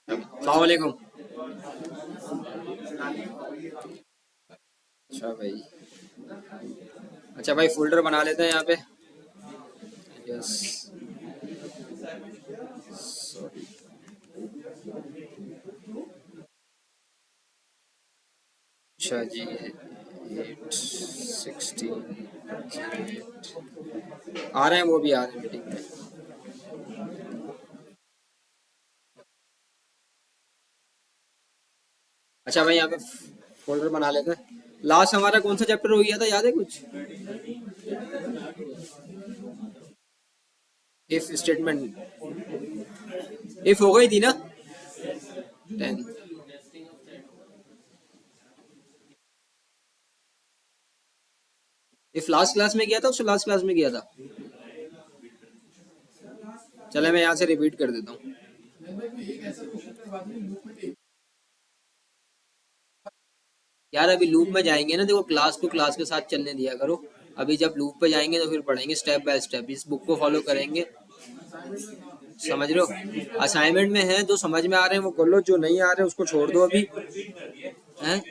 अस्सलाम वालेकुम। अच्छा भाई। अच्छा भाई, फोल्डर बना लेते हैं यहाँ पे। यस। सॉरी। अच्छा जी। 8 16 आ रहे हैं, वो भी आ रहे हैं मीटिंग में। अच्छा भाई, यहाँ पे फोल्डर बना लेते हैं। लास्ट हमारा कौन सा चैप्टर हो गया था, याद है कुछ? If statement. इफ हो गई थी ना? 10। इफ लास्ट क्लास में किया था, उससे लास्ट क्लास में किया था। चले, मैं यहाँ से रिपीट कर देता हूँ। यार अभी लूप में जाएंगे ना, देखो क्लास को क्लास के साथ चलने दिया करो। अभी जब लूप पे जाएंगे तो फिर पढ़ेंगे स्टेप बाय स्टेप, इस बुक को फॉलो करेंगे। समझ रहे हो? असाइनमेंट में है, जो समझ में आ रहे हैं वो कर लो, जो नहीं आ रहे उसको छोड़ दो अभी। हैं?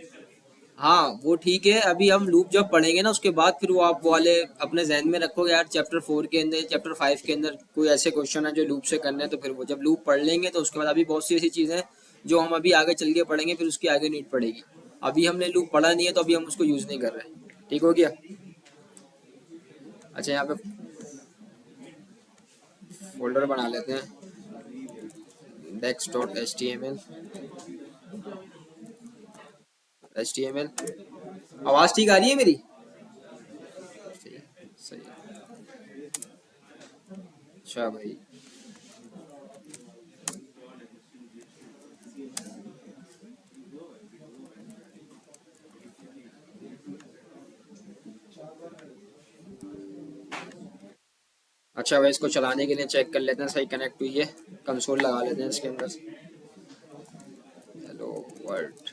हाँ वो ठीक है, अभी हम लूप जब पढ़ेंगे ना उसके बाद फिर वो आप वाले अपने जहन में रखोगे, यार चैप्टर 4 के अंदर, चैप्टर 5 के अंदर कोई ऐसे क्वेश्चन है जो लूप से करने हैं, तो फिर वो जब लूप पढ़ लेंगे तो उसके बाद अभी बहुत सी ऐसी चीज़ें हैं जो हम अभी आगे चल के पढ़ेंगे, फिर उसकी आगे नीड पड़ेगी। अभी हमने लूप पढ़ा नहीं है तो अभी हम उसको यूज़ नहीं कर रहे हैं। ठीक हो गया? अच्छा, यहाँ पे फोल्डर बना लेते हैं। dex.html। HTML। आवाज़ ठीक आ रही है मेरी? सही है, सही है। अच्छा भाई। अच्छा भाई, इसको चलाने के लिए चेक कर लेते हैं सही कनेक्ट हुई है। कंसोल लगा लेते हैं इसके अंदर। Hello world.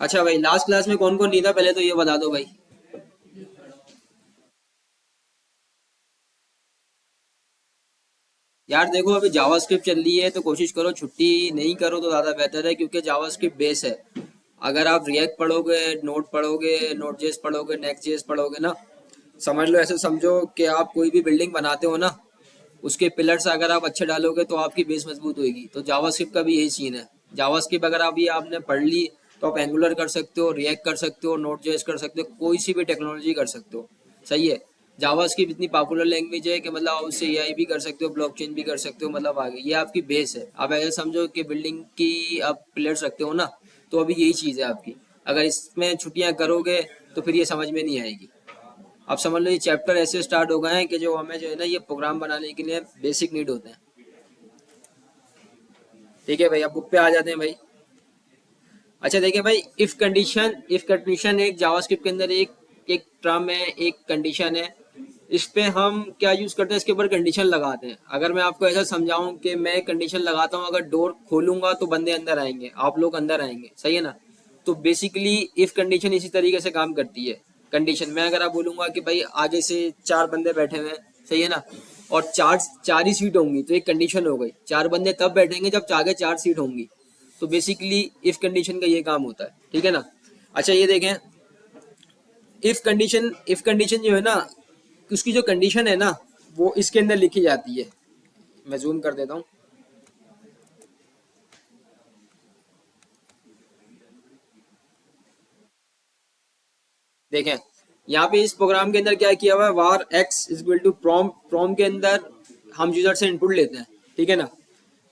अच्छा भाई, लास्ट क्लास में कौन कौन नहीं था पहले तो ये बता दो भाई। यार देखो, अभी जावास्क्रिप्ट चल रही है तो कोशिश करो छुट्टी नहीं करो तो ज़्यादा बेहतर है, क्योंकि जावास्क्रिप्ट बेस है। अगर आप रिएक्ट पढ़ोगे, नोड पढ़ोगे, नोड जेएस पढ़ोगे, नेक्स्ट जेएस पढ़ोगे ना, समझ लो, ऐसे समझो कि आप कोई भी बिल्डिंग बनाते हो ना, उसके पिलर्स अगर आप अच्छे डालोगे तो आपकी बेस मजबूत होगी। तो जावास्क्रिप्ट का भी यही सीन है। जावास्क्रिप्ट अगर आप ये आपने पढ़ ली तो आप एंगुलर कर सकते हो, रिएक्ट कर सकते हो, नोड जेएस कर सकते हो, कोई सी भी टेक्नोलॉजी कर सकते हो। सही है। जावास्क्रिप्ट इतनी पॉपुलर लैंग्वेज है कि मतलब आप उससे एआई भी कर सकते हो, ब्लॉकचेन भी कर सकते हो, मतलब आगे ये आपकी बेस है। आप ऐसे समझो कि बिल्डिंग की आप पिलर्स रखते हो ना, तो अभी यही चीज़ है आपकी। अगर इसमें छुट्टियां करोगे तो फिर ये समझ में नहीं आएगी। आप समझ लो, ये चैप्टर ऐसे स्टार्ट हो गए हैं कि जो हमें जो है ना ये प्रोग्राम बनाने के लिए बेसिक नीड होते हैं। ठीक है भाई, अब बुक पे आ जाते हैं भाई। अच्छा देखिए भाई, इफ कंडीशन एक जावास्क्रिप्ट के अंदर एक एक टर्म है, एक कंडीशन है। इस पे हम क्या यूज करते हैं, इसके ऊपर कंडीशन लगाते हैं। अगर मैं आपको ऐसा समझाऊं कि मैं कंडीशन लगाता हूं, अगर डोर खोलूंगा तो बंदे अंदर आएंगे, आप लोग अंदर आएंगे, सही है ना? तो बेसिकली इफ कंडीशन इसी तरीके से काम करती है। कंडीशन में अगर आप बोलूंगा कि भाई आगे से 4 बंदे बैठे हुए हैं, सही है ना, और चार चार ही सीट होंगी, तो एक कंडीशन हो गई। 4 बंदे तब बैठेंगे जब आगे 4 सीट होंगी। तो बेसिकली इफ कंडीशन का ये काम होता है। ठीक है ना? अच्छा ये देखें, इफ कंडीशन जो है ना, उसकी जो कंडीशन है ना, वो इसके अंदर लिखी जाती है। मैं जूम कर देता हूँ। देखें, यहाँ पे इस प्रोग्राम के अंदर क्या किया हुआ है, where x is equal to प्रॉम। प्रॉम के अंदर हम यूजर से इनपुट लेते हैं। ठीक है ना?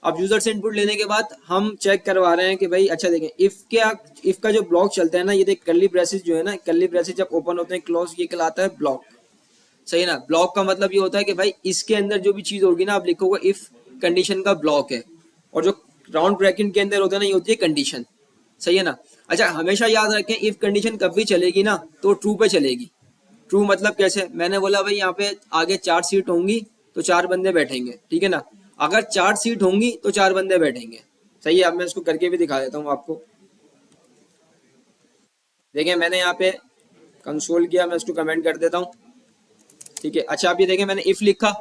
अब यूजर से इनपुट लेने के बाद हम चेक करवा रहे हैं कि भाई, अच्छा देखें, इफ का जो ब्लॉक चलता है ना, ये देख कर्ली ब्रेसेस जो है ना, कर्ली ब्रेसेस जब ओपन होते हैं क्लोज, ये कहलाता है ब्लॉक। सही है ना? ब्लॉक का मतलब ये होता है कि भाई इसके अंदर जो भी चीज होगी ना, आप लिखोगे इफ कंडीशन का ब्लॉक है। और जो राउंड ब्रैकेट के अंदर होता है ना, ये होती है कंडीशन। सही है ना? अच्छा हमेशा याद रखें, इफ कंडीशन कब भी चलेगी ना तो ट्रू पे चलेगी। ट्रू मतलब कैसे? मैंने बोला भाई यहाँ पे आगे 4 सीट होंगी तो 4 बंदे बैठेंगे। ठीक है ना? अगर 4 सीट होंगी तो 4 बंदे बैठेंगे। सही है। अब मैं इसको करके भी दिखा देता हूँ आपको। देखिए मैंने यहाँ पे कंसोल किया, मैं उसको कमेंट कर देता हूँ, ठीक है। अच्छा आप ये देखें मैंने इफ लिखा,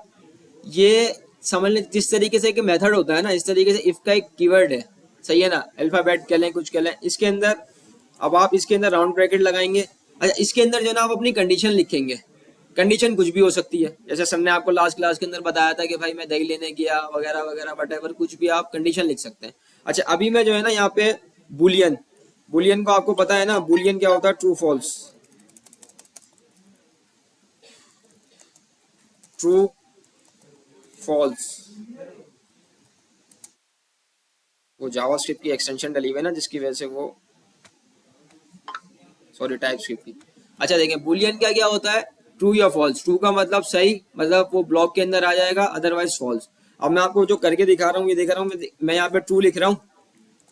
ये समझ लें जिस तरीके से एक मेथड होता है ना, इस तरीके से इफ का एक कीवर्ड है, सही है ना, अल्फाबेट कह लें कुछ कह लें, इसके अंदर अब आप इसके अंदर राउंड ब्रैकेट लगाएंगे। अच्छा इसके अंदर जो है ना आप अपनी कंडीशन लिखेंगे, कंडीशन कुछ भी हो सकती है, जैसे सर ने आपको लास्ट क्लास के अंदर बताया था कि भाई मैं दही लेने गया वगैरह वगैरह, वटेवर कुछ भी आप कंडीशन लिख सकते हैं। अच्छा अभी मैं जो है ना यहाँ पे बुलियन, बुलियन को आपको पता है ना, बुलियन क्या होता है, ट्रू फॉल्स, ट्रू फॉल्स, वो जावास्क्रिप्ट की एक्सटेंशन डली हुई है ना जिसकी वजह से वो, सॉरी टाइपस्क्रिप्ट की। अच्छा देखें बुलियन क्या क्या होता है, ट्रू या फॉल्स, ट्रू का मतलब सही, मतलब वो ब्लॉक के अंदर आ जाएगा, अदरवाइज फॉल्स। अब मैं आपको जो करके दिखा रहा हूँ, ये दिखा रहा हूँ मैं यहाँ पे ट्रू लिख रहा हूँ,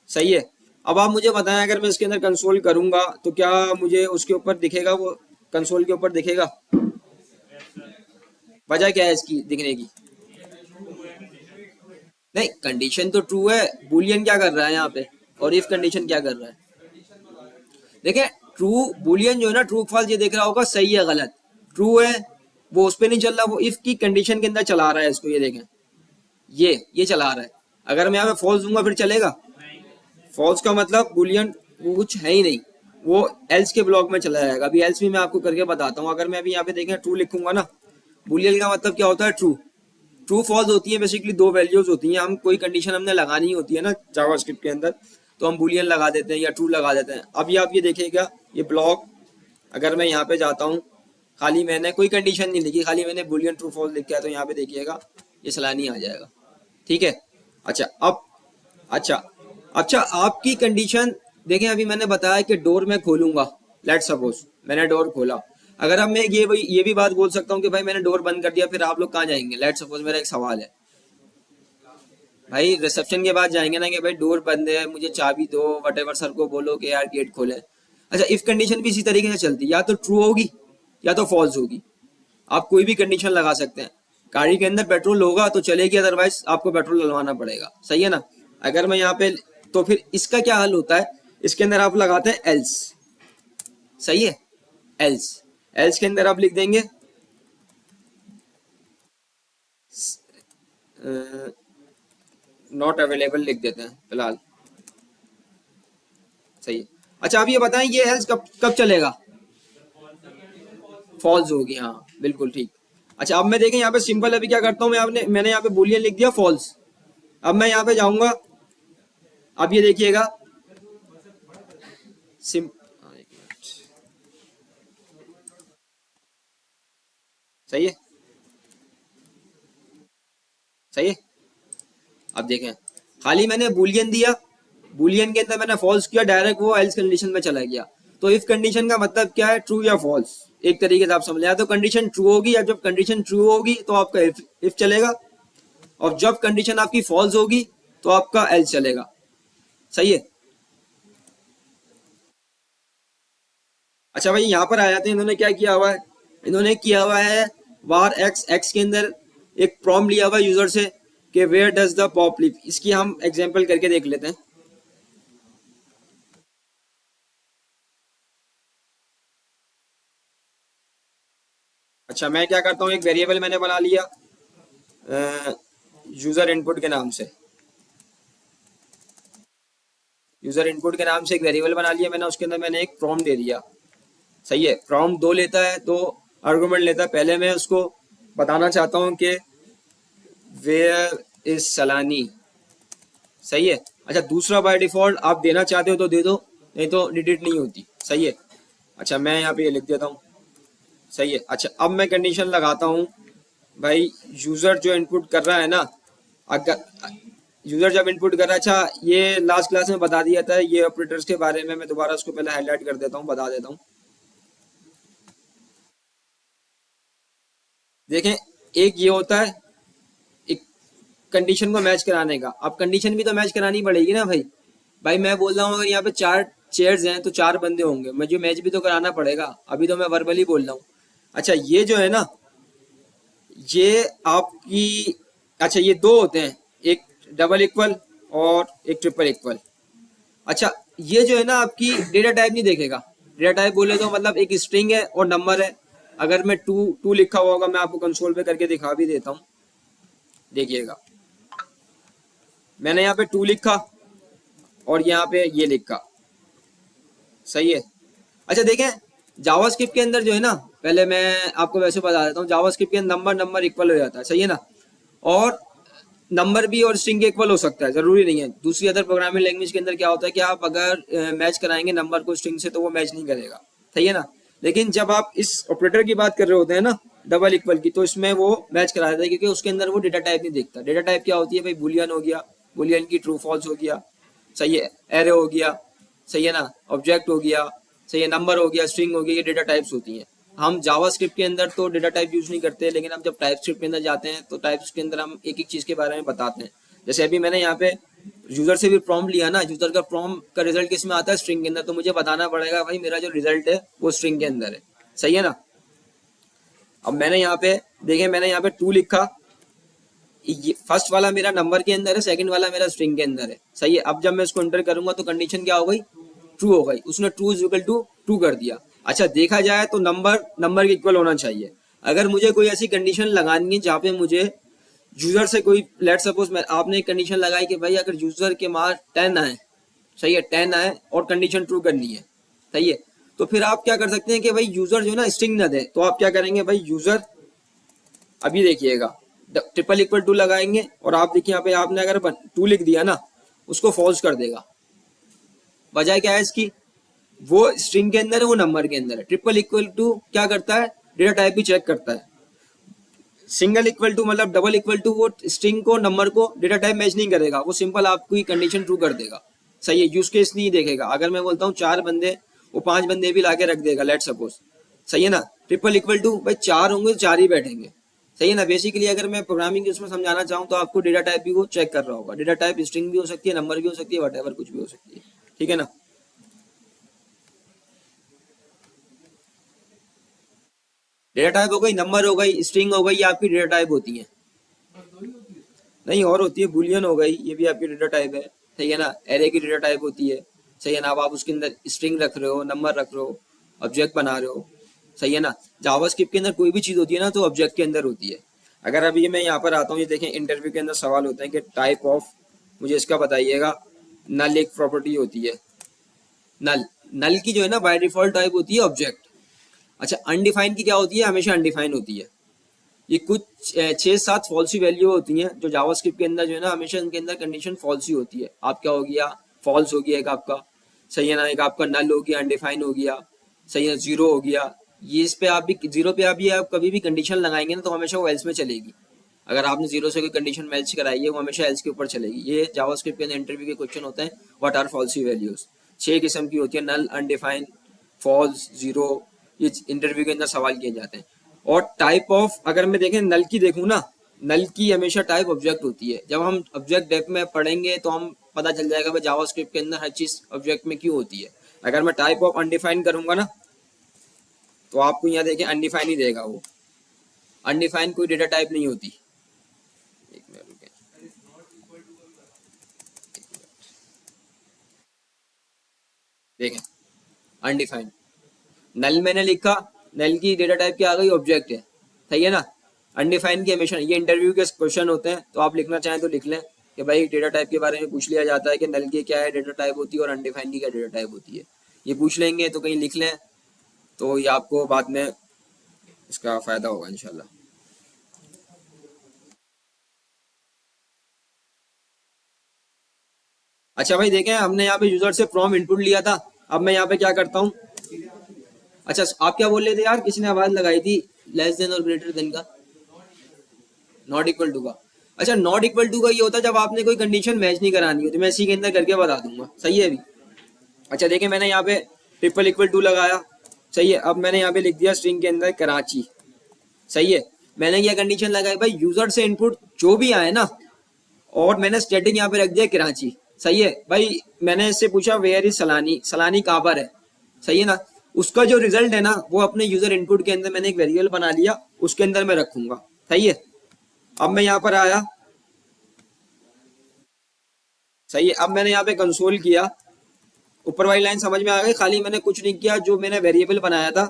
सही है। अब आप मुझे बताएं अगर मैं इसके अंदर कंसोल करूंगा तो क्या मुझे उसके ऊपर दिखेगा, वो कंसोल के ऊपर दिखेगा, वजह क्या है इसकी दिखने की, नहीं कंडीशन तो ट्रू है, बुलियन क्या कर रहा है यहाँ पे, और इफ कंडीशन क्या कर रहा है। देखिए ट्रू बुलियन जो है ना, ट्रू फॉल्स ये देख रहा होगा सही है गलत, ट्रू है वो उस पर नहीं चल रहा, वो इफ की कंडीशन के अंदर चला रहा है इसको, ये देखें ये चला रहा है। अगर मैं यहाँ पे फॉल्स दूंगा फिर चलेगा, फॉल्स का मतलब बुलियन वो कुछ है ही नहीं, वो एल्स के ब्लॉक में चला जाएगा। अभी एल्स भी मैं आपको करके बताता हूँ। अगर मैं अभी यहाँ पे देखें ट्रू लिखूंगा ना, बुलियन का मतलब क्या होता है, ट्रू, ट्रू फॉल्स होती है बेसिकली दो वैल्यूज होती हैं, हम कोई कंडीशन हमने लगानी होती है ना जावास्क्रिप्ट के अंदर, तो हम बुलियन लगा देते हैं या ट्रू लगा देते हैं। अभी आप ये देखिएगा ये ब्लॉक, अगर मैं यहाँ पे जाता हूँ, खाली मैंने कोई कंडीशन नहीं लिखी, खाली मैंने बुलियन ट्रू फॉल्स लिखा है, तो यहाँ पे देखिएगा ये सलानी आ जाएगा, ठीक है। अच्छा अब अच्छा अच्छा आपकी कंडीशन देखें, अभी मैंने बताया कि डोर मैं खोलूंगा, लेट सपोज मैंने डोर खोला, अगर अब मैं ये भी बात बोल सकता हूँ कि भाई मैंने डोर बंद कर दिया, फिर आप लोग कहाँ जाएंगे, लेट सपोज मेरा एक सवाल है, भाई रिसेप्शन के बाद जाएंगे ना कि भाई डोर बंद है मुझे चाबी दो, वटेवर सर को बोलो कि यार गेट खोले। अच्छा इफ कंडीशन भी इसी तरीके से चलती है, या तो ट्रू होगी या तो फॉल्स होगी, आप कोई भी कंडीशन लगा सकते हैं। गाड़ी के अंदर पेट्रोल होगा तो चलेगी, अदरवाइज आपको पेट्रोल डलवाना पड़ेगा, सही है ना। अगर मैं यहाँ पे, तो फिर इसका क्या हल होता है, इसके अंदर आप लगाते हैं एल्स, सही है, एल्स, एल्स के अंदर आप लिख देंगे नॉट अवेलेबल लिख देते हैं फिलहाल, सही है। अच्छा आप ये बताएं ये एल्स कब कब चलेगा, फॉल्स होगी, हाँ बिल्कुल ठीक। अच्छा अब मैं देखें यहाँ पे सिंपल, अभी क्या करता हूँ मैं, मैंने यहाँ पे बुलियन लिख दिया फॉल्स, अब मैं यहाँ पे जाऊंगा, अब ये देखिएगा सिम हाँ, एक मिनट। सही है, सही है। अब देखें खाली मैंने बुलियन दिया, बुलियन के अंदर मैंने फॉल्स किया, डायरेक्ट वो एल्स कंडीशन में चला गया। तो इफ कंडीशन का मतलब क्या है, ट्रू या फॉल्स, एक तरीके से आप समझ लिया, तो कंडीशन ट्रू होगी, या जब कंडीशन ट्रू होगी तो आपका इफ चलेगा, और जब कंडीशन आपकी फॉल्स होगी तो आपका एल्स चलेगा, सही है। अच्छा भाई यहाँ पर आ जाते हैं, इन्होंने क्या किया हुआ है, इन्होंने किया हुआ है वार एक्स, एक्स के अंदर एक प्रॉम्प्ट लिया हुआ है यूजर से कि where does the pop live, इसकी हम एग्जांपल करके देख लेते हैं। अच्छा मैं क्या करता हूँ, एक वेरिएबल मैंने बना लिया यूजर इनपुट के नाम से, यूजर इनपुट के नाम से एक वेरिएबल बना लिया मैंने, उसके अंदर मैंने एक प्रॉम्प्ट दे दिया, सही है। प्रॉम्प्ट दो लेता है, दो आर्गुमेंट लेता है, पहले मैं उसको बताना चाहता हूँ कि वेयर इज सलानी, सही है। अच्छा दूसरा बाय डिफॉल्ट आप देना चाहते हो तो दे दो, नहीं तो डिलीट नहीं होती, सही है। अच्छा मैं यहाँ पे ये लिख देता हूँ, सही है। अच्छा अब मैं कंडीशन लगाता हूँ, भाई यूजर जो इनपुट कर रहा है ना, अगर यूजर जब इनपुट कर रहा है, अच्छा ये लास्ट क्लास में बता दिया था ये ऑपरेटर्स के बारे में, मैं दोबारा उसको पहले हाईलाइट कर देता हूँ, बता देता हूँ। देखें एक ये होता है एक कंडीशन को मैच कराने का, अब कंडीशन भी तो मैच करानी पड़ेगी ना भाई, भाई मैं बोल रहा हूँ अगर यहाँ पे चार चेयर्स हैं तो चार बंदे होंगे, मुझे मैच भी तो कराना पड़ेगा, अभी तो मैं वर्बली बोल रहा हूँ। अच्छा ये जो है ना, ये आपकी, अच्छा ये दो होते हैं, एक डबल इक्वल और एक ट्रिपल इक्वल। अच्छा ये जो है ना आपकी डेटा टाइप नहीं देखेगा, डेटा टाइप बोले तो मतलब एक स्ट्रिंग है और नंबर है। अगर मैं टू टू लिखा हुआ होगा, मैं आपको कंसोल पे करके दिखा भी देता हूँ, देखिएगा मैंने यहाँ पे टू लिखा और यहाँ पे ये लिखा, सही है। अच्छा देखें, जावास्क्रिप्ट के अंदर जो है ना, पहले मैं आपको वैसे बता देता हूँ, जावास्क्रिप्ट के अंदर नंबर नंबर इक्वल हो जाता है, सही है ना। और नंबर भी और स्ट्रिंग के इक्वल हो सकता है, जरूरी नहीं है। दूसरी अदर प्रोग्रामिंग लैंग्वेज के अंदर क्या होता है कि आप अगर मैच कराएंगे नंबर को स्ट्रिंग से तो वो मैच नहीं करेगा, सही है ना। लेकिन जब आप इस ऑपरेटर की बात कर रहे होते हैं ना, डबल इक्वल की, तो इसमें वो मैच करा देता है, क्योंकि उसके अंदर वो डेटा टाइप नहीं देखता। डेटा टाइप क्या होती है भाई, बुलियन हो गया, बुलियन की ट्रू फॉल्स हो गया, सही है, एरे हो गया, सही है ना, ऑब्जेक्ट हो गया, सही है, नंबर हो गया, स्ट्रिंग हो गया, ये डेटा टाइप्स होती हैं। हम जावास्क्रिप्ट के अंदर तो डेटा टाइप यूज नहीं करते, लेकिन हम जब टाइपस्क्रिप्ट के अंदर जाते हैं तो टाइप्स के अंदर हम एक एक चीज के बारे में बताते हैं। जैसे अभी मैंने यहाँ पे यूजर से भी प्रॉम्प्ट लिया ना, यूजर का प्रॉम्प्ट का रिजल्ट किस में आता है, स्ट्रिंग के अंदर, तो मुझे बताना पड़ेगा भाई मेरा जो रिजल्ट है वो स्ट्रिंग के अंदर है, सही है ना। अब मैंने यहाँ पे देखें, मैंने यहाँ पे टू लिखा, फर्स्ट वाला मेरा नंबर के अंदर है, सेकंड वाला मेरा स्ट्रिंग के अंदर है, सही है। अब जब मैं इसको एंटर करूंगा तो कंडीशन क्या हो गई, ट्रू हो गई। उसने true is equal to true कर दिया। अच्छा देखा जाए तो नंबर नंबर के इक्वल होना चाहिए। अगर मुझे कोई ऐसी कंडीशन लगानी है जहाँ पे मुझे यूजर से कोई, लेट सपोज मैं, आपने एक कंडीशन लगाई कि भाई अगर यूजर के मार्क 10 आए, सही है, 10 आए और कंडीशन ट्रू करनी है, सही है, तो फिर आप क्या कर सकते हैं कि भाई यूजर जो ना स्ट्रिंग ना दे, तो आप क्या करेंगे भाई, यूजर, अभी देखिएगा, ट्रिपल इक्वल टू लगाएंगे और आप देखिए यहाँ पे आपने अगर टू लिख दिया ना, उसको फॉल्स कर देगा। वजह क्या है इसकी, वो स्ट्रिंग के अंदर है, वो नंबर के अंदर है। ट्रिपल इक्वल टू क्या करता है, डेटा टाइप भी चेक करता है। सिंगल इक्वल टू मतलब डबल इक्वल टू, वो स्ट्रिंग को नंबर को डेटा टाइप मैच नहीं करेगा, वो सिंपल आपकी कंडीशन ट्रू कर देगा, सही है, यूज केस नहीं देखेगा। अगर मैं बोलता हूँ चार बंदे, वो पांच बंदे भी लाके रख देगा, लेट सपोज, सही है ना। ट्रिपल इक्वल टू भाई चार होंगे तो चार ही बैठेंगे, सही है ना। बेसिकली अगर मैं प्रोग्रामिंग उसमें समझाना चाहूँ तो आपको डेटा टाइप भी वो चेक कर रहा होगा। डेटा टाइप स्ट्रिंग भी हो सकती है, नंबर भी हो सकती है, वट कुछ भी हो सकती है, ठीक है ना। डेटा टाइप हो गई, नंबर हो गई, स्ट्रिंग हो गई, ये आपकी डेटा टाइप होती है। नहीं, और होती है, बुलियन हो गई, ये भी आपकी डेटा टाइप है, ठीक है ना। एरे की डेटा टाइप होती है, सही है ना। अब आप उसके अंदर स्ट्रिंग रख रहे हो, नंबर रख रहे हो, ऑब्जेक्ट बना रहे हो, सही है ना। जावास्क्रिप्ट के अंदर कोई भी चीज होती है ना तो ऑब्जेक्ट के अंदर होती है। अगर अभी मैं यहाँ पर आता हूँ, ये देखें, इंटरव्यू के अंदर सवाल होते हैं कि टाइप ऑफ, मुझे इसका बताइएगा। नल एक प्रॉपर्टी होती है, नल, नल की जो है ना बाय डिफॉल्ट टाइप होती है ऑब्जेक्ट। अच्छा, अनडिफाइंड की क्या होती है, हमेशा अनडिफाइंड होती है। ये कुछ छह सात फॉल्स की वैल्यू होती हैं जो जावास्क्रिप्ट के अंदर जो है ना, हमेशा इनके अंदर कंडीशन फॉल्स ही होती है। आप क्या हो गया, फॉल्स हो गया एक आपका, सही है ना, एक आपका नल हो गया, अनडिफाइन हो गया, सही है, जीरो हो गया। ये इस पे आप भी, जीरो पे आप भी आप कभी भी कंडीशन लगाएंगे ना तो हमेशा वो एल्स में चलेगी। अगर आपने जीरो से कोई कंडीशन मैच कराई है, वो हमेशा एल्स के ऊपर चलेगी। ये जावास्क्रिप्ट के अंदर इंटरव्यू के क्वेश्चन होते हैं, व्हाट आर फॉल्स वैल्यूज। छह किस्म की होती है, नल, अनडिफाइन, फॉल्स, जीरो, ये इंटरव्यू के अंदर सवाल किए जाते हैं। और टाइप ऑफ, अगर मैं देखें नल की देखूँ ना, नल की हमेशा टाइप ऑब्जेक्ट होती है। जब हम ऑब्जेक्ट डेप्थ में पढ़ेंगे तो हम पता चल जाएगा भाई जावास्क्रिप्ट के अंदर हर चीज ऑब्जेक्ट में क्यों होती है। अगर मैं टाइप ऑफ अनडिफाइन करूंगा ना, तो आपको यहाँ देखें अनडिफाइन ही देगा वो। अनडिफाइन कोई डेटा टाइप नहीं होती। एक मिनट रुकें। देखें, अनडिफाइंड, नल मैंने लिखा, नल की डेटा टाइप क्या आ गई, ऑब्जेक्ट है, सही है ना। अनडिफाइंड की हमेशा, ये इंटरव्यू के क्वेश्चन होते हैं, तो आप लिखना चाहें तो लिख लें कि भाई डेटा टाइप के बारे में पूछ लिया जाता है कि नल की क्या है डेटा टाइप होती है और अनडिफाइंड की क्या डेटा टाइप होती है। ये पूछ लेंगे तो कहीं लिख लें, तो ये आपको बाद में इसका फायदा होगा इंशाल्लाह। अच्छा भाई देखें, हमने यहाँ पे यूजर से प्रॉम्प्ट इनपुट लिया था। अब मैं यहाँ पे क्या करता हूँ, अच्छा आप क्या बोल रहे थे यार, किसी ने आवाज लगाई थी, लेस देन और ग्रेटर देन का, नॉट इक्वल टू का। अच्छा, नॉट इक्वल टू का ये होता है जब आपने कोई कंडीशन मैच नहीं करानी हो, तो मैं इसी के अंदर करके बता दूंगा, सही है अभी। अच्छा देखिए, मैंने यहाँ पे ट्रिपल इक्वल टू लगाया, सही है। अब मैंने यहाँ पे लिख दिया स्ट्रिंग के अंदर कराची, सही है। मैंने क्या कंडीशन लगाई भाई, यूजर से इनपुट जो भी आए ना, और मैंने स्टेटिक यहाँ पे रख दिया कराची, सही है भाई। मैंने इससे पूछा वेयर इज सलानी, सलानी कहाँ पर है, सही है ना। उसका जो रिजल्ट है ना, वो अपने यूजर इनपुट के अंदर मैंने एक वेरिएबल बना लिया, उसके अंदर मैं रखूंगा, सही है। अब मैं यहाँ पर आया, सही है। अब मैंने यहाँ पे कंसोल किया, ऊपर वाली लाइन समझ में आ गई? खाली मैंने कुछ नहीं किया, जो मैंने वेरिएबल बनाया था,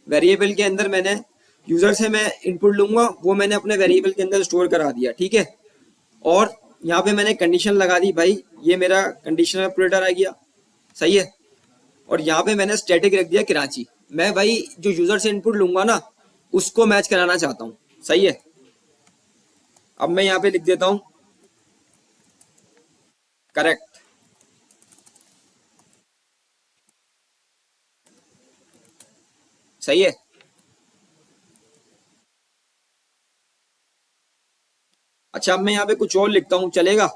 वेरिएबल के अंदर मैंने यूजर से मैं इनपुट लूंगा, वो मैंने अपने वेरिएबल के अंदर स्टोर करा दिया, ठीक है। और यहाँ पे मैंने कंडीशन लगा दी, भाई ये मेरा कंडीशनल ऑपरेटर आ गया, सही है। और यहाँ पे मैंने स्टैटिक रख दिया कराची। मैं भाई जो यूजर से इनपुट लूंगा ना, उसको मैच कराना चाहता हूँ, सही है। अब मैं यहाँ पे लिख देता हूँ करेक्ट, सही है। अच्छा, अब मैं यहाँ पे कुछ और लिखता हूँ, चलेगा?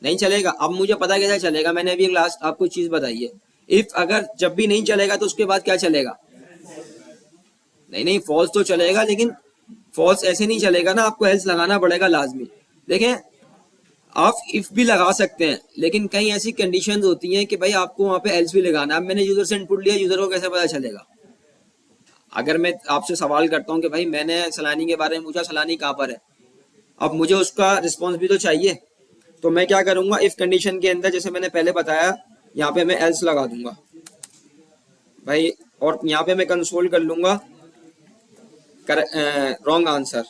नहीं चलेगा। अब मुझे पता कैसे चलेगा? मैंने अभी एक लास्ट आपको चीज बताई है, इफ अगर जब भी नहीं चलेगा तो उसके बाद क्या चलेगा? नहीं नहीं, फॉल्स तो चलेगा, लेकिन फॉल्स ऐसे नहीं चलेगा ना, आपको एल्स लगाना पड़ेगा लाजमी। देखें, आप इफ भी लगा सकते हैं, लेकिन कई ऐसी कंडीशंस होती हैं कि भाई आपको वहां पे एल्स भी लगाना है। अब मैंने यूजर से इनपुट लिया, यूजर को कैसे पता चलेगा? अगर मैं आपसे सवाल करता हूँ कि भाई मैंने सलानी के बारे में पूछा, सलानी कहाँ पर है, अब मुझे उसका रिस्पॉन्स भी तो चाहिए। तो मैं क्या करूंगा, इफ कंडीशन के अंदर जैसे मैंने पहले बताया, यहाँ पे मैं एल्स लगा दूंगा भाई, और यहाँ पे मैं कंसोल कर लूंगा रॉन्ग आंसर।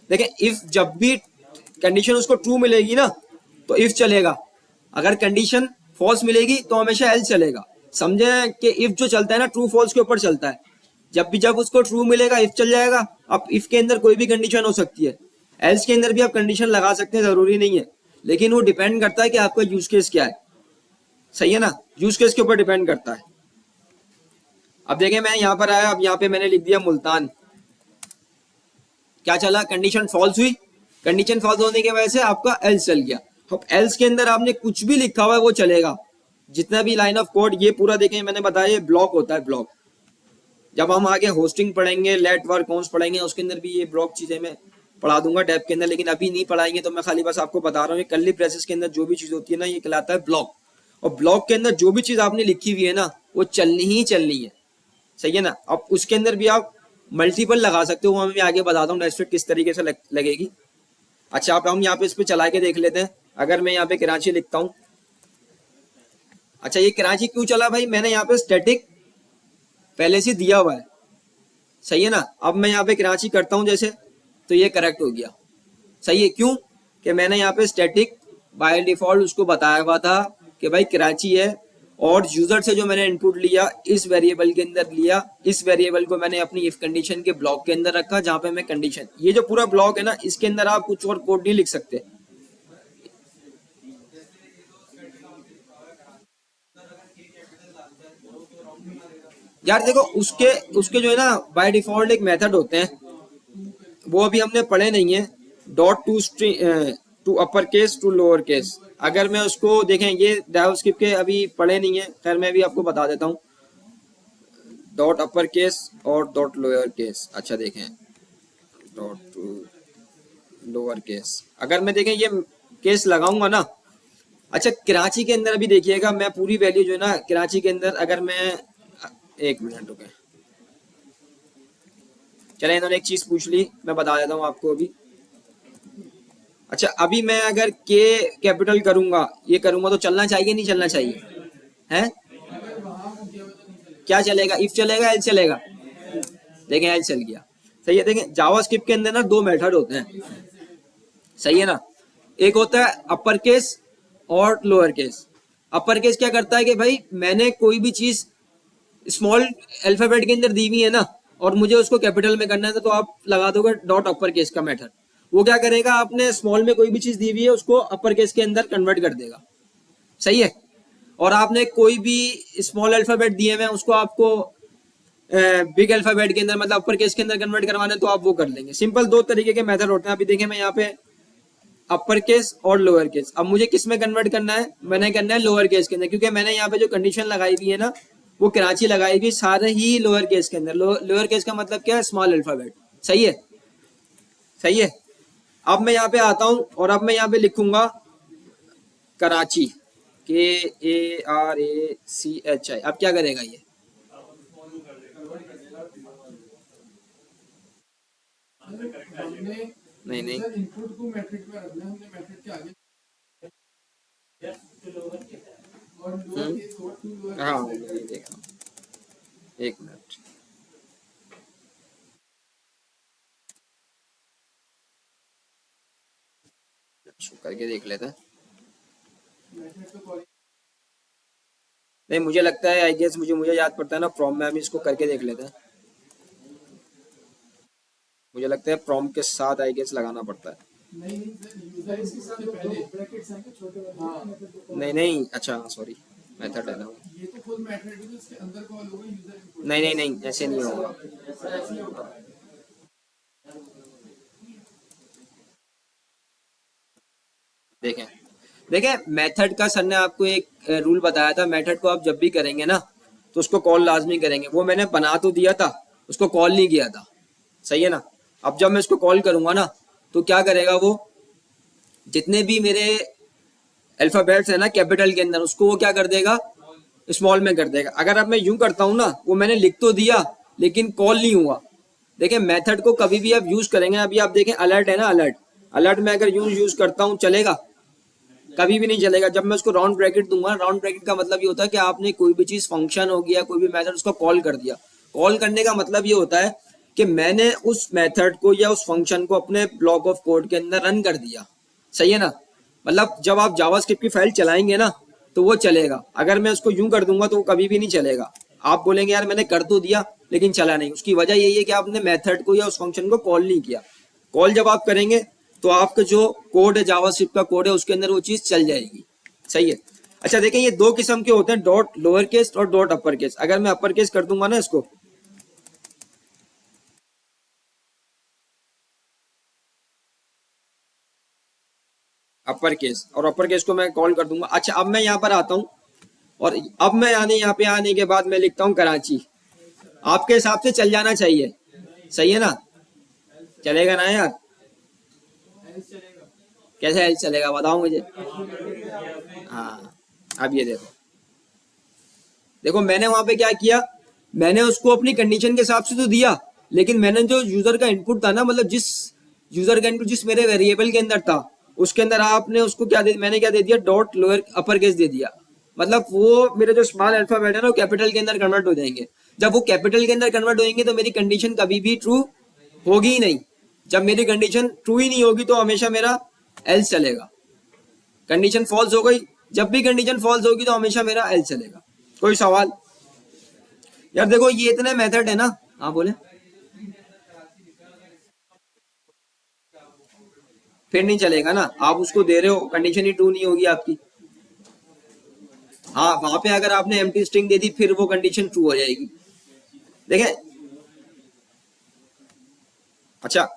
देखिए, इफ जब भी कंडीशन उसको ट्रू मिलेगी ना, तो इफ चलेगा। अगर कंडीशन फॉल्स मिलेगी तो हमेशा एल्स चलेगा। समझे कि इफ जो चलता है ना, ट्रू फॉल्स के ऊपर चलता है। जब उसको ट्रू मिलेगा, इफ चल जाएगा। अब इफ के अंदर कोई भी कंडीशन हो सकती है, एल्स के अंदर भी आप कंडीशन लगा सकते हैं, जरूरी नहीं है, लेकिन वो डिपेंड करता है कि आपका यूज केस क्या है, सही है ना। यूज केस के ऊपर डिपेंड करता है। अब देखें, मैं यहाँ पर आया, अब यहाँ पे मैंने लिख दिया मुल्तान। क्या चला? कंडीशन फॉल्स हुई। कंडीशन फॉल्स होने की वजह से आपका एल्स चल गया। अब एल्स के अंदर आपने कुछ भी लिखा हुआ है वो चलेगा, जितना भी लाइन ऑफ कोड। ये पूरा देखें, मैंने बताया ये ब्लॉक होता है, ब्लॉक। जब हम आगे होस्टिंग पढ़ेंगे, लेट वर्क कौन पढ़ेंगे, उसके अंदर भी ये ब्लॉक चीजें मैं पढ़ा दूंगा टैब के अंदर, लेकिन अभी नहीं पढ़ाएंगे। तो मैं खाली बस आपको बता रहा हूँ, कर्ली ब्रेसेस के अंदर जो भी चीज होती है ना, ये कहलाता है ब्लॉक। और ब्लॉक के अंदर जो भी चीज आपने लिखी हुई है ना, वो चलनी ही चलनी है, सही है ना। अब उसके अंदर भी आप मल्टीपल लगा सकते हो, वो मैं आगे बताता हूँ नेक्स्ट किस तरीके से लगेगी। अच्छा, आप हम यहाँ पे इस पे चला के देख लेते हैं। अगर मैं यहाँ पे कराची लिखता हूँ, अच्छा ये कराची क्यों चला भाई? मैंने यहाँ पे स्टैटिक पहले से दिया हुआ है, सही है ना। अब मैं यहाँ पे कराची करता हूँ जैसे, तो ये करेक्ट हो गया, सही है। क्यों? कि मैंने यहाँ पे स्टैटिक बाय डिफॉल्ट उसको बताया हुआ था कि भाई कराची है, और यूजर से जो मैंने इनपुट लिया इस वेरिएबल के अंदर लिया, इस वेरिएबल को मैंने अपनी इफ कंडीशन के ब्लॉक के अंदर रखा, जहां पे मैं कंडीशन, ये जो पूरा ब्लॉक है ना, इसके अंदर आप कुछ और कोड नहीं लिख सकते। यार देखो, उसके उसके जो है ना, बाय डिफॉल्ट एक मेथड होते हैं, वो अभी हमने पढ़े नहीं है। Dot to to upper case to lower case. अगर मैं उसको देखें, ये जावास्क्रिप्ट के अभी पढ़े नहीं है, खैर मैं भी आपको बता देता हूँ। डॉट अपर केस और डॉट लोअर केस, अच्छा देखें, डॉट टू लोअर केस, अगर मैं देखें ये केस लगाऊंगा ना। अच्छा, कराची के अंदर अभी देखिएगा, मैं पूरी वैल्यू जो है ना कराची के अंदर, अगर मैं, एक मिनट रुके, चले इन्होंने एक चीज पूछ ली, मैं बता देता हूँ आपको अभी। अच्छा, अभी मैं अगर के कैपिटल करूंगा, ये करूंगा, तो चलना चाहिए नहीं चलना चाहिए? है? क्या चलेगा? इफ चलेगा, एल चलेगा? देखें, एल चल गया, सही है। देखें, जावास्क्रिप्ट के अंदर ना दो मेथड होते हैं, सही है ना। एक होता है अपर केस और लोअर केस। अपर केस क्या करता है कि भाई मैंने कोई भी चीज स्मॉल अल्फाबेट के अंदर दी हुई है ना, और मुझे उसको कैपिटल में करना है, तो आप लगा दोगे डॉट अपर केस का मेथड। वो क्या करेगा, आपने स्मॉल में कोई भी चीज दी हुई है उसको अपर केस के अंदर कन्वर्ट कर देगा, सही है। और आपने कोई भी स्मॉल अल्फाबेट दिए हुए हैं, उसको आपको बिग अल्फाबेट के अंदर, मतलब अपर केस के अंदर कन्वर्ट करवाना है, तो आप वो कर लेंगे। सिंपल दो तरीके के मेथड होते हैं। अभी देखें, मैं यहाँ पे अपर केस और लोअर केस, अब मुझे किस में कन्वर्ट करना है? मैंने करना है लोअर केस के अंदर, क्योंकि मैंने यहाँ पे जो कंडीशन लगाई हुई है ना, वो कराची लगाई हुई सारे ही लोअर केस के अंदर। लोअर केस का मतलब क्या है? स्मॉल अल्फाबेट, सही है, सही है। अब मैं यहाँ पे आता हूँ, और अब मैं यहाँ पे लिखूंगा कराची, KARACHI। अब क्या करेगा ये? नहीं नहीं, हाँ मैंने देखा। एक मिनट। अच्छा, करके देख लेते हैं। नहीं, मुझे लगता है आई गेस, मुझे मुझे याद पड़ता है ना प्रॉम में, हम इसको करके देख लेते हैं। मुझे लगता है प्रॉम के साथ आई गेस लगाना पड़ता है। नहीं नहीं, अच्छा सॉरी, मेथड है ना वो। नहीं नहीं नहीं, ऐसे नहीं होगा। देखें, देखें मेथड का सर ने आपको एक रूल बताया था, मेथड को आप जब भी करेंगे ना तो उसको कॉल लाजमी करेंगे। वो मैंने बना तो दिया था, उसको कॉल नहीं किया था। सही है ना। अब जब मैं इसको कॉल करूंगा ना तो क्या करेगा वो, जितने भी मेरे अल्फाबेट्स है ना कैपिटल के अंदर, उसको वो क्या कर देगा, स्मॉल में कर देगा। अगर अब मैं यूं करता हूं ना, वो मैंने लिख तो दिया लेकिन कॉल नहीं हुआ। देखिए मेथड को कभी भी आप यूज करेंगे, अभी आप देखें अलर्ट है ना, अलर्ट, अलर्ट में अगर यूज करता हूँ चलेगा, कभी भी नहीं चलेगा। जब मैं उसको राउंड ब्रैकेट दूंगा, राउंड ब्रैकेट का मतलब ये होता है कि आपने कोई भी चीज फंक्शन हो गया, कोई भी मेथड, उसको कॉल कर दिया। कॉल करने का मतलब ये होता है कि मैंने उस मेथड को या उस फंक्शन को अपने ब्लॉक ऑफ कोड के अंदर रन कर दिया। सही है ना। मतलब जब आप जावास्क्रिप्ट की फाइल चलाएंगे ना तो वो चलेगा। अगर मैं उसको यूं कर दूंगा तो वो कभी भी नहीं चलेगा। आप बोलेंगे यार मैंने कर तो दिया लेकिन चला नहीं, उसकी वजह यही है कि आपने मेथड को या उस फंक्शन को कॉल नहीं किया। कॉल जब आप करेंगे तो आपका जो कोड है, जावास्क्रिप्ट का कोड है, उसके अंदर वो चीज चल जाएगी। सही है। अच्छा देखें, ये दो किस्म के होते हैं, डॉट लोअर केस और डॉट अपर केस। अगर मैं अपर केस कर दूंगा ना इसको, अपर केस, और अपर केस को मैं कॉल कर दूंगा। अच्छा अब मैं यहाँ पर आता हूँ और अब मैं आने यहाँ पे आने के बाद मैं लिखता हूँ कराची। आपके हिसाब से चल जाना चाहिए। सही है ना। चलेगा ना यार। कैसे चलेगा बताओ मुझे। हाँ, अब ये देखो, देखो मैंने वहां पे क्या किया, मैंने उसको अपनी कंडीशन के हिसाब से तो दिया, लेकिन मैंने जो यूजर का इनपुट था ना, मतलब जिस यूजर का इनपुट जिस मेरे वेरिएबल के अंदर था, उसके अंदर आपने उसको क्या दे, मैंने क्या दे दिया, डॉट लोअर अपर केस दे दिया। मतलब वो मेरे जो स्मॉल अल्फाबेट है ना वो कैपिटल के अंदर कन्वर्ट हो जाएंगे। जब वो कैपिटल के अंदर कन्वर्ट होंगे तो मेरी कंडीशन कभी भी ट्रू होगी ही नहीं। जब मेरी कंडीशन ट्रू ही नहीं होगी तो हमेशा मेरा एल्स चलेगा। कंडीशन फॉल्स हो गई, जब भी कंडीशन फॉल्स होगी तो हमेशा मेरा एल्स चलेगा। कोई सवाल। यार देखो ये इतने मेथड है ना। हाँ बोले। फिर नहीं चलेगा ना, आप उसको दे रहे हो, कंडीशन ही ट्रू नहीं होगी आपकी। हाँ वहां पे अगर आपने एम्प्टी स्ट्रिंग दे दी फिर वो कंडीशन ट्रू हो जाएगी। देखें, अच्छा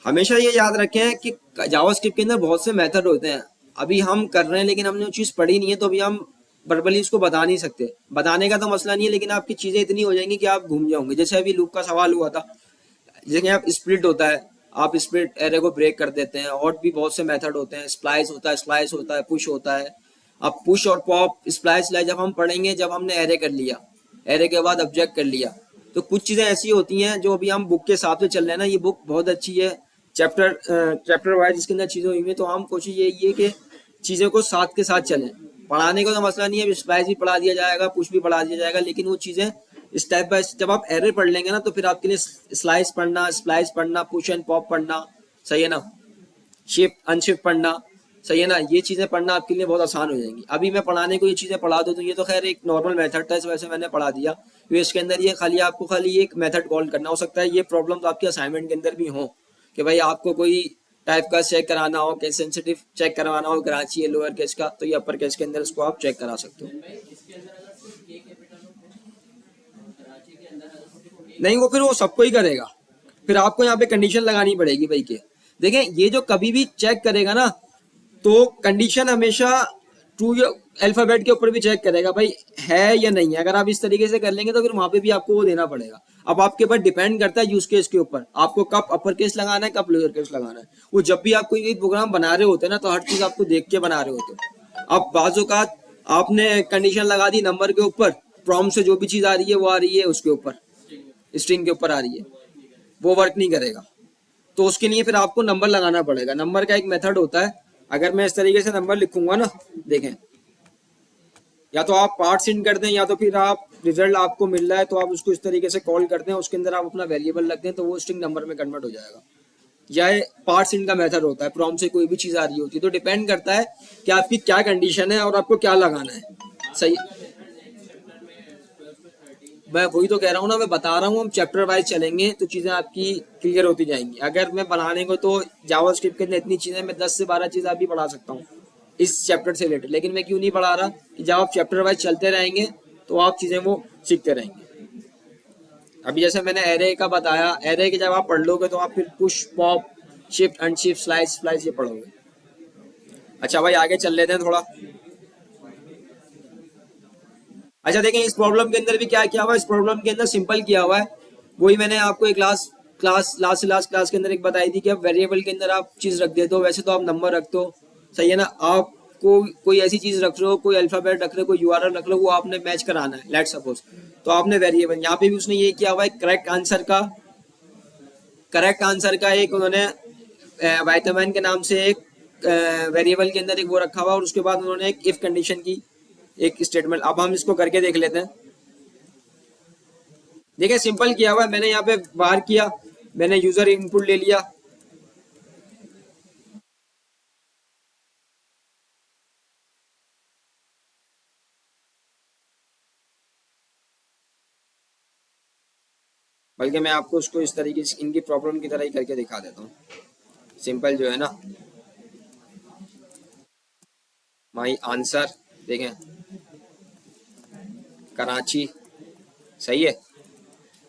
हमेशा ये याद रखें कि जावास्क्रिप्ट के अंदर बहुत से मेथड होते हैं। अभी हम कर रहे हैं लेकिन हमने वो चीज़ पढ़ी नहीं है, तो अभी हम वर्बली उसको बता नहीं सकते। बताने का तो मसला नहीं है, लेकिन आपकी चीज़ें इतनी हो जाएंगी कि आप घूम जाओगे। जैसे अभी लूप का सवाल हुआ था, जैसे आप स्प्लिट होता है, आप स्प्लिट एरे को ब्रेक कर देते हैं। और भी बहुत से मेथड होते हैं, स्प्लाइस होता है, पुश होता है। अब पुश और पॉप, स्प्लाइस लाइक जब हम पढ़ेंगे, जब हमने एरे कर लिया, एरे के बाद ऑब्जेक्ट कर लिया, तो कुछ चीज़ें ऐसी होती हैं जो अभी हम बुक के हिसाब से चल रहे हैं ना, ये बुक बहुत अच्छी है, चैप्टर चैप्टर वाइज इसके अंदर चीज़ें हुई हैं, तो हम कोशिश यही है कि चीज़ों को साथ के साथ चलें। पढ़ाने का तो मसला नहीं है, स्प्लाइस भी पढ़ा दिया जाएगा, पुश भी पढ़ा दिया जाएगा, लेकिन वो चीज़ें स्टेप बाय स्टेप जब आप एरर पढ़ लेंगे ना तो फिर आपके लिए स्लाइस पढ़ना, स्प्लाइस पढ़ना, पुश एंड पॉप पढ़ना, सही है ना, शिफ्ट अनशिफ्ट पढ़ना, सही है ना, ये चीज़ें पढ़ना आपके लिए बहुत आसान हो जाएंगी। अभी मैं पढ़ाने को ये चीज़ें पढ़ा दूँ तो ये तो खैर एक नॉर्मल मेथड था, इस वजह से मैंने पढ़ा दिया। तो इसके अंदर ये खाली आपको खाली एक मेथड कॉल करना। हो सकता है ये प्रॉब्लम तो आपके असाइनमेंट के अंदर भी हो कि भाई आपको कोई टाइप का चेक कराना हो, केस सेंसिटिव चेक करवाना हो, कराची है लोअर केस का, तो ये अपर केस के अंदर इसको आप चेक करा सकते हो। नहीं, वो फिर वो सबको ही करेगा। फिर आपको यहाँ पे कंडीशन लगानी पड़ेगी भाई के। देखें ये जो कभी भी चेक करेगा ना तो कंडीशन हमेशा ट्रू अल्फाबेट के ऊपर भी चेक करेगा भाई है या नहीं है। अगर आप इस तरीके से कर लेंगे तो फिर वहां पे भी आपको वो देना पड़ेगा। अब आपके ऊपर डिपेंड करता है यूज केस के ऊपर, आपको कब अपर केस लगाना है, कब लोअर केस लगाना है। वो जब भी आप कोई प्रोग्राम बना रहे होते हैं ना तो हर चीज आपको देख के बना रहे होते हो। अब बाज़-औक़ात आपने कंडीशन लगा दी नंबर के ऊपर, प्रॉम्प्ट से जो भी चीज आ रही है वो आ रही है उसके ऊपर, स्ट्रिंग के ऊपर आ रही है, वो वर्क नहीं करेगा। तो उसके लिए फिर आपको नंबर लगाना पड़ेगा। नंबर का एक मेथड होता है। अगर मैं इस तरीके से नंबर लिखूंगा ना, देखें या तो आप पार्ट्स इन कर दें या तो फिर आप रिजल्ट आपको मिल रहा है तो आप उसको इस तरीके से कॉल करते हैं, उसके अंदर आप अपना वेरिएबल रख दें तो वो स्ट्रिंग नंबर में कन्वर्ट हो जाएगा। यह पार्ट्स इन का मेथड होता है, प्रॉम्प्ट से कोई भी चीज़ आ रही होती है तो डिपेंड करता है कि आपकी क्या कंडीशन है और आपको क्या लगाना है। सही, मैं वही तो कह रहा हूँ ना, मैं बता रहा हूँ हम चैप्टर वाइज चलेंगे तो चीज़ें आपकी क्लियर होती जाएंगी। अगर मैं बनाने को तो जावास्क्रिप्ट के अंदर इतनी चीज़ें, मैं 10 से 12 चीज़ आप भी पढ़ा सकता हूँ इस चैप्टर से रिलेटेड, लेकिन मैं क्यों नहीं पढ़ा रहा कि जब आप चैप्टर वाइज चलते रहेंगे तो आप चीज़ें वो सीखते रहेंगे। अभी जैसे मैंने एरे का बताया, एरे के जब आप पढ़ लोगे तो आप फिर push pop shift unshift slice slice ये पढ़ोगे। अच्छा भाई आगे चल लेते हैं थोड़ा। अच्छा देखें इस प्रॉब्लम के अंदर भी क्या किया हुआ है, इस प्रॉब्लम के अंदर सिंपल किया हुआ है। वही मैंने आपको एक लास्ट क्लास लास्ट से लास्ट क्लास के अंदर एक बताई थी कि अब वेरिएबल के अंदर आप चीज़ रख देते हो, वैसे तो आप नंबर रखते हो, सही है ना। आपको कोई ऐसी चीज़ रख रहे हो, कोई अल्फाबेट रख रहे हो, कोई यूआरएल रख रहे हो, वो आपने मैच कराना है लेट सपोज, तो आपने वेरिएबल यहाँ पे भी उसने ये किया हुआ है। करेक्ट आंसर का एक उन्होंने वाइटमैन के नाम से एक वेरिएबल के अंदर एक वो रखा हुआ और उसके बाद उन्होंने एक इफ कंडीशन की एक स्टेटमेंट। अब हम इसको करके देख लेते हैं। देखिए सिंपल किया हुआ है, मैंने यहाँ पे बाहर किया, मैंने यूजर इनपुट ले लिया, बल्कि मैं आपको उसको इस तरीके से इनकी प्रॉब्लम की तरह ही करके दिखा देता हूँ। सिंपल जो है ना, माई आंसर देखें कराची, सही है।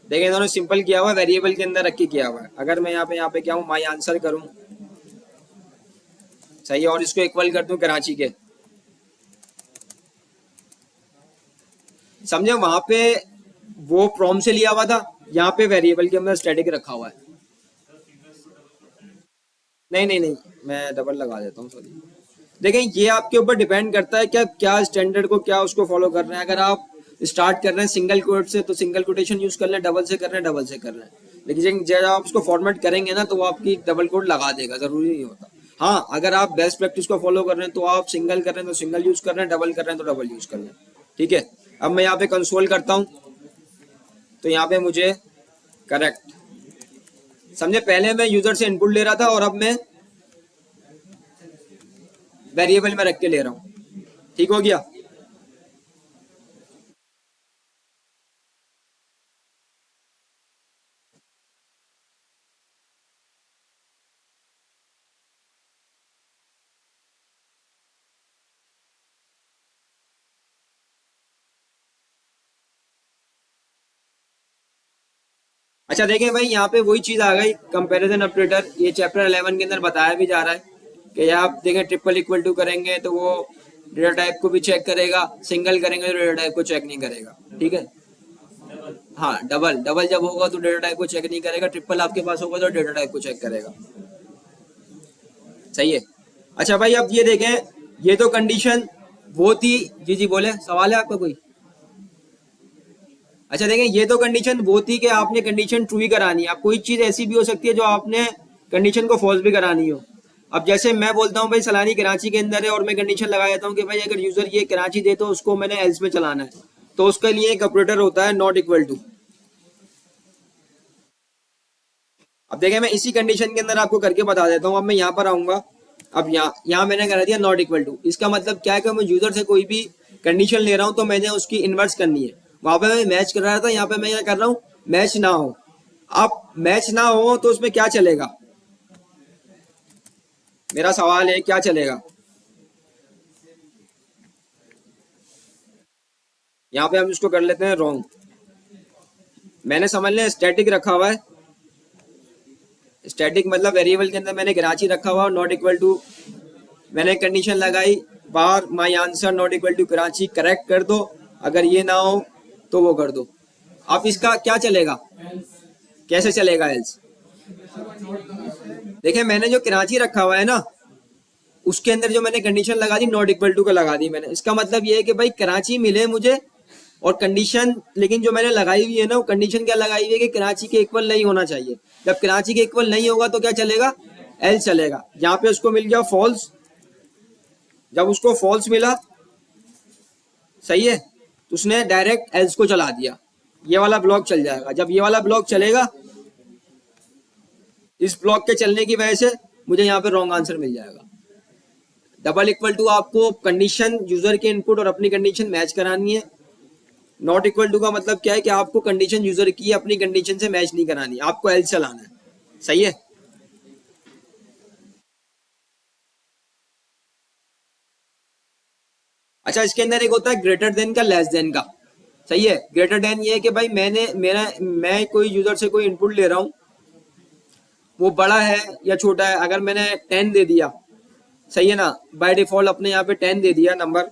देखें इन्होंने सिंपल किया हुआ है, वेरिएबल के अंदर रख के किया हुआ है। अगर मैं यहाँ पे क्या हूँ माई आंसर करूँ, सही है, और इसको इक्वल कर दूं कराची के, समझे। वहां पे वो प्रॉम से लिया हुआ था, यहाँ पे वेरिएबल के अंदर स्टैटिक रखा हुआ है। नहीं नहीं नहीं, मैं डबल लगा देता हूँ, सॉरी। देखें ये आपके ऊपर डिपेंड करता है क्या क्या स्टैंडर्ड को क्या उसको फॉलो कर रहे हैं। अगर आप स्टार्ट कर रहे हैं सिंगल कोट से तो सिंगल कोटेशन यूज कर लें, डबल से कर रहे हैं डबल से कर रहे हैं, लेकिन जब आप उसको फॉर्मेट करेंगे ना तो वो आपकी डबल कोट लगा देगा, जरूरी नहीं होता। हाँ अगर आप बेस्ट प्रैक्टिस को फॉलो कर रहे हैं तो आप सिंगल कर रहे हैं तो सिंगल यूज कर रहे हैं, डबल कर रहे हैं तो डबल यूज कर रहे हैं, ठीक है। अब मैं यहाँ पे कंसोल करता हूँ तो यहाँ पे मुझे करेक्ट, समझे, पहले मैं यूजर से इनपुट ले रहा था और अब मैं वेरिएबल में रख के ले रहा हूँ, ठीक हो गया। अच्छा देखें भाई यहाँ पे वही चीज आ गई, कंपैरिजन ऑपरेटर, ये चैप्टर 11 के अंदर बताया भी जा रहा है कि आप देखें ट्रिपल इक्वल टू करेंगे तो वो डेटा टाइप को भी चेक करेगा, सिंगल करेंगे तो डेटा टाइप को चेक नहीं करेगा, ठीक है। हाँ डबल डबल जब होगा तो डेटा टाइप को चेक नहीं करेगा, ट्रिपल आपके पास होगा तो डेटा टाइप को चेक करेगा, सही है। अच्छा भाई अब ये देखें, ये तो कंडीशन वो थी, जी जी बोले, सवाल है आपका कोई। अच्छा देखें ये तो कंडीशन वो थी कि आपने कंडीशन ट्रू ही करानी है। अब कोई चीज ऐसी भी हो सकती है जो आपने कंडीशन को फॉल्स भी करानी हो। अब जैसे मैं बोलता हूँ भाई सलानी कराची के अंदर है और मैं कंडीशन लगा देता हूँ कि भाई अगर यूजर ये कराची दे तो उसको मैंने एल्स में चलाना है, तो उसके लिए एक ऑपरेटर होता है नॉट इक्वल टू। अब देखें मैं इसी कंडीशन के अंदर आपको करके बता देता हूँ। अब मैं यहाँ पर आऊंगा, अब यहाँ मैंने करा दिया नॉट इक्वल टू। इसका मतलब क्या है कि मैं यूजर से कोई भी कंडीशन ले रहा हूँ तो मैंने उसकी इन्वर्स करनी है। वहां पे मैं मैच कर रहा था, यहाँ पे मैं क्या कर रहा हूँ मैच ना हो। अब मैच ना हो तो उसमें क्या चलेगा, मेरा सवाल है क्या चलेगा। यहाँ पे हम इसको कर लेते हैं रॉन्ग। मैंने समझ लिया स्टैटिक रखा हुआ है, स्टैटिक मतलब वेरिएबल के अंदर मैंने कराची रखा हुआ और नॉट इक्वल टू मैंने कंडीशन लगाई बाहर my answer not equal to Karachi, correct कर दो, अगर ये ना हो तो वो कर दो। अब इसका क्या चलेगा, कैसे चलेगा एल्स। देखिए मैंने जो कराची रखा हुआ है ना उसके अंदर जो मैंने कंडीशन लगा दी नॉट इक्वल टू का लगा दी मैंने, इसका मतलब ये है कि भाई कराची मिले मुझे और कंडीशन, लेकिन जो मैंने लगाई हुई है ना वो कंडीशन क्या लगाई हुई है कि कराची के इक्वल नहीं होना चाहिए। जब कराची के इक्वल नहीं होगा तो क्या चलेगा, एल चलेगा। यहाँ पे उसको मिल गया फॉल्स, जब उसको फॉल्स मिला सही है, तो उसने डायरेक्ट एल्स को चला दिया, ये वाला ब्लॉक चल जाएगा। जब ये वाला ब्लॉक चलेगा, इस ब्लॉक के चलने की वजह से मुझे यहाँ पे रॉन्ग आंसर मिल जाएगा। डबल इक्वल टू आपको कंडीशन यूजर के इनपुट और अपनी कंडीशन मैच करानी है। नॉट इक्वल टू का मतलब क्या है कि आपको कंडीशन यूजर की अपनी कंडीशन से मैच नहीं करानी, आपको एल्स चलाना है। सही है। अच्छा, इसके अंदर एक होता है ग्रेटर देन का, लेस देन का। सही है। ग्रेटर देन ये है कि भाई मैं कोई यूजर से कोई इनपुट ले रहा हूँ, वो बड़ा है या छोटा है। अगर मैंने 10 दे दिया, सही है ना, बाय डिफॉल्ट अपने यहाँ पे 10 दे दिया नंबर,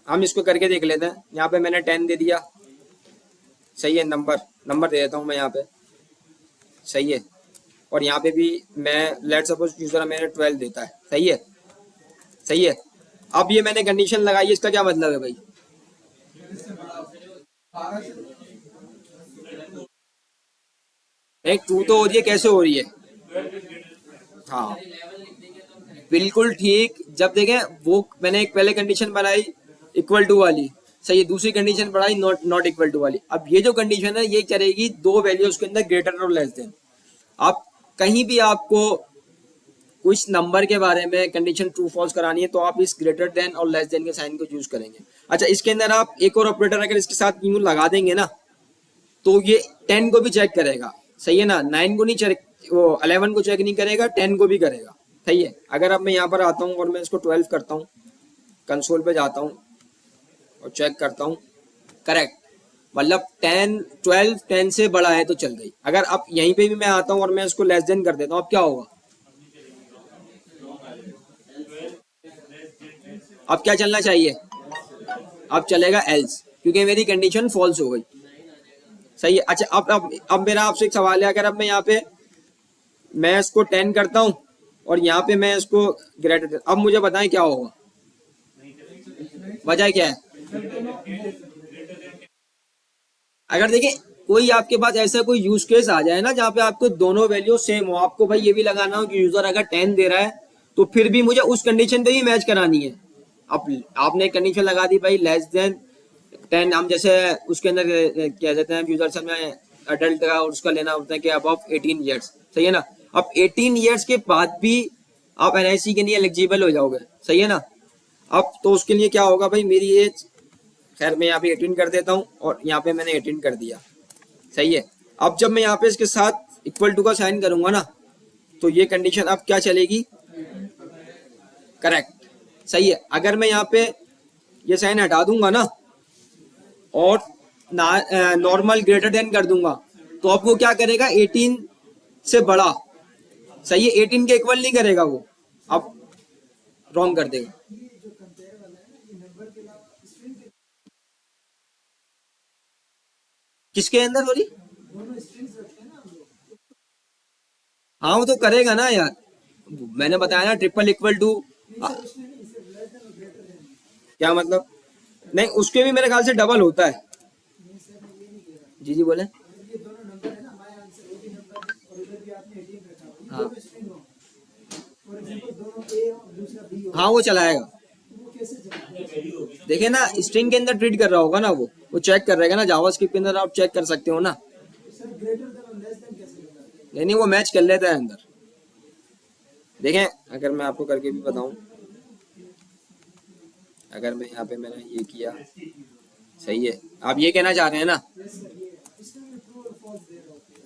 हम इसको करके देख लेते हैं। यहाँ पे मैंने 10 दे दिया, सही है, नंबर नंबर दे देता हूँ मैं यहाँ पे, सही है। और यहाँ पे भी मैं लेट सपोज यूजर मैंने 12 देता है, सही है, सही है। अब ये मैंने कंडीशन लगाई है, इसका क्या मतलब है भाई? एक ट्रू तो हो रही है, कैसे हो रही है? हाँ, बिल्कुल ठीक। जब देखें वो मैंने एक पहले कंडीशन बनाई इक्वल टू वाली, सही है, दूसरी कंडीशन बनाई नॉट नॉट इक्वल टू वाली। अब ये जो कंडीशन है ये करेगी दो वैल्यूज के अंदर ग्रेटर और लेस देन। आप कहीं भी आपको कुछ नंबर के बारे में कंडीशन ट्रू फॉल्स करानी है तो आप इस ग्रेटर देन और लेस देन के साइन को यूज करेंगे। अच्छा, इसके अंदर आप एक और ऑपरेटर अगर इसके साथ यूं लगा देंगे ना, तो ये 10 को भी चेक करेगा, सही है ना। 9 को नहीं चेक, वो 11 को चेक नहीं करेगा, 10 को भी करेगा, सही है। अगर अब मैं यहाँ पर आता हूँ और मैं इसको 12 करता हूँ, कंसोल पे जाता हूँ और चेक करता हूँ, करेक्ट, मतलब 10 12 10 से बड़ा है तो चल गई। अगर अब यहीं पे भी मैं आता हूँ और मैं इसको लेस देन कर देता हूँ, अब क्या होगा? अब क्या चलना चाहिए? अब चलेगा एल्स, क्योंकि मेरी कंडीशन फॉल्स हो गई, सही है। अच्छा, अब मेरा आपसे एक सवाल है, अगर अब मैं यहाँ पे मैं इसको 10 करता हूँ और यहाँ पे मैं इसको ग्रेटर, अब मुझे बताएं क्या होगा, वजह क्या है? अगर देखिए कोई आपके पास ऐसा कोई यूज केस आ जाए ना जहाँ पे आपको दोनों वैल्यू सेम हो, आपको भाई ये भी लगाना हो कि यूजर अगर 10 दे रहा है तो फिर भी मुझे उस कंडीशन पे ही मैच करानी है। अब आपने कंडीशन लगा दी भाई लेस देन 10, हम जैसे उसके अंदर क्या कहते हैं यूजर से में अडल्ट का और उसका लेना होता है कि अबव 18 ईयर्स, सही है ना। अब 18 ईयर्स के बाद भी आप एनआईसी के लिए एलिजिबल हो जाओगे, सही है ना। अब तो उसके लिए क्या होगा भाई, मेरी एज, खैर मैं यहाँ पे 18 कर देता हूँ और यहाँ पे मैंने 18 कर दिया, सही है। अब जब मैं यहाँ पे इसके साथ इक्वल टू का साइन करूंगा ना, तो ये कंडीशन अब क्या चलेगी? करेक्ट, सही है। अगर मैं यहाँ पे ये साइन हटा दूंगा ना और नॉर्मल ग्रेटर देन कर दूंगा, तो अब वो क्या करेगा? 18 से बड़ा, सही है, 18 के इक्वल नहीं करेगा वो, अब रॉन्ग कर देगा। किसके अंदर सॉरी? हाँ वो तो करेगा ना यार, मैंने बताया ना ट्रिपल इक्वल टू। क्या मतलब? नहीं, उसके भी मेरे ख्याल से डबल होता है। जी जी बोले। हाँ हाँ, वो चलाएगा। देखिए ना, स्ट्रिंग के अंदर ट्रीट कर रहा होगा ना, वो चेक कर रहेगा ना, जावास्क्रिप्ट के अंदर आप चेक कर सकते हो ना। नहीं नहीं, वो मैच कर लेता है अंदर। देखें, अगर मैं आपको करके भी बताऊं, अगर मैं यहाँ पे मैंने ये किया, सही है, आप ये कहना चाह रहे हैं ना।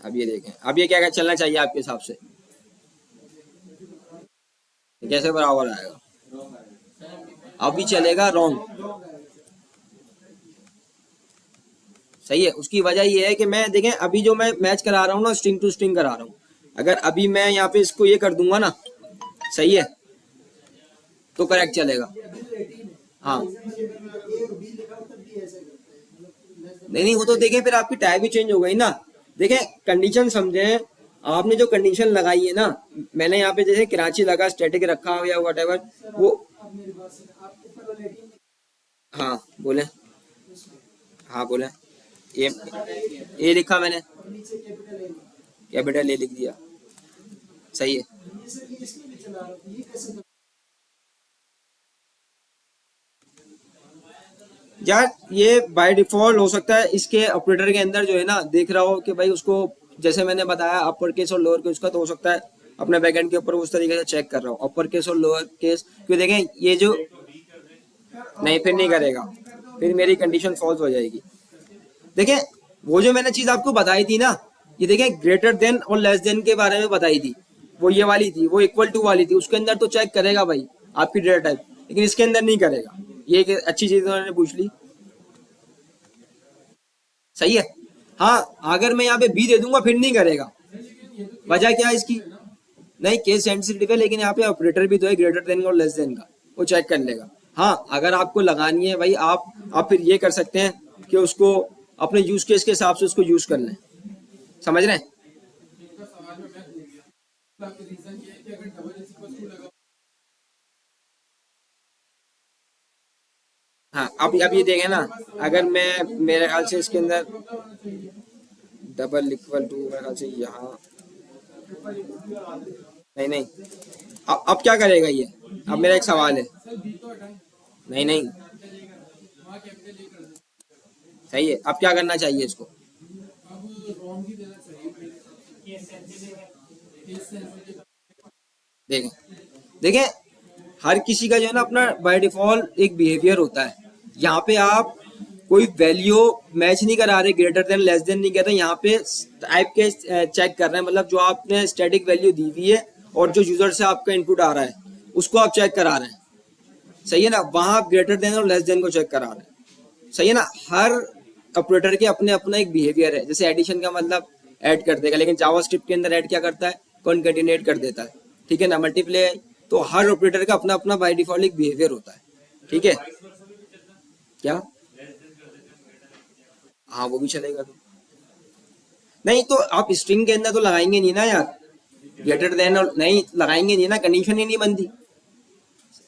अब ये देखें, अब ये क्या चलना चाहिए आपके हिसाब से? कैसे बराबर आएगा? अभी चलेगा रॉन्ग, सही है। उसकी वजह ये है कि मैं देखें अभी जो मैं मैच करा रहा हूँ ना, स्ट्रिंग टू स्ट्रिंग करा रहा हूँ। अगर अभी मैं यहाँ पे इसको ये कर दूंगा ना, सही है, तो करेक्ट चलेगा। हाँ, नहीं नहीं, वो तो देखें फिर आपकी टाइप भी चेंज हो गई ना। देखें, कंडीशन समझे, आपने जो कंडीशन लगाई है ना, मैंने यहाँ पे जैसे कराची लगा स्टैटिक रखा हो या वट वो। हाँ बोले। हाँ बोले। ए लिखा मैंने, कैपिटल ए लिख दिया, सही है। यार ये बाय डिफॉल्ट हो सकता है इसके ऑपरेटर के अंदर जो है ना देख रहा हो कि भाई उसको, जैसे मैंने बताया अपर केस और लोअर केस का, तो हो सकता है अपने बैकएंड के ऊपर उस तरीके से चेक कर रहा हूँ अपर केस और लोअर केस, क्यों देखें ये जो, नहीं फिर नहीं करेगा, फिर मेरी कंडीशन फॉल्स हो जाएगी। देखें वो जो मैंने चीज आपको बताई थी ना, ये देखें ग्रेटर देन और लेस देन के बारे में बताई थी, वो ये वाली थी, वो इक्वल टू वाली थी, उसके अंदर तो चेक करेगा भाई आपकी डेटा टाइप, लेकिन इसके अंदर नहीं करेगा। ये एक अच्छी चीज उन्होंने पूछ ली। सही है। हाँ अगर मैं यहाँ पे बी दे दूंगा फिर नहीं करेगा, वजह क्या है इसकी, नहीं केस सेंसिटिव है, लेकिन यहाँ पे ऑपरेटर भी तो है ग्रेटर देन और लेस देन का, वो चेक कर लेगा। हाँ अगर आपको लगानी है भाई आप फिर ये कर सकते हैं कि उसको अपने यूज केस के हिसाब से उसको यूज कर लें, समझ रहे हैं। हाँ अब ये देखें ना, अगर मैं मेरे ख्याल से इसके अंदर डबल इक्वल टू, मेरे ख्याल से यहाँ, नहीं नहीं, अब क्या करेगा ये, अब मेरा एक सवाल है। नहीं नहीं, सही है, अब क्या करना चाहिए इसको। देखें देखें, हर किसी का जो है ना अपना बाय डिफॉल्ट एक बिहेवियर होता है। यहाँ पे आप कोई वैल्यू मैच नहीं करा रहे, ग्रेटर देन लेस देन नहीं कर रहे, यहाँ पे टाइप के चेक कर रहे हैं, मतलब जो आपने स्टैटिक वैल्यू दी हुई है और जो यूजर से आपका इनपुट आ रहा है उसको आप चेक करा रहे हैं। सही है ना, वहां आप ग्रेटर देन और लेस देन को चेक करा रहे हैं। सही है ना, हर ऑपरेटर के अपने अपना एक बिहेवियर है। जैसे एडिशन का मतलब ऐड कर देगा, लेकिन जावास्क्रिप्ट के अंदर ऐड क्या करता है, कॉन्केटिनेट कर देता है। ठीक है ना, मल्टीप्लाई, तो हर ऑपरेटर का अपना अपना बाय डिफॉल्ट एक बिहेवियर होता है। ठीक है, क्या, हाँ वो भी चलेगा तो, नहीं तो आप स्ट्रिंग के अंदर तो लगाएंगे नहीं ना यार, ग्रेटर देन और नहीं लगाएंगे नहीं ना, कंडीशन ही नहीं बनती।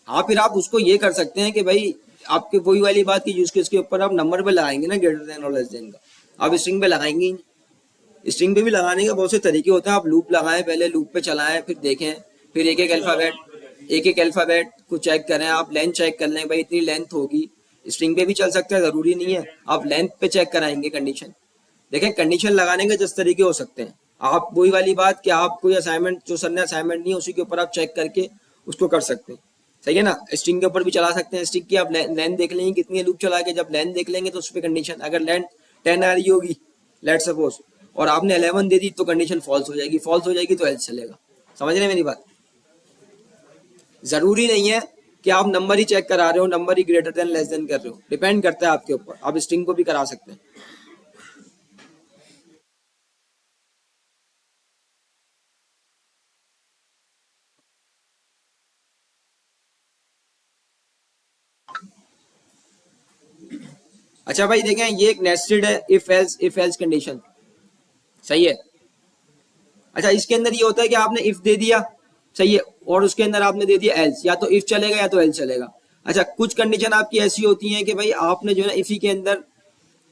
हाँ फिर आप उसको ये कर सकते हैं कि भाई आपके वही वाली बात की यूज केस के ऊपर आप नंबर पे लगाएंगे ना ग्रेटर देन और लेस देन का, आप स्ट्रिंग पे लगाएंगे ही नहीं। स्ट्रिंग पे भी लगाने के बहुत से तरीके होते हैं, आप लूप लगाएं, पहले लूप पे चलाएं, फिर देखें, फिर एक एक अल्फाबेट को चेक करें, आप लेंथ चेक कर लें भाई इतनी लेंथ होगी। स्ट्रिंग पे भी चल सकता है, जरूरी नहीं है आप लेंथ पे चेक कराएंगे कंडीशन। देखें कंडीशन लगाने के 10 तरीके हो सकते हैं। आप वही वाली बात कि आप कोई असाइनमेंट जो सर ने असाइनमेंट नहीं है उसी के ऊपर आप चेक करके उसको कर सकते हैं। सही है ना, स्ट्रिंग के ऊपर भी चला सकते हैं, स्ट्रिंग की आप लेंथ देख लेंगे कितनी लूप चला के, जब लेंथ देख लेंगे तो उस पर कंडीशन, अगर लेंथ 10 आ रही होगी लेट सपोज, और आपने 11 दे दी तो कंडीशन फॉल्स हो जाएगी, फॉल्स हो जाएगी तो एल्स चलेगा। समझ रहे हैं मेरी बात। जरूरी नहीं है कि आप नंबर ही चेक करा रहे हो, नंबर ही ग्रेटर देन लेस देन कर रहे हो, डिपेंड करता है आपके ऊपर, आप स्ट्रिंग को भी करा सकते हैं। अच्छा भाई देखें, ये एक नेस्टेड है इफ एल्स कंडीशन। सही है। अच्छा इसके अंदर ये होता है कि आपने इफ दे दिया, सही है, और उसके अंदर आपने दे दिया एल्स, या तो इफ चलेगा या तो एल्स चलेगा। अच्छा कुछ कंडीशन आपकी ऐसी होती हैं कि भाई आपने जो है ना इफ ही के अंदर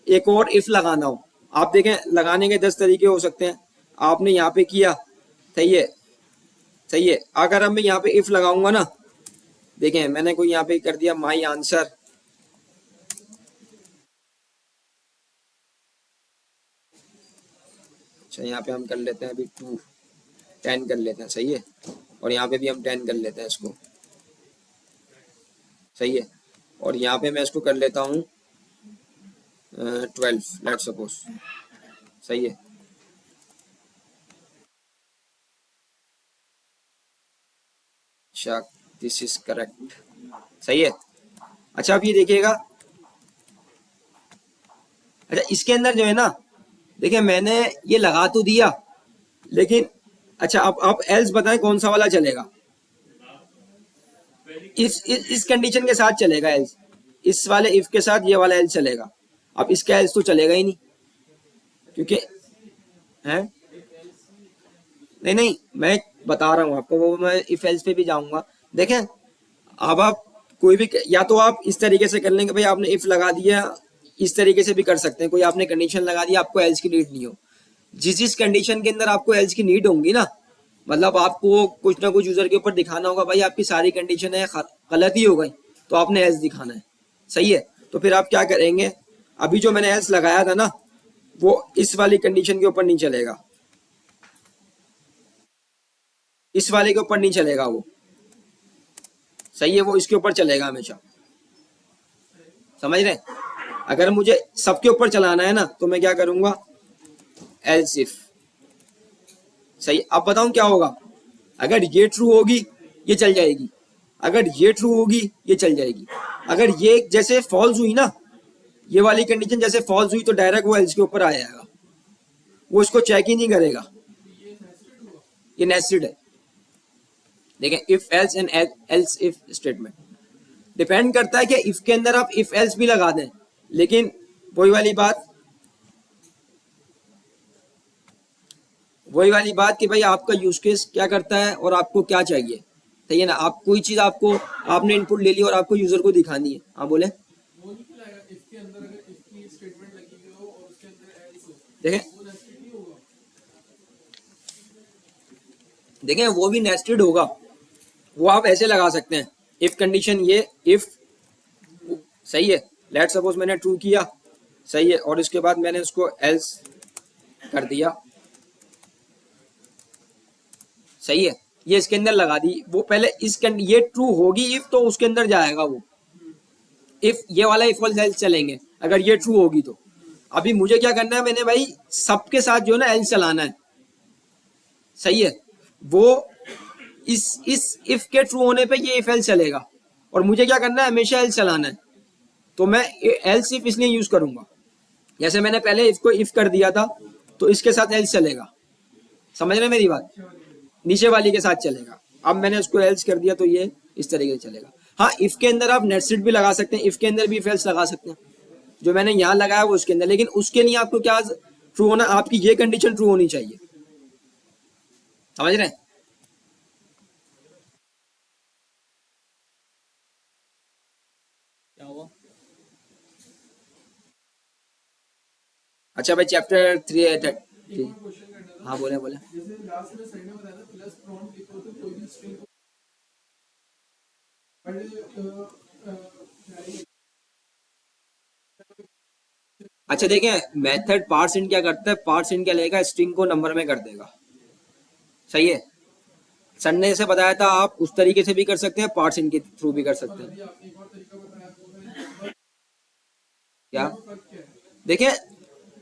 एक और इफ लगाना हो, आप देखें लगाने के 10 तरीके हो सकते हैं। आपने यहाँ पे किया, सही है, सही है, अगर अब मैं यहाँ पे इफ लगाऊंगा ना, देखें मैंने कोई यहाँ पे कर दिया माई आंसर, अच्छा यहाँ पे हम कर लेते हैं अभी 10 कर लेते हैं, सही है, और यहाँ पे भी हम 10 कर लेते हैं इसको, सही है, और यहाँ पे मैं इसको कर लेता हूँ 12 लेट सपोज, सही है। अच्छा दिस इज करेक्ट, सही है। अच्छा अब ये देखिएगा, अच्छा इसके अंदर जो है ना, देखिए मैंने ये लगा तो दिया, लेकिन अच्छा अब आप एल्स बताएं कौन सा वाला चलेगा। इस कंडीशन के साथ चलेगा एल्स, इस वाले इफ के साथ ये वाला एल्स चलेगा। अब इसका एल्स तो चलेगा ही नहीं, क्योंकि है, नहीं नहीं मैं बता रहा हूँ आपको, वो मैं इफ एल्स पे भी जाऊंगा। देखें अब आप कोई भी, या तो आप इस तरीके से कर लेंगे भाई आपने इफ लगा दिया, इस तरीके से भी कर सकते हैं, कोई आपने कंडीशन लगा दी आपको एल्स की नीड नहीं हो। जिस जिस कंडीशन के अंदर आपको एल्स की नीड होंगी ना, मतलब आपको कुछ ना कुछ यूजर के ऊपर दिखाना होगा भाई आपकी सारी कंडीशन है गलत ही हो गई, तो आपने एल्स दिखाना है। सही है, तो फिर आप क्या करेंगे, अभी जो मैंने एल्स लगाया था ना वो इस वाली कंडीशन के ऊपर नहीं चलेगा, इस वाले के ऊपर नहीं चलेगा वो, सही है, वो इसके ऊपर चलेगा हमेशा, समझ रहे हैं। अगर मुझे सबके ऊपर चलाना है ना तो मैं क्या करूंगा, एल्स इफ, सही। अब बताऊं क्या होगा, अगर ये ट्रू होगी ये चल जाएगी, अगर ये ट्रू होगी ये चल जाएगी, अगर ये जैसे फॉल्स हुई ना, ये वाली कंडीशन जैसे फॉल्स हुई तो डायरेक्ट वो एल्स के ऊपर आ जाएगा, वो इसको चेक ही नहीं करेगा, ये नेस्टेड है। देखें if else and else if statement, depend करता है कि इफ के अंदर आप इफ एल्स भी लगा दें, लेकिन वही वाली बात, वही वाली बात कि भाई आपका यूज केस क्या करता है और आपको क्या चाहिए, सही है ना। आप कोई चीज आपको, आपने इनपुट ले ली और आपको यूजर को दिखानी है, हाँ बोले। देखें देखें वो भी नेस्टेड होगा, वो आप ऐसे लगा सकते हैं, इफ कंडीशन ये इफ, सही है, लेट सपोज मैंने ट्रू किया, सही है, और इसके बाद मैंने उसको एल्स कर दिया, सही है, ये इसके अंदर लगा दी, वो पहले इस ये ट्रू होगी इफ तो उसके अंदर जाएगा वो, इफ ये वाला इफ और एल्स चलेंगे अगर ये ट्रू होगी तो। अभी मुझे क्या करना है, मैंने भाई सबके साथ जो है ना एल्स चलाना है, सही है, वो इस इफ के ट्रू होने पे ये इफ एल्स चलेगा, और मुझे क्या करना है, हमेशा एल्स चलाना है, तो मैं एल्स इफ इसलिए यूज करूंगा, जैसे मैंने पहले इसको इफ कर दिया था तो इसके साथ एल्स चलेगा, समझ रहे मेरी बात, नीचे वाली के साथ चलेगा, अब मैंने उसको एल्स कर दिया तो ये इस तरीके से चलेगा। हाँ इफ के अंदर आप नेस्टेड भी लगा सकते हैं, इफ के अंदर भी इफ एल्स लगा सकते हैं, जो मैंने यहाँ लगाया वो उसके अंदर, लेकिन उसके लिए आपको क्या ट्रू होना, आपकी ये कंडीशन ट्रू होनी चाहिए, समझ रहे हैं। क्या हुआ, अच्छा भाई चैप्टर 3, हाँ बोले बोले। अच्छा देखें मेथड पार्स इंट क्या करता है, पार्स इंट क्या लेगा, स्ट्रिंग को नंबर में कर देगा, सही है। सर ने जैसे बताया था आप उस तरीके से भी कर सकते हैं, पार्स इंट के थ्रू भी कर सकते हैं। क्या, देखें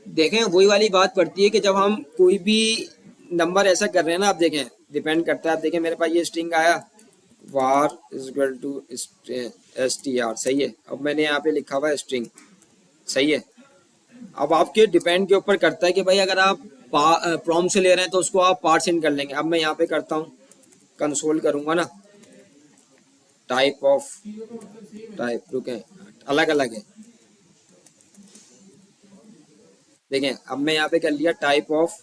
देखें वही वाली बात पड़ती है कि जब हम कोई भी नंबर ऐसा कर रहे हैं ना, आप देखें डिपेंड करता है, आप देखें मेरे पास ये स्ट्रिंग आया var is equal to str, सही है, अब मैंने यहाँ पे लिखा हुआ है स्ट्रिंग, सही है। अब आपके डिपेंड के ऊपर करता है कि भाई अगर आप प्रॉम्प्ट से ले रहे हैं तो उसको आप पार्स इन कर लेंगे। अब मैं यहाँ पे करता हूँ, कंसोल करूंगा ना, टाइप ऑफ, टाइप रुके अलग अलग है, देखें अब मैं यहाँ पे कर लिया टाइप ऑफ,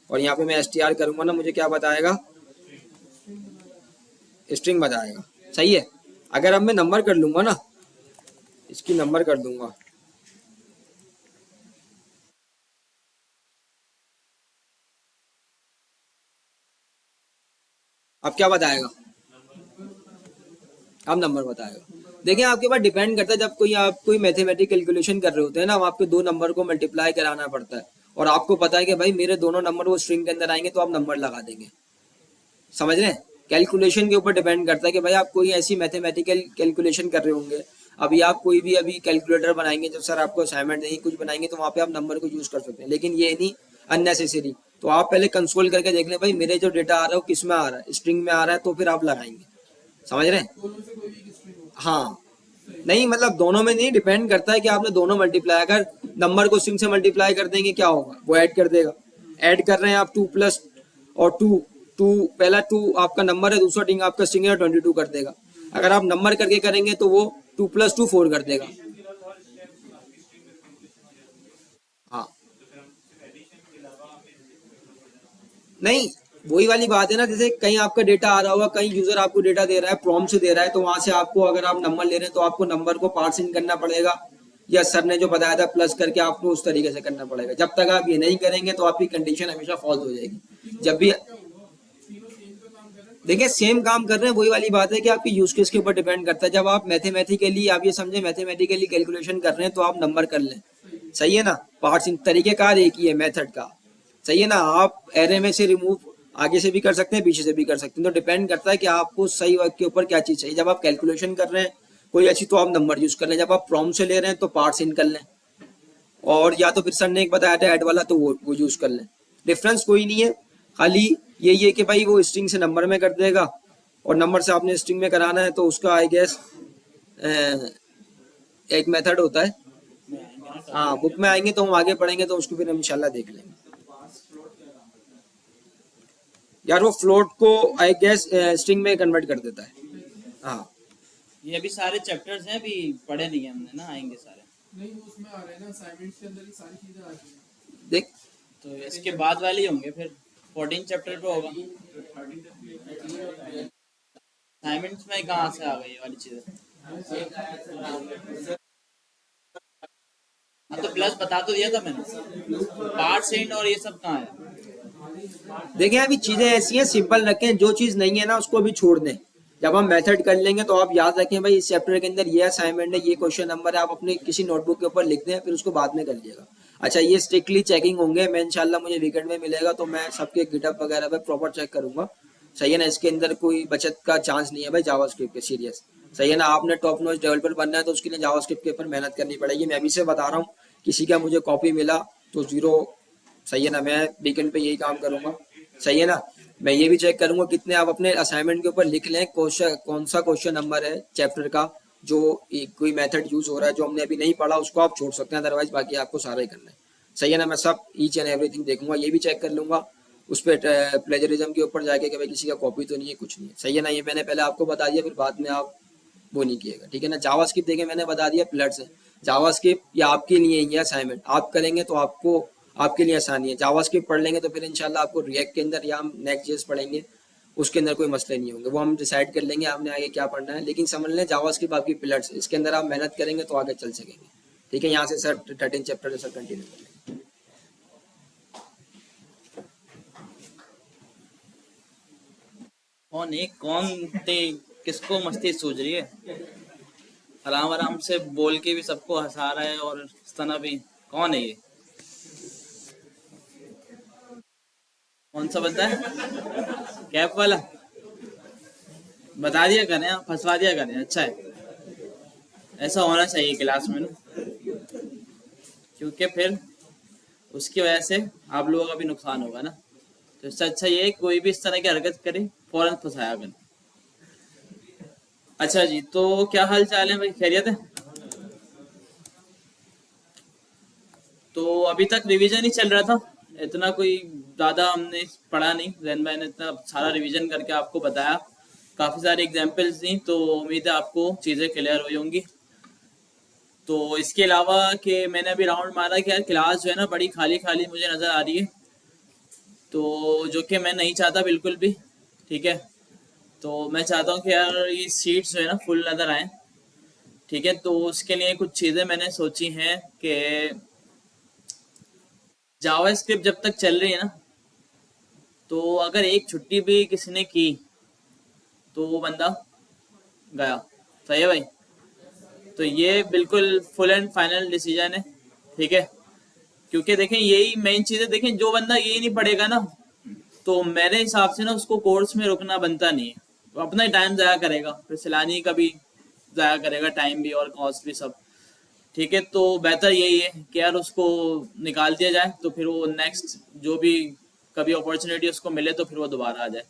और यहाँ पे मैं str करूंगा ना, मुझे क्या बताएगा, स्ट्रिंग बताएगा, सही है। अगर अब मैं नंबर कर लूंगा ना, इसकी नंबर कर दूंगा, अब क्या बताएगा, अब नंबर बताएगा। देखिए आपके पास डिपेंड करता है, जब कोई आप कोई मैथमेटिक कैलकुलेशन कर रहे होते हैं ना, आपके दो नंबर को मल्टीप्लाई कराना पड़ता है, और आपको पता है कि भाई मेरे दोनों नंबर वो स्ट्रिंग के अंदर आएंगे तो आप नंबर लगा देंगे, समझ रहे हैं। कैलकुलेशन के ऊपर डिपेंड करता है कि भाई आप कोई ऐसी मैथमेटिकल कैलकुलेशन कर रहे होंगे, अभी आप कोई भी अभी कैलकुलेटर बनाएंगे, जब सर आपको असाइनमेंट नहीं कुछ बनाएंगे तो वहाँ पे आप नंबर को यूज कर सकते हैं, लेकिन ये नहीं अननेसेसरी। तो आप पहले कंसोल करके देख लें भाई मेरे जो डेटा आ रहा है वो किस में आ रहा है, स्ट्रिंग में आ रहा है, तो फिर आप लगाएंगे, समझ रहे हैं। हाँ नहीं मतलब दोनों में नहीं, डिपेंड करता है कि आपने दोनों मल्टीप्लाई, अगर नंबर को स्ट्रिंग से मल्टीप्लाई कर देंगे क्या होगा, वो ऐड कर देगा, ऐड कर रहे हैं आप 2 प्लस और 2, पहला 2 आपका नंबर है, दूसरा टिंग आपका स्ट्रिंग है, 22 कर देगा। अगर आप नंबर करके करेंगे तो वो 2 प्लस 2 4 कर देगा। हाँ नहीं वही वाली बात है ना, जैसे कहीं आपका डेटा आ रहा होगा, कहीं यूजर आपको डेटा दे रहा है, प्रॉम्प्ट से दे रहा है, तो वहां से आपको अगर आप नंबर ले रहे हैं तो आपको नंबर को पार्स इन करना पड़ेगा, या सर ने जो बताया था प्लस करके आपको उस तरीके से करना पड़ेगा। जब तक आप ये नहीं करेंगे तो आपकी कंडीशन हमेशा फॉल्स हो जाएगी। जब भी देखिए सेम काम कर रहे हैं, वही वाली बात है कि आपकी यूज केस के ऊपर डिपेंड करता है। जब आप मैथमेटिकली, आप ये समझे मैथमेटिकली कैलकुलेशन कर रहे हैं तो आप नंबर कर लें, सही है ना। पार्ट्स तरीकेकार एक ही है मेथड का, सही है ना। आप एरे में से रिमूव आगे से भी कर सकते हैं, पीछे से भी कर सकते हैं, तो डिपेंड करता है कि आपको सही वर्क के ऊपर क्या चीज़ चाहिए। जब आप कैलकुलेशन कर रहे हैं कोई अच्छी, तो आप नंबर यूज कर लें। जब आप प्रॉम्प्ट से ले रहे हैं तो पार्ट्स इन कर लें, और या तो फिर सर ने एक बताया था ऐड वाला, तो वो यूज कर लें। डिफरेंस कोई नहीं है, खाली यही है कि भाई वो स्ट्रिंग से नंबर में कर देगा, और नंबर से आपने स्ट्रिंग में कराना है तो उसका आई गेस एक मेथड होता है। हाँ बुक में आएंगे तो हम आगे पढ़ेंगे, तो उसको फिर हम इंशाल्लाह देख लेंगे। यार वो फ्लोट को आई गेस स्ट्रिंग में कन्वर्ट कर देता है। हाँ ये अभी सारे चैप्टर्स हैं, अभी पढ़े नहीं है हमने ना, आएंगे सारे। नहीं वो उसमें आ रहे हैं ना, असाइनमेंट्स के अंदर ही सारी चीजें आ रही हैं। देख, तो इसके बाद वाले ही होंगे फिर, 14 चैप्टर पे होगा। असाइनमेंट्स में कहाँ से आ गई ये वाली चीजें? हाँ तो प्लस बता तो दिया था मैंने, पार्ट सेंड और ये सब कहाँ है? देखिए अभी चीजें ऐसी हैं, सिंपल रखें, जो चीज नहीं है ना उसको अभी छोड़ दें। जब हम मेथड कर लेंगे तो आप याद रखें भाई इस चैप्टर के अंदर ये असाइनमेंट है, ये क्वेश्चन नंबर है, आप अपने किसी नोटबुक के ऊपर लिख दें, फिर उसको बाद में कर लीजिएगा। अच्छा ये स्ट्रिक्टली चेकिंग होंगे, मैं इंशाल्लाह मुझे वीकेंड में मिलेगा तो मैं सबके गिटअप वगैरह पे प्रॉपर चेक करूंगा, सही है ना। इसके अंदर कोई बचत का चांस नहीं है भाई जावास्क्रिप्ट के, सीरियस, सही है ना। आपने टॉप नॉच डेवलपर बनना है तो उसके लिए जावास्क्रिप्ट के ऊपर मेहनत करनी पड़ेगी। मैं अभी से बता रहा हूँ, किसी का मुझे कॉपी मिला तो जीरो, सही है ना। मैं वीकेंड पे यही काम करूंगा, सही है ना। मैं ये भी चेक करूंगा कितने आप अपने असाइनमेंट के ऊपर लिख लें, क्वेश्चन कौन सा क्वेश्चन नंबर है चैप्टर का, जो कोई मेथड यूज हो रहा है जो हमने अभी नहीं पढ़ा उसको आप छोड़ सकते हैं, अदरवाइज बाकी आपको सारा ही करना है, सही है ना। मैं सब ईच एंड एवरीथिंग देखूंगा, ये भी चेक कर लूंगा उस पर प्लेजरिज्म के ऊपर जाके कि भाई किसी का कॉपी तो नहीं है, कुछ नहीं है, सही है ना। ये मैंने पहले आपको बता दिया, फिर बाद में आप वो नहीं किएगा, ठीक है ना। जावास्क्रिप्ट देखें मैंने बता दिया प्लट से, जावास्क्रिप्ट या आपके लिए ही है असाइनमेंट, आप करेंगे तो आपको आपके लिए आसानी है। जावास्क्रिप्ट पढ़ लेंगे तो फिर इंशाल्लाह आपको रिएक्ट के अंदर या हम नेक्स्ट जेस पढ़ेंगे, उसके अंदर कोई मसले नहीं होंगे, वो हम डिसाइड कर लेंगे आपने आगे क्या पढ़ना है। लेकिन समझ लें जावास्क्रिप्ट आपकी पिलर्स, इसके अंदर आप मेहनत करेंगे तो आगे चल सकेंगे, ठीक है। यहाँ से सर 13 चैप्टर सर कंटिन्यू करेंगे। कौन एक कौन थे, किसको मस्ती सूझ रही है? आराम आराम से बोल के भी सबको हंसा रहा है और इस तरह भी। कौन है ये? कौन सा बंदा है? कैप वाला? बता दिया करें आप, फंसवा दिया करें, अच्छा है। ऐसा होना चाहिए क्लास में ना, क्योंकि फिर उसकी वजह से आप लोगों का भी नुकसान होगा ना। तो इससे अच्छा ये है कोई भी इस तरह की हरकत करे फौरन फंसाया करें। अच्छा जी, तो क्या हाल चाल है भाई, खैरियत है? तो अभी तक रिवीजन ही चल रहा था, इतना कोई ज़्यादा हमने पढ़ा नहीं। जैन भाई ने इतना सारा रिवीजन करके आपको बताया, काफ़ी सारी एग्जाम्पल्स दी, तो उम्मीद है आपको चीज़ें क्लियर हुई होंगी। तो इसके अलावा कि मैंने अभी राउंड मारा कि यार क्लास जो है ना बड़ी खाली खाली मुझे नज़र आ रही है, तो जो कि मैं नहीं चाहता बिल्कुल भी, ठीक है। तो मैं चाहता हूँ कि यार ये सीट्स जो है ना फुल नज़र आए, ठीक है। तो उसके लिए कुछ चीज़ें मैंने सोची हैं कि जावा स्क्रिप्ट जब तक चल रही है ना, तो अगर एक छुट्टी भी किसी ने की तो वो बंदा गया, सही है भाई। तो ये बिल्कुल फुल एंड फाइनल डिसीजन है, ठीक है। क्योंकि देखें यही मेन चीज़ है, देखें जो बंदा यही नहीं पढ़ेगा ना, तो मेरे हिसाब से ना उसको कोर्स में रुकना बनता नहीं है, वो अपना ही टाइम ज़ाया करेगा, फिर सैलानी का भी ज़ाया करेगा, टाइम भी और कॉस्ट भी सब, ठीक है। तो बेहतर यही है कि यार उसको निकाल दिया जाए, तो फिर वो नेक्स्ट जो भी कभी अपॉर्चुनिटी उसको मिले तो फिर वो दोबारा आ जाए।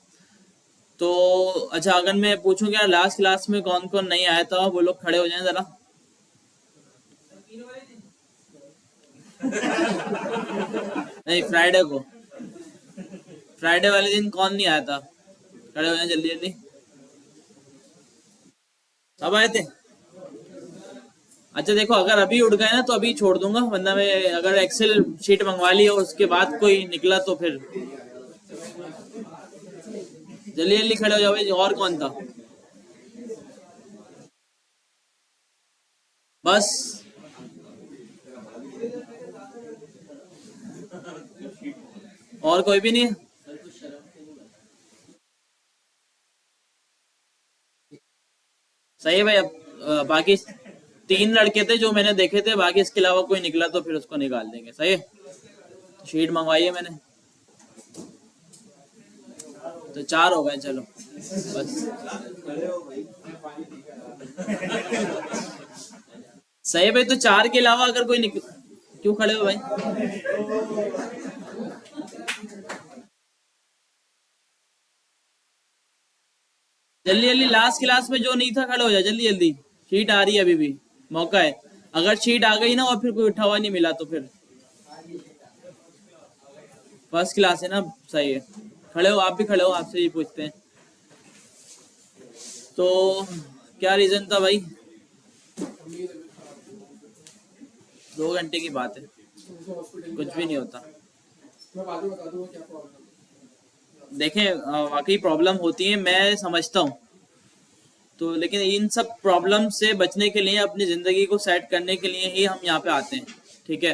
तो अच्छा, अगर मैं पूछूं कि यार लास्ट क्लास में कौन कौन नहीं आया था, वो लोग खड़े हो जाएं जरा। नहीं, फ्राइडे को, फ्राइडे वाले दिन कौन नहीं आया था? खड़े हो जाए जल्दी जल्दी। सब आए थे? अच्छा देखो, अगर अभी उठ गए ना तो अभी छोड़ दूंगा, वरना मैं अगर एक्सेल शीट मंगवा ली और उसके बाद कोई निकला तो फिर जल्दी जल्दी खड़े हो जाओ भाई। और कौन था? बस? और कोई भी नहीं है? सही है भाई। अब बाकी 3 लड़के थे जो मैंने देखे थे, बाकी इसके अलावा कोई निकला तो फिर उसको निकाल देंगे। सही है, तो शीट मंगवाई है मैंने, तो 4 हो गए। चलो बस, सही है भाई। तो 4 के अलावा अगर कोई क्यों खड़े हो भाई? जल्दी जल्दी, लास्ट क्लास में जो नहीं था खड़े हो जाए जल्दी जल्दी। शीट आ रही है, अभी भी मौका है। अगर शीट आ गई ना और फिर कोई उठा हुआ नहीं मिला तो फिर फर्स्ट क्लास है ना। सही है, खड़े हो, आप भी खड़े हो, आपसे ही पूछते हैं। तो क्या रीजन था भाई? 2 घंटे की बात है, उनको हॉस्पिटल कुछ भी नहीं होता। मैं बाद में बता दूंगा क्या प्रॉब्लम है। देखें वाकई प्रॉब्लम होती है, मैं समझता हूँ। तो लेकिन इन सब प्रॉब्लम से बचने के लिए, अपनी ज़िंदगी को सेट करने के लिए ही हम यहाँ पे आते हैं। ठीक है,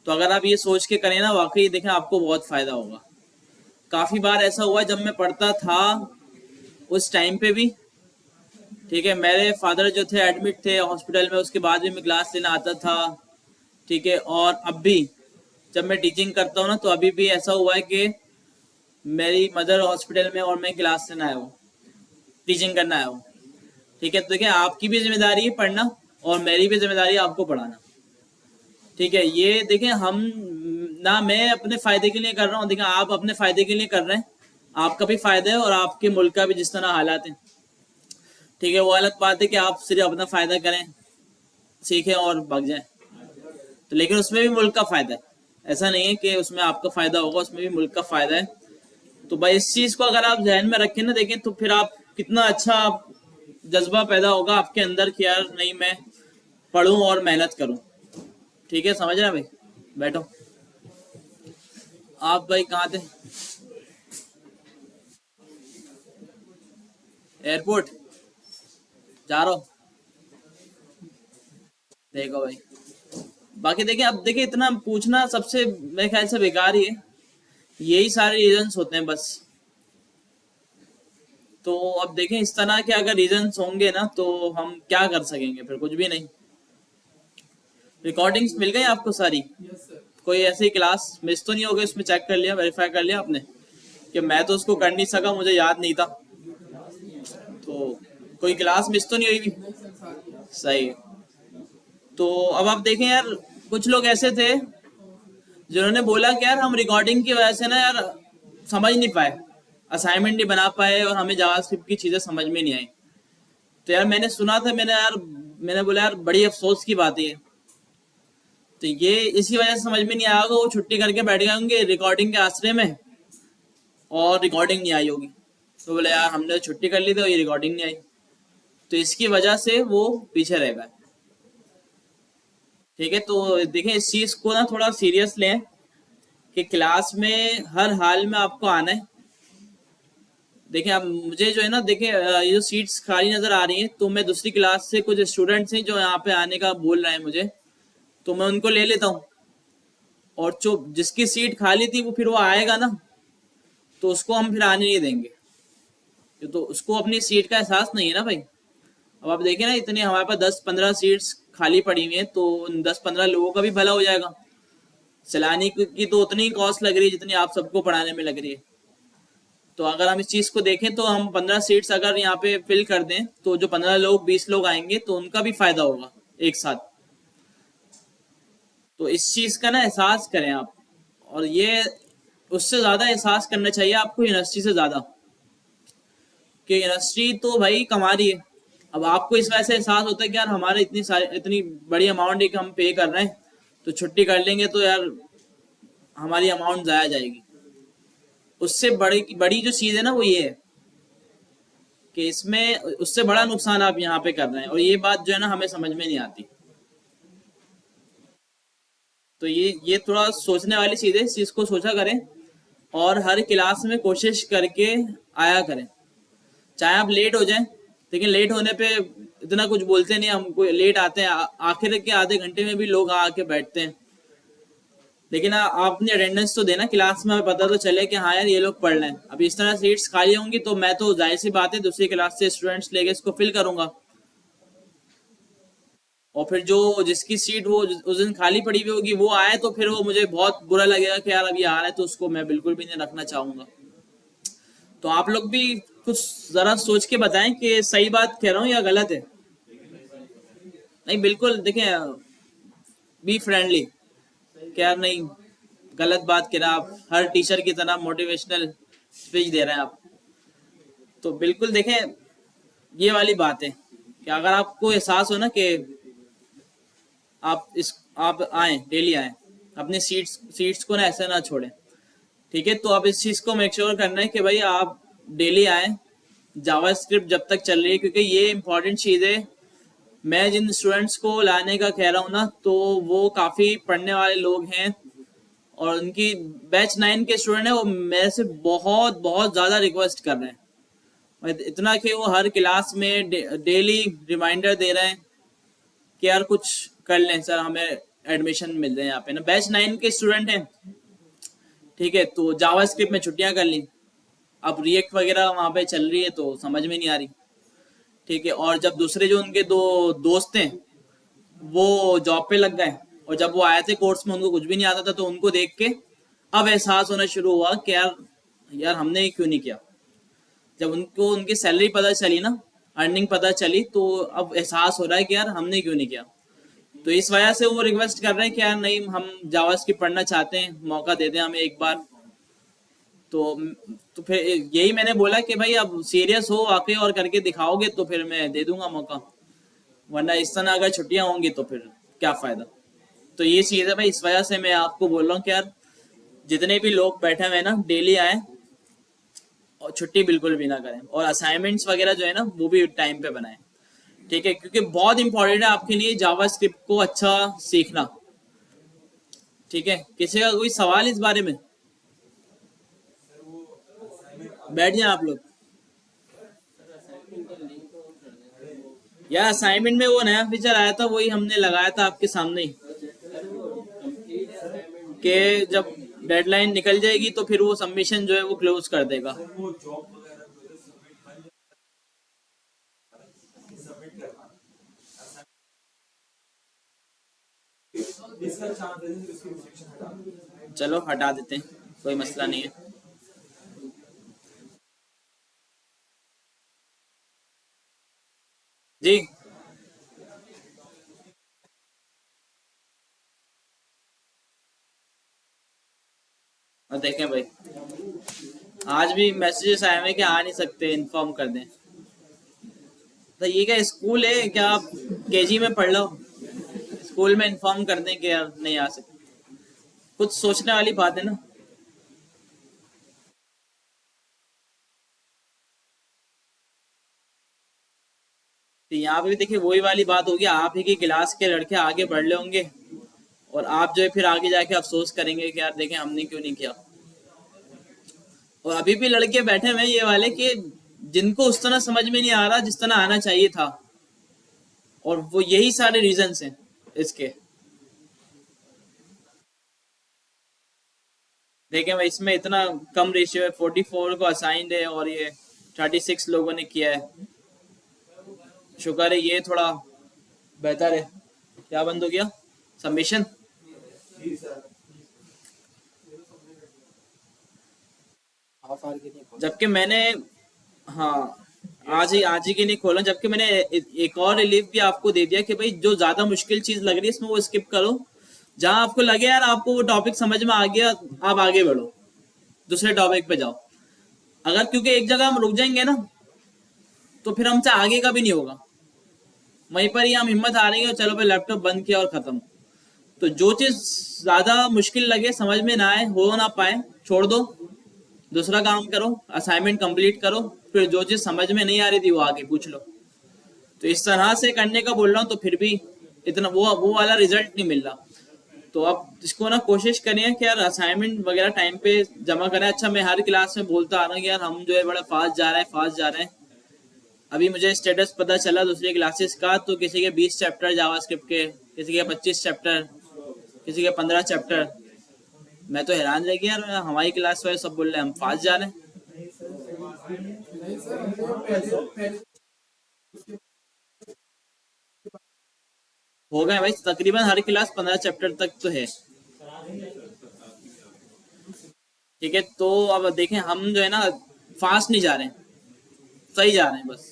तो अगर आप ये सोच के करें ना, वाकई देखें आपको बहुत फ़ायदा होगा। काफ़ी बार ऐसा हुआ जब मैं पढ़ता था उस टाइम पे भी, ठीक है, मेरे फादर जो थे एडमिट थे हॉस्पिटल में, उसके बाद भी मैं क्लास लेना आता था। ठीक है, और अब भी जब मैं टीचिंग करता हूँ ना, तो अभी भी ऐसा हुआ है कि मेरी मदर हॉस्पिटल में और मैं क्लास लेना आया हूँ, टीचिंग करना आया हूँ। ठीक है, तो देखिए आपकी भी जिम्मेदारी है पढ़ना और मेरी भी जिम्मेदारी है आपको पढ़ाना। ठीक है, ये देखें हम ना, मैं अपने फायदे के लिए कर रहा हूँ, देखें आप अपने फायदे के लिए कर रहे हैं, आपका भी फायदा है और आपके मुल्क का भी। जिस तरह हालात हैं, ठीक है, वो अलग बात है कि आप सिर्फ अपना फायदा करें, सीखें और भाग जाएं, तो लेकिन उसमें भी मुल्क का फायदा है। ऐसा नहीं है कि उसमें आपका फायदा होगा, उसमें भी मुल्क का फायदा है। तो भाई इस चीज को अगर आप ध्यान में रखें ना, देखें, तो फिर आप कितना अच्छा जज्बा पैदा होगा आपके अंदर कि यार नहीं, मैं पढ़ूं और मेहनत करूं। ठीक है, समझ रहे हैं भाई? बैठो। आप भाई कहाँ थे? एयरपोर्ट जा रहा हूँ। देखो भाई, बाकी देखिए, अब देखिए इतना पूछना सबसे मेरे ख्याल से बेकार ही है। यही सारे रीजंस होते हैं बस। तो अब देखें, इस तरह के अगर रीजंस होंगे ना, तो हम क्या कर सकेंगे? फिर कुछ भी नहीं। रिकॉर्डिंग्स मिल गई आपको सारी? Yes sir. कोई ऐसी क्लास मिस तो नहीं हो गई? उसमें चेक कर लिया, वेरीफाई कर लिया आपने? कि मैं तो उसको कर नहीं सका, मुझे याद नहीं था, तो कोई क्लास मिस तो नहीं हुई भी? नहीं सर, सारी है। सही है। तो अब आप देखें यार, कुछ लोग ऐसे थे जिन्होंने बोला कि यार हम रिकॉर्डिंग की वजह से ना यार समझ नहीं पाए, असाइनमेंट नहीं बना पाए और हमें जावास्क्रिप्ट की चीज़ें समझ में नहीं आई। तो यार मैंने सुना था, मैंने बोला यार बड़ी अफसोस की बात है ये। तो ये इसी वजह से समझ में नहीं आया होगा, वो छुट्टी करके बैठ गए होंगे रिकॉर्डिंग के आश्रय में और रिकॉर्डिंग नहीं आई होगी। तो बोले यार हमने छुट्टी कर ली थी और ये रिकॉर्डिंग नहीं आई, तो इसकी वजह से वो पीछे रह गए। ठीक है, तो देखें इस चीज़ को ना थोड़ा सीरियस लें कि क्लास में हर हाल में आपको आना है। देखें अब मुझे जो है ना, देखें ये जो सीट्स खाली नज़र आ रही हैं, तो मैं दूसरी क्लास से कुछ स्टूडेंट्स हैं जो यहाँ पे आने का बोल रहे हैं मुझे, तो मैं उनको ले लेता हूँ। और जो जिसकी सीट खाली थी वो फिर वो आएगा ना, तो उसको हम फिर आने नहीं देंगे, तो उसको अपनी सीट का एहसास नहीं है ना भाई। अब आप देखें ना, इतनी हमारे पास 10-15 सीट्स खाली पड़ी हुई हैं, तो उन 10-15 लोगों का भी भला हो जाएगा। सैलानी की तो उतनी कॉस्ट लग रही है जितनी आप सबको पढ़ाने में लग रही है। तो अगर हम इस चीज़ को देखें, तो हम 15 सीट्स अगर यहाँ पे फिल कर दें, तो जो 15 लोग 20 लोग आएंगे, तो उनका भी फायदा होगा एक साथ। तो इस चीज़ का ना एहसास करें आप, और ये उससे ज़्यादा एहसास करना चाहिए आपको यूनिवर्सिटी से ज़्यादा, कि यूनिवर्सिटी तो भाई कमा रही है। अब आपको इस वजह से एहसास होता है कि यार हमारे इतनी बड़ी अमाउंट है कि हम पे कर रहे हैं, तो छुट्टी कर लेंगे तो यार हमारी अमाउंट ज़ाया जाएगी। उससे बड़ी जो चीज़ है ना, वो ये है कि इसमें उससे बड़ा नुकसान आप यहाँ पे कर रहे हैं, और ये बात जो है ना हमें समझ में नहीं आती। तो ये थोड़ा सोचने वाली चीज़ है, इस चीज़ को सोचा करें और हर क्लास में कोशिश करके आया करें। चाहे आप लेट हो जाएं, लेकिन लेट होने पे इतना कुछ बोलते नहीं, हम कोई लेट आते हैं, आखिर के आधे घंटे में भी लोग आके बैठते हैं, लेकिन आप अपनी अटेंडेंस तो देना क्लास में, हमें पता तो चले कि हाँ यार ये लोग पढ़ रहे हैं। अब इस तरह सीट्स खाली होंगी तो मैं तो जाहिर सी बात है दूसरी क्लास से स्टूडेंट्स लेके इसको फिल करूंगा, और फिर जो जिसकी सीट वो उस दिन खाली पड़ी हुई होगी वो आए तो फिर वो मुझे बहुत बुरा लगेगा कि यार अभी आ रहा है तो उसको मैं बिल्कुल भी नहीं रखना चाहूंगा। तो आप लोग भी कुछ जरा सोच के बताएं कि सही बात कह रहा हूँ या गलत है। नहीं बिल्कुल देखें, बी फ्रेंडली, क्या नहीं, गलत बात कह रहा आप, हर टीचर की तरह मोटिवेशनल स्पीच दे रहे हैं आप। तो बिल्कुल देखें, ये वाली बात है कि अगर आपको एहसास हो ना कि आप आए, डेली आए, अपनी सीट्स को ना ऐसे ना छोड़ें, ठीक है। तो आप इस चीज को मेक श्योर करना है कि भाई आप डेली आए, जावास्क्रिप्ट जब तक चल रही है, क्योंकि ये इंपॉर्टेंट चीज है। मैं जिन स्टूडेंट्स को लाने का कह रहा हूँ ना, तो वो काफी पढ़ने वाले लोग हैं, और उनकी बैच 9 के स्टूडेंट है, वो मेरे से बहुत बहुत ज्यादा रिक्वेस्ट कर रहे हैं, इतना कि वो हर क्लास में डेली रिमाइंडर दे रहे हैं कि यार कुछ कर लें सर, हमें एडमिशन मिल जाए यहाँ पे ना। बैच 9 के स्टूडेंट हैं, ठीक है। तो जावास्क्रिप्ट में छुट्टियां कर ली, अब रिएक्ट वगैरह वहां पे चल रही है तो समझ में नहीं आ रही, ठीक है। और जब दूसरे जो उनके दो दोस्त हैं वो जॉब पे लग गए, और जब वो आए थे कोर्स में उनको कुछ भी नहीं आता था, तो उनको देख के अब एहसास होना शुरू हुआ कि यार यार हमने ये क्यों नहीं किया। जब उनको उनकी सैलरी पता चली ना, अर्निंग पता चली, तो अब एहसास हो रहा है कि यार हमने क्यों नहीं किया। तो इस वजह से वो रिक्वेस्ट कर रहे हैं कि यार नहीं, हम जावास्क्रिप्ट पढ़ना चाहते हैं, मौका दे दें हमें एक बार। तो तो फिर यही मैंने बोला कि भाई अब सीरियस हो आके और करके दिखाओगे तो फिर मैं दे दूंगा मौका, वरना इस तरह अगर छुट्टियां होंगी तो फिर क्या फायदा। तो ये चीज है भाई, इस वजह से मैं आपको बोल रहा हूँ कि यार जितने भी लोग बैठे हुए हैं ना, डेली आए और छुट्टी बिल्कुल भी ना करें, और असाइनमेंट्स वगैरह जो है ना वो भी टाइम पे बनाएं, ठीक है। क्योंकि बहुत इंपॉर्टेंट है आपके लिए जावास्क्रिप्ट को अच्छा सीखना, ठीक है। किसी का कोई सवाल इस बारे में? बैठ जाए आप लोग। यार असाइनमेंट में वो नया फीचर आया था, वही हमने लगाया था आपके सामने ही, कि जब डेडलाइन निकल जाएगी तो फिर वो सबमिशन जो है वो क्लोज कर देगा। चलो हटा देते हैं, कोई मसला नहीं है। जी, और देखें भाई, आज भी मैसेजेस आए हुए हैं कि आ नहीं सकते, इन्फॉर्म कर दें। तो ये क्या स्कूल है क्या, आप केजी में पढ़ लो, स्कूल में इन्फॉर्म कर दें कि यार नहीं आ सकते। कुछ सोचने वाली बात है ना। तो यहाँ पे भी देखिए वही वाली बात होगी, आप ही की क्लास के लड़के आगे बढ़ रहे होंगे, और आप जो है फिर आगे जाके अफसोस करेंगे कि यार देखें हमने क्यों नहीं किया। और अभी भी लड़के बैठे हुए हैं ये वाले कि जिनको उस तरह समझ में नहीं आ रहा जिस तरह आना चाहिए था, और वो यही सारे रीजंस हैं इसके। देखें भाई, इसमें इतना कम रेशियो है, 44 को असाइंड है और ये 36 लोगों ने किया है। शुक्र है ये थोड़ा बेहतर है। क्या बंद हो गया सबमिशन? हाफ आवर के लिए खोल। जबकि मैंने, हाँ, आज ही के नहीं खोला, जबकि मैंने एक और रिलीफ भी आपको दे दिया कि भाई जो ज्यादा मुश्किल चीज लग रही है इसमें वो स्किप करो, जहां आपको लगे यार आपको वो टॉपिक समझ में आ गया, आप आगे बढ़ो, दूसरे टॉपिक पे जाओ। अगर क्योंकि एक जगह हम रुक जाएंगे ना तो फिर हमसे आगे का भी नहीं होगा, वहीं पर ही हम हिम्मत हारेंगे और चलो भाई लैपटॉप बंद किया और खत्म। तो जो चीज ज्यादा मुश्किल लगे, समझ में ना आए, हो ना पाए, छोड़ दो, दूसरा काम करो, असाइनमेंट कंप्लीट करो, फिर जो चीज समझ में नहीं आ रही थी वो आगे पूछ लो। तो इस तरह से करने का बोल रहा हूँ, तो फिर भी इतना वो वाला रिजल्ट नहीं मिल रहा। तो अब इसको ना कोशिश करिए कि यार असाइनमेंट वगैरह टाइम पे जमा करें। अच्छा, मैं हर क्लास में बोलता आ रहा हूँ कि यार हम जो है बड़ा फास्ट जा रहे हैं, फास्ट जा रहे हैं। अभी मुझे स्टेटस पता चला दूसरी क्लासेस का, तो किसी के 20 चैप्टर जावास्क्रिप्ट के, किसी के 25 चैप्टर, किसी के 15 चैप्टर। मैं तो हैरान रह गया यार, हमारी क्लास वाले सब बोल रहे हैं हम फास्ट जा रहे हैं। नहीं सर, हमने पहले पहले हो गए भाई, तकरीबन हर क्लास 15 चैप्टर तक तो है। ठीक है, तो अब देखें हम जो है ना फास्ट नहीं जा रहे हैं, सही जा रहे हैं बस।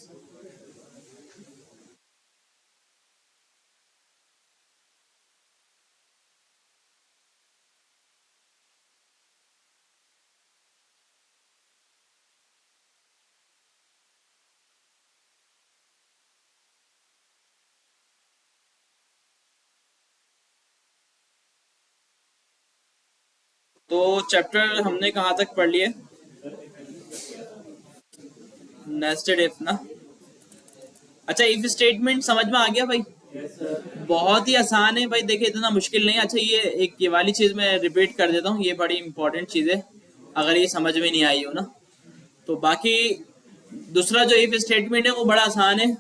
तो चैप्टर हमने कहाँ तक पढ़ लिए? नेस्टेड इफ ना। अच्छा, इफ स्टेटमेंट समझ में आ गया भाई? बहुत ही आसान है भाई, देखिए इतना मुश्किल नहीं है। अच्छा, ये वाली चीज मैं रिपीट कर देता हूँ, ये बड़ी इंपॉर्टेंट चीज है, अगर ये समझ में नहीं आई हो ना। तो बाकी दूसरा जो इफ स्टेटमेंट है वो बड़ा आसान है,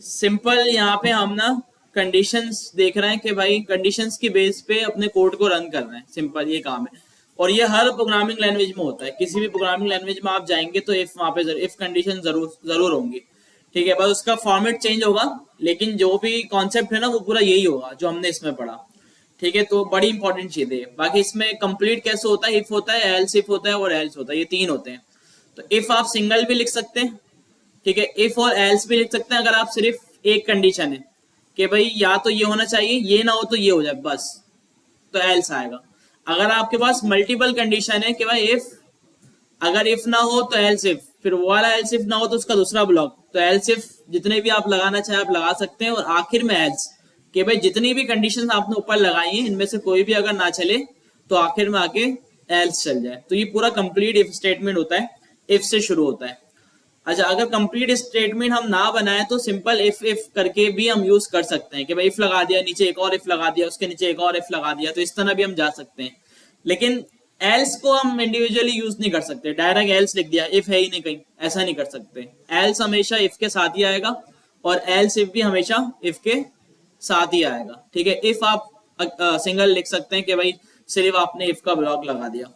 सिंपल। यहाँ पे हम ना कंडीशंस देख रहे हैं कि भाई कंडीशंस की बेस पे अपने कोड को रन कर रहे हैं, सिंपल ये काम है। और ये हर प्रोग्रामिंग लैंग्वेज में होता है, किसी भी प्रोग्रामिंग लैंग्वेज में आप जाएंगे तो इफ वहाँ पे इफ कंडीशन जरूर जरूर होंगी। ठीक है, बस उसका फॉर्मेट चेंज होगा, लेकिन जो भी कॉन्सेप्ट है ना वो पूरा यही होगा जो हमने इसमें पढ़ा। ठीक है, तो बड़ी इंपॉर्टेंट चीज है। बाकी इसमें कंप्लीट कैसे होता है, इफ होता है, एल्स इफ होता है और एल्स होता है, ये तीन होते हैं। तो इफ आप सिंगल भी लिख सकते हैं, ठीक है, इफ और एल्स भी लिख सकते हैं अगर आप सिर्फ एक कंडीशन है कि भाई या तो ये होना चाहिए, ये ना हो तो ये हो जाए बस, तो एल्स आएगा। अगर आपके पास मल्टीपल कंडीशन है कि भाई इफ, अगर इफ ना हो तो एल्स इफ, फिर वो वाला एल्स इफ ना हो तो उसका दूसरा ब्लॉक, तो एल्स इफ जितने भी आप लगाना चाहे आप लगा सकते हैं। और आखिर में एल्स, कि भाई जितनी भी कंडीशंस आपने ऊपर लगाई हैं इनमें से कोई भी अगर ना चले तो आखिर में आके एल्स चल जाए। तो ये पूरा कंप्लीट इफ स्टेटमेंट होता है, इफ से शुरू होता है। अच्छा, अगर कंप्लीट स्टेटमेंट हम ना बनाए तो सिंपल इफ करके भी हम यूज कर सकते हैं कि भाई इफ लगा दिया, नीचे एक और इफ लगा दिया, उसके नीचे एक और इफ लगा दिया, तो इस तरह भी हम जा सकते हैं। लेकिन एल्स को हम इंडिविजुअली यूज नहीं कर सकते, डायरेक्ट एल्स लिख दिया, इफ है ही नहीं कहीं, ऐसा नहीं कर सकते। एल्स हमेशा इफ के साथ ही आएगा और एल्स इफ भी हमेशा इफ के साथ ही आएगा। ठीक है, इफ आप सिंगल लिख सकते हैं कि भाई सिर्फ आपने इफ का ब्लॉक लगा दिया।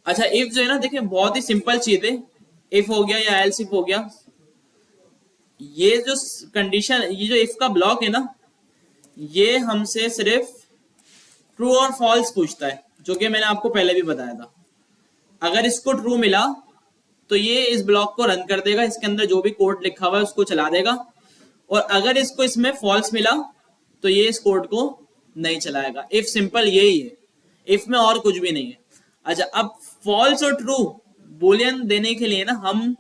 अच्छा, इफ जो है ना देखिए बहुत ही सिंपल चीज है, इफ हो गया या एल्स इफ हो गया, ये जो कंडीशन, ये जो इफ का ब्लॉक है ना, ये हमसे सिर्फ ट्रू और फॉल्स पूछता है, जो कि मैंने आपको पहले भी बताया था। अगर इसको ट्रू मिला तो ये इस ब्लॉक को रन कर देगा, इसके अंदर जो भी कोड लिखा हुआ है उसको चला देगा। और अगर इसको इसमें फॉल्स मिला तो ये इस कोड को नहीं चलाएगा। इफ सिंपल यही है, इफ में और कुछ भी नहीं है। अच्छा, अब फॉल्स और ट्रू बुलियन देने के लिए ना हम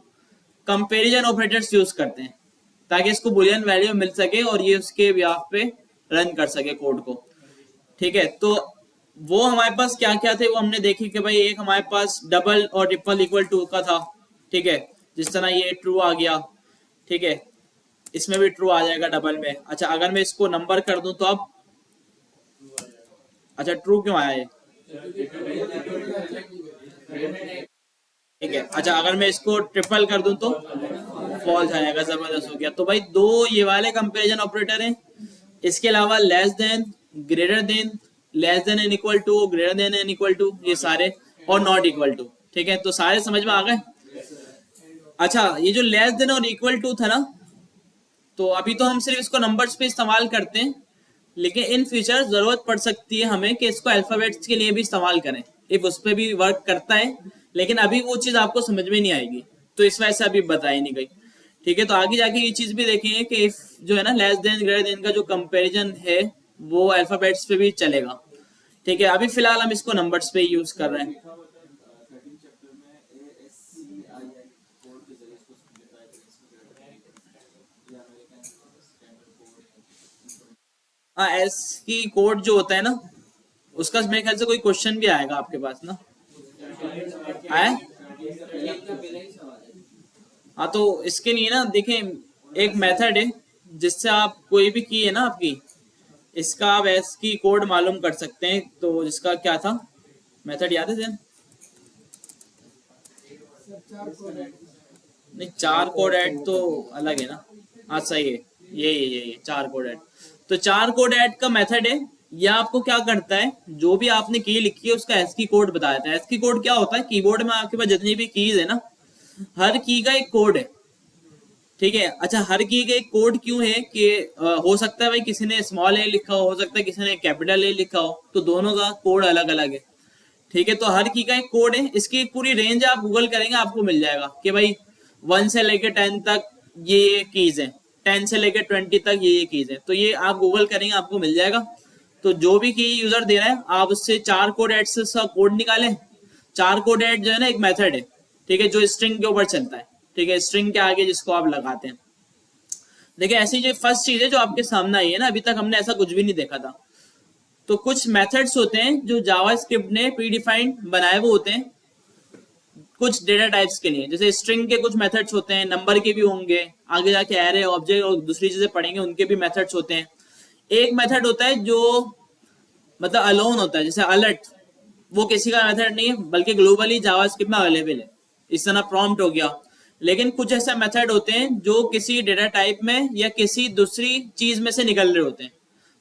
कंपैरिजन ऑपरेटर्स यूज करते हैं, ताकि इसको बुलियन वैल्यू मिल सके और ये उसके बिहाफ पे रन कर सके कोड को। ठीक है, तो वो हमारे पास क्या क्या थे वो हमने देखी कि भाई एक हमारे पास डबल और ट्रिपल इक्वल टू का था। ठीक है, जिस तरह ये ट्रू आ गया, ठीक है, इसमें भी ट्रू आ जाएगा डबल में। अच्छा, अगर मैं इसको नंबर कर दूं तो अब, अच्छा ट्रू क्यों आया ये? ठीक है, अच्छा अगर मैं इसको ट्रिपल कर दूं तो फॉल्स आएगा, जबरदस्त हो गया। तो भाई दो ये वाले कंपैरिजन ऑपरेटर हैं, इसके अलावा less than, greater than, less than and equal to, greater than and equal to, ये सारे, और नॉट इक्वल टू। ठीक है, तो सारे समझ में आ गए। अच्छा, ये जो लेस देन और इक्वल टू था ना, तो अभी तो हम सिर्फ इसको नंबर्स पे इस्तेमाल करते हैं, लेकिन इन फ्यूचर जरूरत पड़ सकती है हमें कि इसको अल्फाबेट्स के लिए भी इस्तेमाल करें। इफ उस पर भी वर्क करता है, लेकिन अभी वो चीज आपको समझ में नहीं आएगी, तो इस वजह से अभी बताई नहीं गई। ठीक है, तो आगे जाके ये चीज भी देखेंगे कि इफ जो है ना लेस देन ग्रेटर देन का जो कंपैरिजन है वो अल्फाबेट्स पे भी चलेगा। ठीक है, अभी फिलहाल हम इसको नंबर्स पे यूज कर रहे हैं। हाँ, एस की कोड जो होता है ना, उसका मेरे ख्याल से कोई क्वेश्चन भी आएगा आपके पास ना, आया? हाँ, तो इसके लिए ना देखें एक मेथड है जिससे आप कोई भी की है ना आपकी, इसका आप एस की कोड मालूम कर सकते हैं। तो जिसका क्या था मेथड, याद है जैन? नहीं, चार कोड ऐड तो अलग है ना। हाँ सही है, ये चार कोड ऐड। तो चार कोड ऐड का मेथड है, यह आपको क्या करता है, जो भी आपने की लिखी है उसका एस की कोड बता देता है। एस की कोड क्या होता है, कीबोर्ड में आपके पास जितनी भी कीज है ना, हर की का एक कोड है। ठीक है। अच्छा, हर की का एक कोड क्यों है कि हो सकता है भाई किसी ने स्मॉल ए लिखा हो सकता है किसी ने कैपिटल ए लिखा हो, तो दोनों का कोड अलग अलग है। ठीक है, तो हर की का एक कोड है, इसकी एक पूरी रेंज आप गूगल करेंगे आपको मिल जाएगा कि भाई 1 से लेकर 10 तक ये कीज है, 10 से लेकर 20 तक ये कीज है, तो ये आप गूगल करेंगे आपको मिल जाएगा। तो जो भी की यूजर दे रहा है आप उससे 4 कोड एड से उसका कोड निकालें। 4 कोड एड जो है ना एक मेथड है, ठीक है, जो स्ट्रिंग के ऊपर चलता है, ठीक है, स्ट्रिंग के आगे जिसको आप लगाते हैं। देखिए ऐसी जो फर्स्ट चीज है जो आपके सामने आई है ना, अभी तक हमने ऐसा कुछ भी नहीं देखा था। तो कुछ मेथड्स होते हैं जो जावास्क्रिप्ट ने प्रीडिफाइंड बनाए हुए होते हैं कुछ डेटा टाइप्स के लिए, जैसे स्ट्रिंग के कुछ मेथड्स होते हैं, नंबर के भी होंगे, आगे जाके एरे ऑब्जेक्ट और दूसरी चीजें पढ़ेंगे उनके भी मेथड्स होते हैं। एक मेथड होता है जो मतलब अलोन होता है, जैसे अलर्ट, वो किसी का मेथड नहीं है बल्कि ग्लोबली जावास्क्रिप्ट में अवेलेबल है, इस तरह प्रॉम्प्ट हो गया। लेकिन कुछ ऐसे मेथड होते हैं जो किसी डेटा टाइप में या किसी दूसरी चीज में से निकल रहे होते हैं।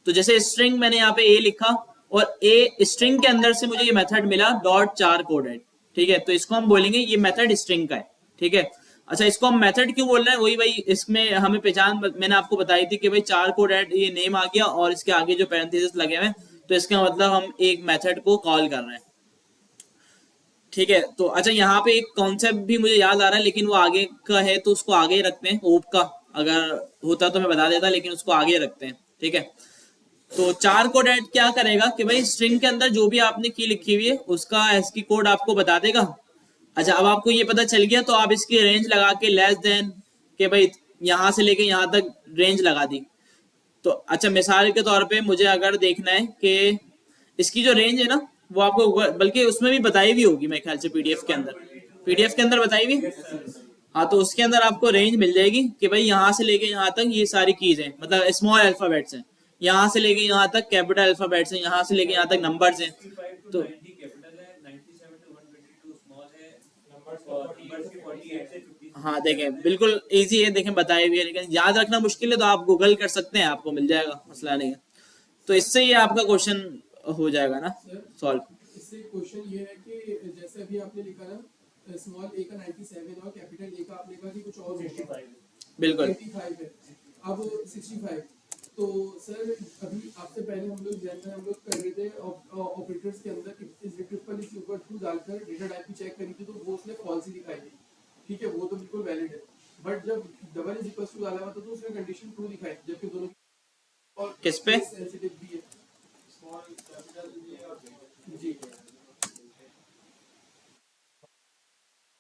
तो जैसे स्ट्रिंग मैंने यहाँ पे ए लिखा और ए स्ट्रिंग के अंदर से मुझे ये मेथड मिला डॉट 4 कोडेड, ठीक है, तो इसको हम बोलेंगे ये मेथड स्ट्रिंग का है, ठीक है। अच्छा, इसको हम मेथड क्यों बोल रहे हैं, वही भाई इसमें हमें पहचान मैंने आपको बताई थी कि भाई 4 कोडेड ये नेम आ गया और इसके आगे जो पैरेंथेसिस लगे हुए हैं, तो इसका मतलब हम एक मेथड को कॉल कर रहे हैं, ठीक है। तो अच्छा, यहाँ पे एक कॉन्सेप्ट भी मुझे याद आ रहा है लेकिन वो आगे का है तो उसको आगे ही रखते हैं, ओप का अगर होता तो मैं बता देता लेकिन उसको आगे रखते हैं, ठीक है। तो 4 कोड ऐड क्या करेगा कि भाई स्ट्रिंग के अंदर जो भी आपने की लिखी हुई है उसका एस्की कोड आपको बता देगा। अच्छा, अब आपको ये पता चल गया तो आप इसकी रेंज लगा के लेस देन कि भाई यहाँ से लेके यहाँ तक रेंज लगा दी। तो अच्छा, मिसाल के तौर पे मुझे अगर देखना है कि इसकी जो रेंज है ना वो आपको बल्कि उसमें भी बताई हुई होगी मेरे ख्याल से, पीडीएफ के अंदर बताई हुई। हाँ, तो उसके अंदर आपको रेंज मिल जाएगी कि भाई यहाँ से लेके यहाँ तक ये सारी कीज है, मतलब स्मॉल अल्फाबेट्स हैं, यहाँ से लेके यहाँ तक कैपिटल अल्फाबेट्स हैं, यहाँ से लेके यहाँ तक नंबर्स हैं। तो हाँ देखें, बिल्कुल इजी है, देखें बताई हुई है, लेकिन याद रखना मुश्किल है तो आप गूगल कर सकते हैं, आपको मिल जाएगा, मसला नहीं है। तो इससे ये आपका क्वेश्चन हो जाएगा ना सॉल्व। इससे क्वेश्चन ये है कि जैसे अभी आपने लिखा ना स्मॉल ए का 97 और कैपिटल ए का आपने कहा कि कुछ और 65 बिल्कुल 85 है, अब 65। तो सर अभी आपसे पहले हम लोग जैसे हम लोग कर रहे थे ऑपरेटर्स के अंदर ट्रिपल इज इक्वल टू डालकर डेटा टाइप की चेक करी थी तो वो उसने फॉल्स ही दिखाई थी, ठीक है, वो तो बिल्कुल वैलिड है। बट जब डबल इज इक्वल टू डाला हुआ था तो उसने कंडीशन ट्रू दिखाई, जबकि दोनों और किस पे सेंसिटिव भी है स्मॉल कैपिटल जी,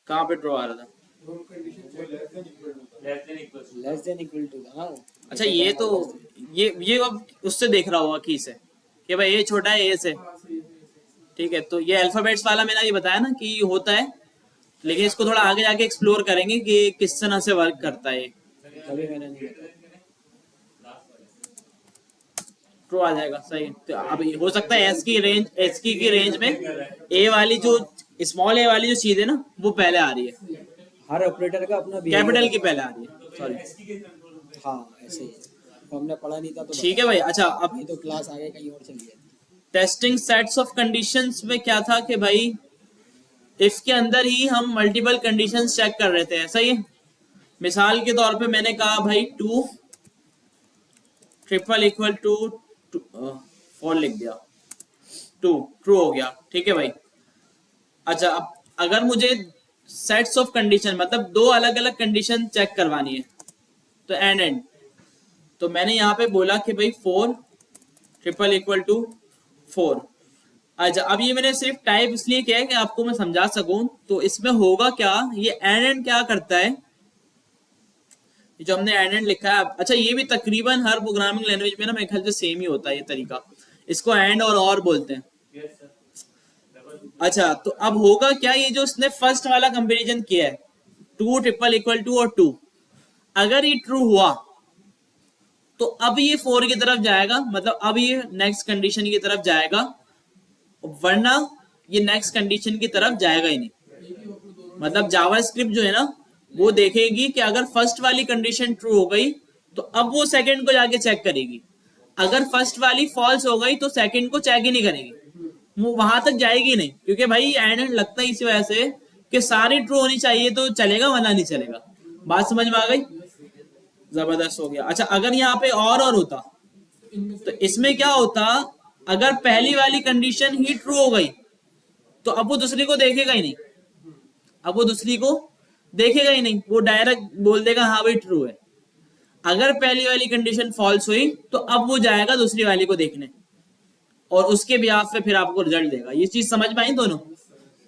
कहाँ पे ड्रॉ आ रहा था? दोनों condition less than equal to. हाँ, अच्छा, ये तो ये अब उससे देख रहा होगा की से कि भाई ये छोटा है ए से, ठीक है। तो ये अल्फाबेट्स वाला मैंने ये बताया ना कि होता है, लेकिन इसको थोड़ा आगे जाके एक्सप्लोर करेंगे कि किस तरह से वर्क करता है। कभी मैंने नहीं बताया। ट्रू आ जाएगा, सही। तो अब हो सकता है एस की रेंज में ए वाली जो स्मॉल ए वाली जो चीज है ना वो पहले आ रही है, हर ऑपरेटर का अपना कैपिटल की पहले आ रही है, सॉरी। हाँ ऐसे ही तो हमने पढ़ा नहीं था तो ठीक है भाई। अच्छा, अब नहीं तो क्लास आगे कहीं और चली जाती। टेस्टिंग सेट्स ऑफ कंडीशंस में क्या था कि भाई इफ के अंदर ही हम मल्टीपल कंडीशंस चेक कर रहे थे, सही है। मिसाल के तौर पे मैंने कहा भाई 2 ट्रिपल इक्वल टू 4 लिख दिया, 2 ट्रू हो गया, ठीक है भाई। अच्छा, अब अगर मुझे सेट्स ऑफ कंडीशन मतलब 2 अलग अलग कंडीशन चेक करवानी है तो एंड तो मैंने यहाँ पे बोला कि भाई 4 ट्रिपल इक्वल टू 4। अच्छा, अब ये मैंने सिर्फ टाइप इसलिए किया है कि आपको मैं समझा सकूं। तो इसमें होगा क्या, ये एंड क्या करता है, जो हमने एंड लिखा है। अच्छा, ये भी तकरीबन हर प्रोग्रामिंग लैंग्वेज में ना मेरे ख्याल से सेम ही होता है ये तरीका, इसको एंड और बोलते हैं। अच्छा, तो अब होगा क्या, ये जो उसने फर्स्ट वाला कंपैरिजन किया है 2 ट्रिपल इक्वल टू और 2, अगर ये ट्रू हुआ तो अब ये 4 की तरफ जाएगा, मतलब अब ये नेक्स्ट कंडीशन की तरफ जाएगा, वरना ये नेक्स्ट कंडीशन की तरफ जाएगा ही नहीं। मतलब जावास्क्रिप्ट जो है ना वो देखेगी कि अगर फर्स्ट वाली कंडीशन ट्रू हो गई तो अब वो सेकंड को जाके चेक करेगी, अगर फर्स्ट वाली फॉल्स हो गई तो सेकंड को चेक ही नहीं करेगी, वो वहां तक जाएगी नहीं, क्योंकि भाई एंड लगता है इसी वजह से कि सारी ट्रू होनी चाहिए तो चलेगा वरना नहीं चलेगा। बात समझ में आ गई? जबरदस्त हो गया। अच्छा अगर यहाँ पे और होता इनमें तो से इसमें क्या होता, अगर पहली वाली कंडीशन ही ट्रू हो गई तो अब वो दूसरी को देखेगा ही नहीं, अब वो दूसरी को देखेगा ही नहीं, वो डायरेक्ट बोल देगा हाँ भाई ट्रू है। अगर पहली वाली कंडीशन फॉल्स हुई तो अब वो जाएगा दूसरी वाली को देखने और उसके बिहाफ पे फिर आपको रिजल्ट देगा। ये चीज समझ में आई दोनों?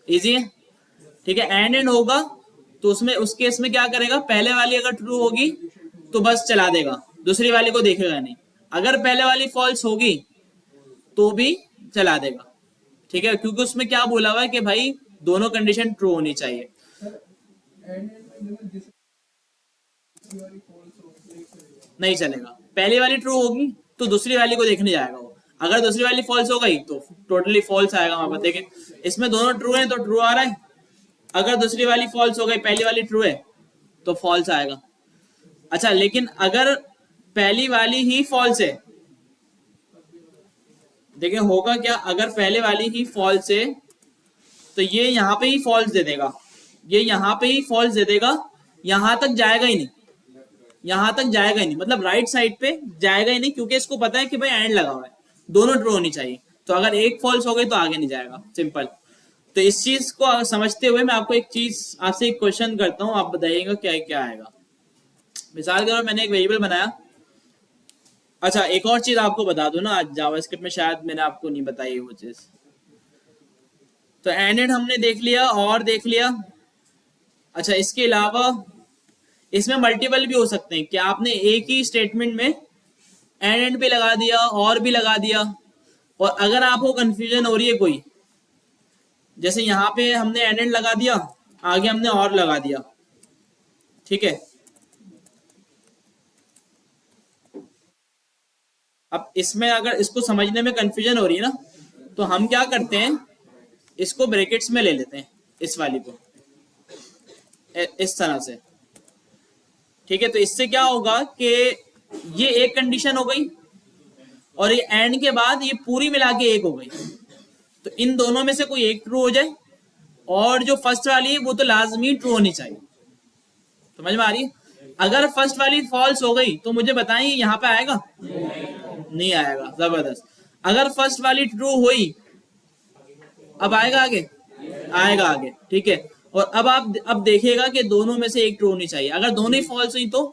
इजी है, ठीक है। एंड होगा तो उसमें उस केस में क्या करेगा, पहले वाली अगर ट्रू होगी तो बस चला देगा, दूसरी वाली को देखेगा नहीं। अगर पहले वाली फॉल्स होगी तो भी चला देगा, ठीक है, क्योंकि उसमें क्या बोला हुआ है कि भाई दोनों कंडीशन ट्रू होनी चाहिए। एंड में जिस वाली फॉल्स हो नहीं चलेगा। नहीं चलेगा, पहली वाली ट्रू होगी तो दूसरी वाली को देखने जाएगा वो, अगर दूसरी वाली फॉल्स हो गई तो टोटली फॉल्स आएगा वहां पर। देखें इसमें दोनों ट्रू है तो ट्रू आ रहा है, अगर दूसरी वाली फॉल्स हो गई पहली वाली ट्रू है तो फॉल्स आएगा। अच्छा लेकिन अगर पहली वाली ही फॉल्स है, देखिए होगा क्या, अगर पहले वाली ही फॉल्स है तो ये यहाँ पे ही फॉल्स दे देगा, ये यहाँ पे ही फॉल्स दे देगा, यहां तक जाएगा ही नहीं, यहां तक जाएगा ही नहीं, मतलब राइट साइड पे जाएगा ही नहीं, क्योंकि इसको पता है कि भाई एंड लगा हुआ है, दोनों ट्रू होनी चाहिए। तो अगर एक फॉल्स हो गई तो आगे नहीं जाएगा, सिंपल। तो इस चीज को समझते हुए मैं आपको एक चीज, आपसे एक क्वेश्चन करता हूँ, आप बताइएगा क्या क्या आएगा। मिसाल के तौर पर मैंने एक वेरिएबल बनाया। अच्छा एक और चीज आपको बता दूं ना, आज जावास्क्रिप्ट में शायद मैंने आपको नहीं बताई वो चीज। तो एंड हमने देख लिया और देख लिया। अच्छा इसके अलावा इसमें मल्टीपल भी हो सकते हैं कि आपने एक ही स्टेटमेंट में एंड पे लगा दिया और भी लगा दिया, और अगर आपको कंफ्यूजन हो रही है कोई, जैसे यहाँ पे हमने एंड लगा दिया, आगे हमने और लगा दिया, ठीक है। अब इसमें अगर इसको समझने में कंफ्यूजन हो रही है ना, तो हम क्या करते हैं, इसको ब्रैकेट्स में ले लेते हैं, इस वाली को इस तरह से, ठीक है। तो इससे क्या होगा कि ये एक कंडीशन हो गई और ये एंड के बाद ये पूरी मिला के एक हो गई, तो इन दोनों में से कोई एक ट्रू हो जाए, और जो फर्स्ट वाली है वो तो लाजमी ट्रू होनी चाहिए। समझ में आ रही है? अगर फर्स्ट वाली फॉल्स हो गई तो मुझे बताएं यहाँ पे आएगा, नहीं आएगा, जबरदस्त। अगर फर्स्ट वाली ट्रू हुई अब आएगा आगे, आएगा आगे, ठीक है। और अब आप अब देखिएगा कि दोनों में से एक ट्रू होनी चाहिए, अगर दोनों ही फॉल्स हुई तो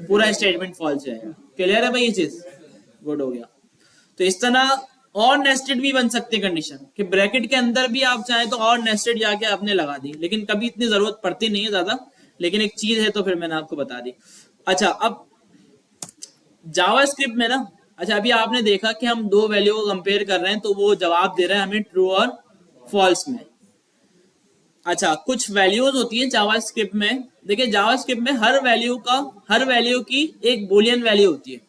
पूरा स्टेटमेंट फॉल्स जाएगा। क्लियर है भाई ये चीज? गुड हो गया। तो इस तरह और नेस्टेड भी बन सकते कंडीशन कि ब्रैकेट के अंदर भी आप चाहें तो और नेस्टेड जाके आपने लगा दी, लेकिन कभी इतनी जरूरत पड़ती नहीं है ज्यादा, लेकिन एक चीज है तो फिर मैंने आपको बता दी। अच्छा अब जावास्क्रिप्ट में ना, अच्छा अभी आपने देखा कि हम दो वैल्यू को कंपेयर कर रहे हैं तो वो जवाब दे रहे हैं हमें ट्रू और फॉल्स में। अच्छा कुछ वैल्यूज होती है जावास्क्रिप्ट में, देखिए जावास्क्रिप्ट में हर वैल्यू की एक बूलियन वैल्यू होती है।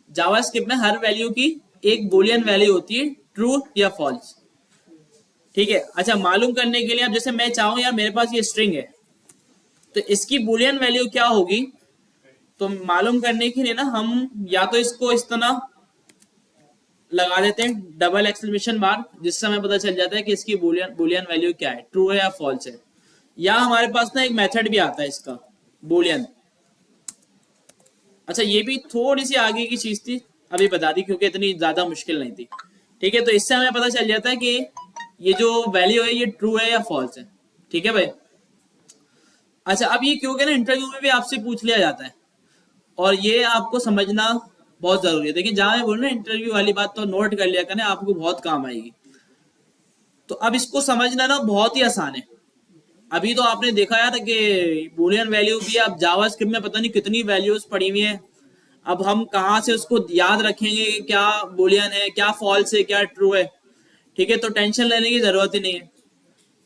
जावास्क्रिप्ट में हर वैल्यू की एक बूलियन वैल्यू होती है, ट्रू या फॉल्स, ठीक है। अच्छा मालूम करने के लिए अब जैसे मैं चाहूं यार मेरे पास ये स्ट्रिंग है तो इसकी बूलियन वैल्यू क्या होगी, तो मालूम करने के लिए ना हम या तो इसको इस तरह लगा देते हैं डबल एक्सक्लेमेशन मार्क, जिससे हमें पता चल जाता है कि इसकी बूलियन वैल्यू क्या है, ट्रू है या फॉल्स है। या हमारे पास ना एक मेथड भी आता है इसका बूलियन। अच्छा ये भी थोड़ी सी आगे की चीज थी, अभी बता दी क्योंकि इतनी ज्यादा मुश्किल नहीं थी, ठीक है। तो इससे हमें पता चल जाता है कि ये जो वैल्यू है ये ट्रू है या फॉल्स है, ठीक है भाई। अच्छा अब ये क्योंकि ना इंटरव्यू में भी आपसे पूछ लिया जाता है और ये आपको समझना बहुत जरूरी है। देखिए जहां मैं बोल रहा हूँ इंटरव्यू वाली बात तो नोट कर लिया करें, आपको बहुत काम आएगी। तो अब इसको समझना ना बहुत ही आसान है। अभी तो आपने देखा यार कि बूलियन वैल्यू भी, अब जावास्क्रिप्ट में पता नहीं कितनी वैल्यूज पड़ी हुई है, अब हम कहाँ से उसको याद रखेंगे कि क्या बूलियन है, क्या फॉल्स है, क्या ट्रू है, ठीक है। तो टेंशन लेने की जरूरत ही नहीं है।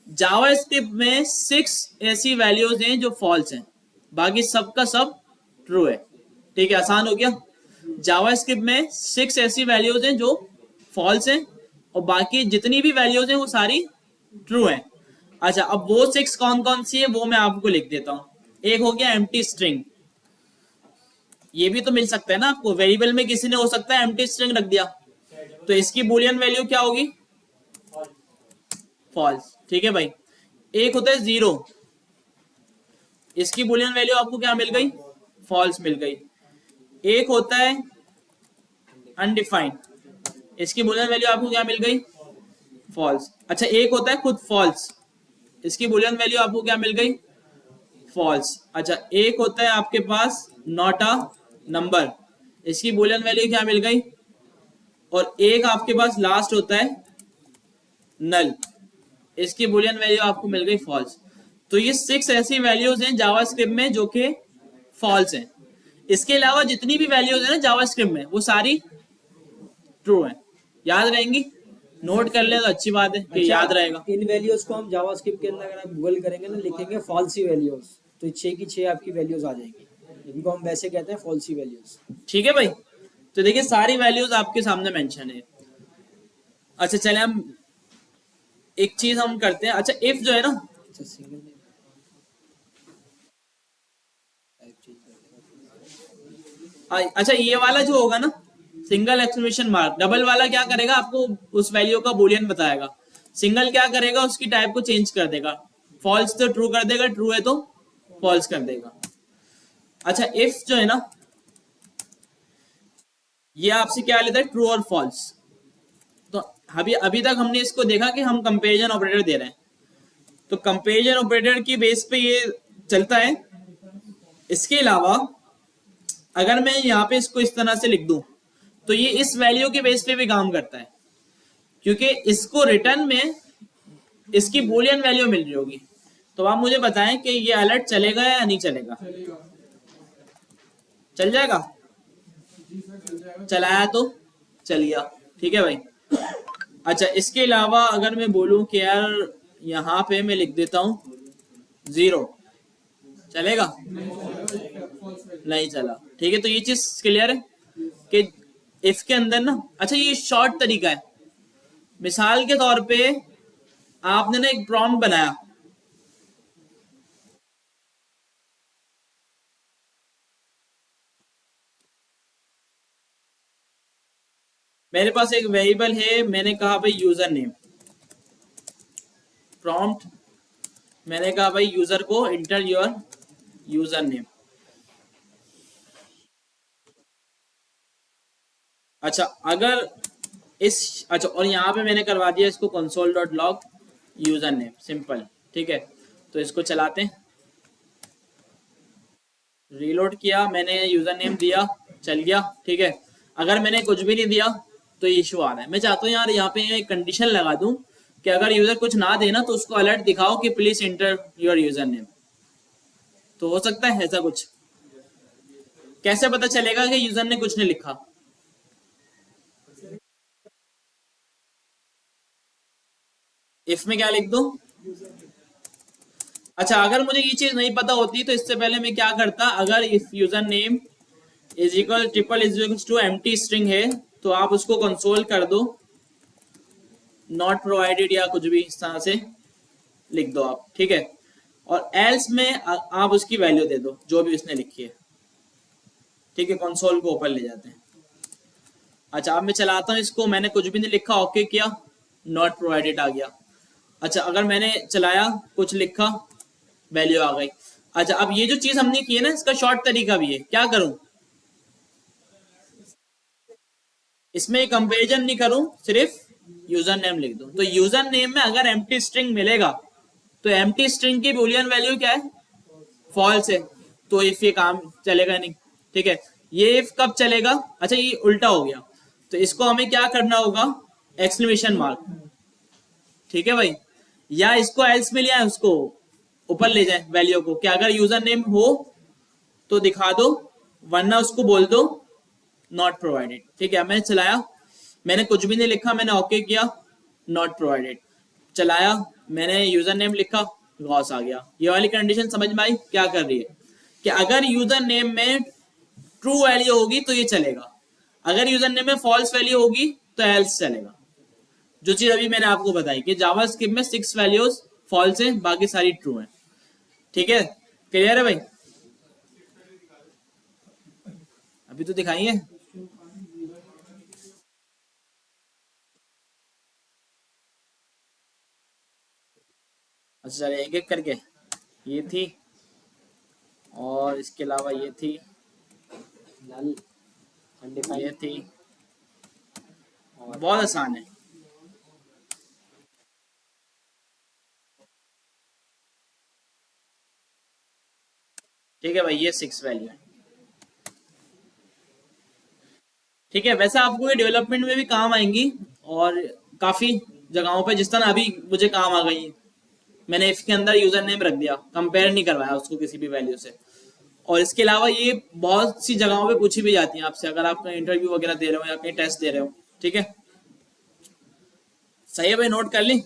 जावास्क्रिप्ट में 6 ऐसी वैल्यूज हैं जो फॉल्स हैं, बाकी सबका सब ट्रू है, ठीक है। आसान हो गया। जावास्क्रिप्ट में 6 ऐसी वैल्यूज हैं जो फॉल्स हैं और बाकी जितनी भी वैल्यूज हैं वो सारी ट्रू हैं। अच्छा अब वो 6 कौन कौन सी है वो मैं आपको लिख देता हूं। एक हो गया एम्प्टी स्ट्रिंग, ये भी तो मिल सकता है ना आपको, वेरिएबल में किसी ने हो सकता है एम्प्टी स्ट्रिंग रख दिया, तो इसकी बूलियन वैल्यू क्या होगी, फॉल्स, ठीक है भाई। एक होता है 0, इसकी बूलियन वैल्यू आपको क्या मिल गई, फॉल्स मिल गई। एक होता है अनडिफाइंड, इसकी बुलियन वैल्यू आपको क्या मिल गई? फॉल्स। अच्छा, एक होता है खुद फॉल्स, इसकी बुलियन वैल्यू आपको क्या मिल गई? फॉल्स। अच्छा, एक होता है आपके पास नॉट अ नंबर, इसकी बुलियन वैल्यू क्या मिल गई? और एक आपके पास लास्ट होता है नल, इसकी बुलियन वैल्यू आपको मिल गई फॉल्स। तो ये 6 ऐसी वैल्यूज हैं जावास्क्रिप्ट में जो कि फॉल्स हैं। इसके अलावा जितनी भी वैल्यूज है ना जावास्क्रिप्ट में, वो सारी ट्रू हैं। याद रहेंगी? नोट कर ले तो अच्छी बात है कि याद रहेगा। इन वैल्यूज को हम जावास्क्रिप्ट के अंदर अगर आप गूगल करेंगे ना, लिखेंगे फॉल्सी वैल्यूज, तो 6 की 6 आपकी वैल्यूज आ जाएंगी। इनको हम वैसे कहते हैं फॉल्सी वैल्यूज। ठीक है भाई, तो देखिए सारी वैल्यूज आपके सामने मेंशन है। अच्छा चले हम एक चीज हम करते हैं। अच्छा, इफ जो है ना, अच्छा सिंगल अच्छा ये वाला जो होगा ना सिंगल एक्सक्लेमेशन मार्क, डबल वाला क्या करेगा? आपको उस वैल्यू का बुलियन बताएगा। सिंगल क्या करेगा? उसकी टाइप को चेंज कर देगा, फॉल्स तो ट्रू कर देगा, ट्रू है तो फॉल्स कर देगा। अच्छा, इफ जो है ना, ये आपसे क्या लेता है? ट्रू और फॉल्स। तो अभी अभी तक हमने इसको देखा कि हम कंपेरिजन ऑपरेटर दे रहे हैं, तो कंपेरिजन ऑपरेटर की बेस पे ये चलता है। इसके अलावा अगर मैं यहाँ पे इसको इस तरह से लिख दूं, तो ये इस वैल्यू के बेस पे भी काम करता है, क्योंकि इसको रिटर्न में इसकी बुलियन वैल्यू मिल रही होगी। तो आप मुझे बताएं कि ये अलर्ट चलेगा या नहीं चलेगा? चलेगा। चल जाएगा? जी सर, चल जाएगा। चलाया तो चल गया। ठीक है भाई। अच्छा, इसके अलावा अगर मैं बोलूं कि यार यहाँ पे मैं लिख देता हूँ 0, चलेगा? नहीं चला। ठीक है, तो ये चीज क्लियर है कि इफ के अंदर ना, अच्छा ये शॉर्ट तरीका है। मिसाल के तौर पे आपने ना एक प्रॉम्प्ट बनाया, मेरे पास एक वेरिएबल है, मैंने कहा भाई यूजर नेम, प्रॉम्प्ट मैंने कहा भाई यूजर को इंटर योर यूजर नेम। अच्छा, अगर अच्छा, और यहाँ पे मैंने करवा दिया इसको console dot log user name, simple. ठीक है, तो इसको चलाते हैं। रीलोड किया, मैंने यूजर नेम दिया, चल गया। ठीक है, अगर मैंने कुछ भी नहीं दिया तो इशू आ रहा है। मैं चाहता हूँ यार यहाँ पे एक कंडीशन लगा दूं कि अगर यूजर कुछ ना देना तो उसको अलर्ट दिखाओ कि please enter your user name. तो हो सकता है ऐसा कुछ? कैसे पता चलेगा कि यूजर ने कुछ नहीं लिखा? इफ में क्या लिख दूं? अच्छा, अगर मुझे ये चीज नहीं पता होती तो इससे पहले मैं क्या करता, अगर if user name is equal triple is equal to empty string है, तो आप उसको कंसोल कर दो नॉट प्रोवाइडेड या कुछ भी इस तरह से लिख दो आप। ठीक है, और एल्स में आप उसकी वैल्यू दे दो जो भी उसने लिखी है। ठीक है, कंसोल को ऊपर ले जाते हैं। अच्छा, अब मैं चलाता हूँ इसको, मैंने कुछ भी नहीं लिखा, ओके किया, नॉट प्रोवाइडेड आ गया। अच्छा, अगर मैंने चलाया, कुछ लिखा, वैल्यू आ गई। अच्छा, अब ये जो चीज हमने की है ना, इसका शॉर्ट तरीका भी है। क्या करूं इसमें? कंपेरिजन नहीं करूं, सिर्फ यूजर नेम लिख दूं। तो यूजर नेम में अगर एम्प्टी स्ट्रिंग मिलेगा तो एम्प्टी स्ट्रिंग की बूलियन वैल्यू क्या है? फॉल्स है। तो इफ ये काम चलेगा नहीं। ठीक है, ये इफ कब चलेगा? अच्छा, ये उल्टा हो गया, तो इसको हमें क्या करना होगा? Exclamation mark. ठीक है भाई, या इसको एल्स में लिया, उसको ऊपर ले जाए वैल्यू को, कि अगर यूजर नेम हो तो दिखा दो, वरना उसको बोल दो नॉट प्रोवाइडेड। ठीक है, मैंने चलाया, मैंने कुछ भी नहीं लिखा, मैंने ओके किया, नॉट प्रोवाइडेड। चलाया, मैंने यूजर नेम लिखा, लॉस आ गया। ये वाली कंडीशन समझ में आई क्या कर रही है? कि अगर यूजर नेम में ट्रू वैल्यू होगी तो ये चलेगा, अगर यूजर नेम में फॉल्स वैल्यू होगी तो एल्स चलेगा। जो चीज अभी मैंने आपको बताई कि जावास्क्रिप्ट में 6 वैल्यूज फॉल्स हैं, बाकी सारी ट्रू हैं। ठीक है, क्लियर है भाई? अभी तो दिखाइए। अच्छा चलिए एक एक करके। ये थी, और इसके अलावा ये थी, नल ये अनडिफाइंड थी, और बहुत आसान है। ठीक है भाई, ये 6 वैल्यू है। ठीक है, वैसे आपको ये डेवलपमेंट में भी काम आएंगी और काफी जगहों पे, जिस तरह अभी मुझे काम आ गई। मैंने इसके अंदर यूजर नेम रख दिया, कंपेयर नहीं करवाया उसको किसी भी वैल्यू से। और इसके अलावा ये बहुत सी जगहों पे पूछी भी जाती है आपसे, अगर आप कहीं इंटरव्यू वगैरह दे रहे हो या कहीं टेस्ट दे रहे हो। ठीक है, सही है भाई, नोट कर ली।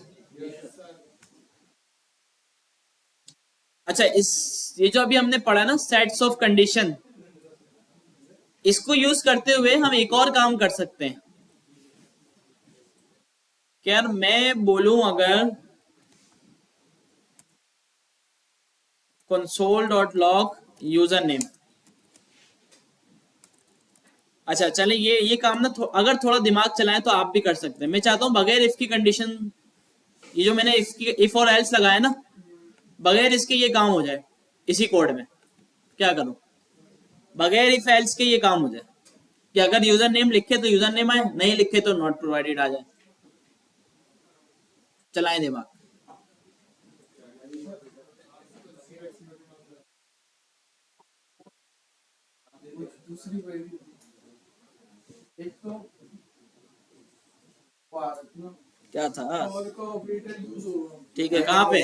अच्छा, इस ये जो अभी हमने पढ़ा ना, सेट्स ऑफ कंडीशन, इसको यूज करते हुए हम एक और काम कर सकते हैं कि यार मैं बोलूं अगर console.log यूजर नेम। अच्छा चले, ये काम ना अगर थोड़ा दिमाग चलाएं तो आप भी कर सकते हैं। मैं चाहता हूं बगैर इफ की कंडीशन, ये जो मैंने इफ और एल्स लगाया ना, बगैर इसके ये काम हो जाए इसी कोड में। क्या करूं, बगैर इफ एल्स के ये काम हो जाए कि अगर यूजर नेम लिखे तो यूजर नेम आए, नहीं लिखे तो नॉट प्रोवाइडेड आ जाए। चलाएं दिमाग। दूसरी वैल्यू, एक तो पार्ट ना, क्या था? और का ऑपरेटर यूज होगा। ठीक है, कहाँ पे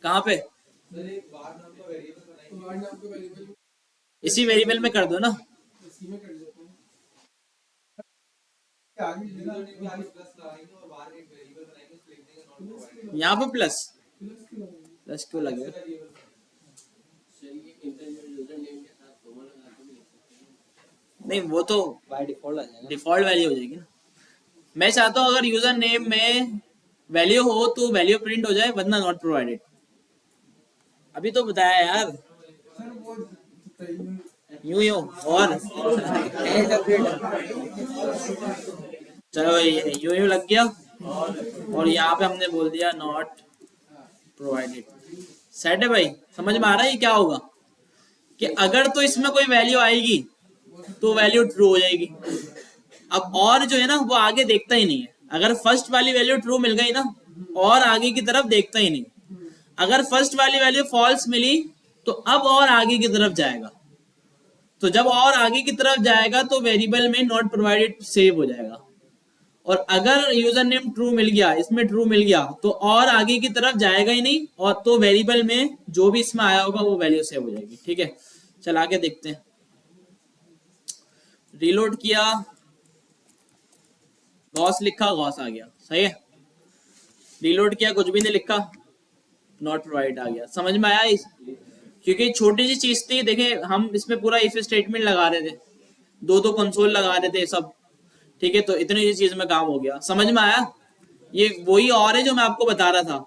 कहाँ पे? तो बार नाम का वेरिएबल इसी वेरिएबल में कर दो ना। इसी में कर देते हैं। आगे यूजर नेम आगे प्लस लगाएंगे और बाहर एक वेरिएबल बनाएंगे, उसको लिख देंगे नॉट प्रोवाइडेड। यहाँ पे प्लस प्लस क्यों लगाएंगे? प्लस क्यों लगे? नहीं, वो तो बाय डिफॉल्ट आ जाएगा। डिफॉल्ट वैल्यू हो जाएगी ना। मैं चाहता हूँ अगर यूजर नेम में वैल्यू हो तो वैल्यू प्रिंट हो जाए, वरना नॉट प्रोवाइडेड। अभी तो बताया यार, सर वो यूं यूं और चलो भाई, यूं यूं लग गया और यहाँ पे हमने बोल दिया नॉट प्रोवाइडेड। सेट है भाई, समझ में आ रहा है ये क्या होगा? कि अगर तो इसमें कोई वैल्यू आएगी तो वैल्यू ट्रू हो जाएगी। अब और जो है ना वो आगे देखता ही नहीं है। अगर फर्स्ट वाली वैल्यू ट्रू मिल गई ना, और आगे की तरफ देखता ही नहीं। अगर फर्स्ट वाली वैल्यू फॉल्स मिली तो अब और आगे की तरफ जाएगा। तो जब और आगे की तरफ जाएगा तो वेरिएबल में नॉट प्रोवाइडेड सेव हो जाएगा। और अगर यूजर नेम ट्रू मिल गया, इसमें ट्रू मिल गया, तो और आगे की तरफ जाएगा ही नहीं, और तो वेरिएबल में जो भी इसमें आया होगा वो वैल्यू सेव हो जाएगी। ठीक है, चल आगे देखते हैं। रीलोड किया, गॉस लिखा, गॉस आ गया, सही है। रीलोड किया, कुछ भी नहीं लिखा, नॉट प्रोवाइड आ गया। समझ में आया इस? क्योंकि छोटी सी चीज थी, देखें हम इसमें पूरा इफ स्टेटमेंट लगा रहे थे, दो दो कंसोल लगा रहे थे सब। ठीक है, तो इतनी सी चीज में काम हो गया। समझ में आया? ये वही और है जो मैं आपको बता रहा था।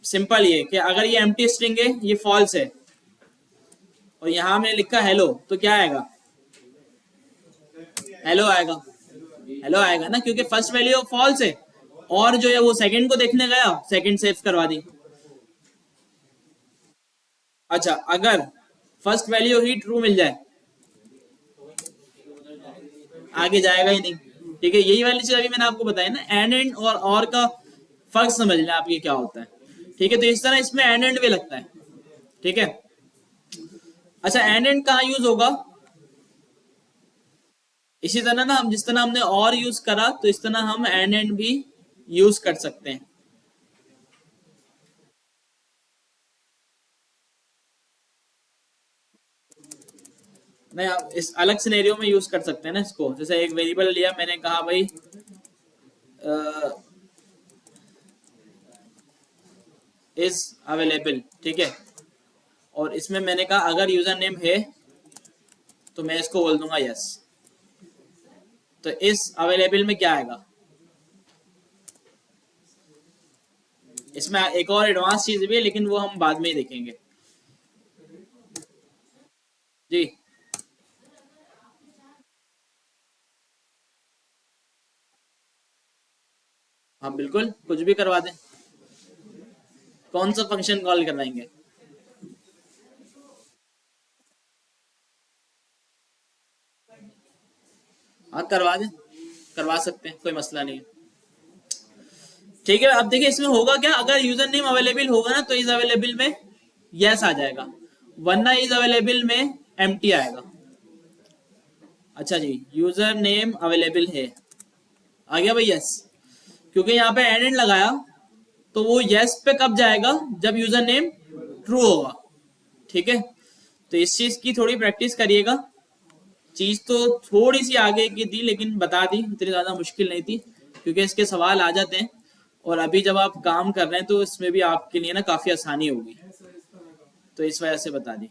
सिंपल ये कि अगर ये एम्प्टी स्ट्रिंग है, ये फॉल्स है, और यहां मैंने लिखा हेलो, तो क्या आएगा? हेलो आएगा। हेलो आएगा ना, क्योंकि फर्स्ट वैल्यू फॉल्स है, और जो है वो सेकंड को देखने गया, सेकंड सेव करवा दी। अच्छा, अगर फर्स्ट वैल्यू ही ट्रू मिल जाए, आगे जाएगा ही नहीं। ठीक है, यही वाली चीज अभी मैंने आपको बताया ना, एंड और का फर्क समझ लें आप, ये क्या होता है। ठीक है, तो इस तरह इसमें एंड भी लगता है। ठीक है, अच्छा एंड कहाँ यूज होगा? इसी तरह ना, हम जिस तरह हमने और यूज करा, तो इस तरह हम एंड भी यूज कर सकते हैं। नहीं, आप इस अलग सिनेरियो में यूज कर सकते हैं ना इसको। जैसे एक वेरिएबल लिया, मैंने कहा भाई इज अवेलेबल, ठीक है, और इसमें मैंने कहा अगर यूजर नेम है तो मैं इसको बोल दूंगा यस। तो इस अवेलेबल में क्या आएगा? इसमें एक और एडवांस चीज भी है, लेकिन वो हम बाद में ही देखेंगे। जी, हाँ बिल्कुल, कुछ भी करवा दें। कौन सा फंक्शन कॉल करवाएंगे? हाँ करवा दें, करवा सकते हैं, कोई मसला नहीं है। ठीक है, अब देखिए इसमें होगा क्या, अगर यूजर नेम अवेलेबल होगा ना तो इज अवेलेबल में यस आ जाएगा, वरना इज अवेलेबल में एम्प्टी आएगा। अच्छा जी, यूजर नेम अवेलेबल है, आ गया भाई यस, क्योंकि यहाँ पे एंड लगाया तो वो यस पे कब जाएगा, जब यूजर नेम ट्रू होगा। ठीक है, तो इस चीज की थोड़ी प्रैक्टिस करिएगा। चीज तो थोड़ी सी आगे की थी लेकिन बता दी, इतनी ज्यादा मुश्किल नहीं थी, क्योंकि इसके सवाल आ जाते हैं और अभी जब आप काम कर रहे हैं तो इसमें भी आपके लिए ना काफी आसानी होगी, तो इस वजह से बता दी।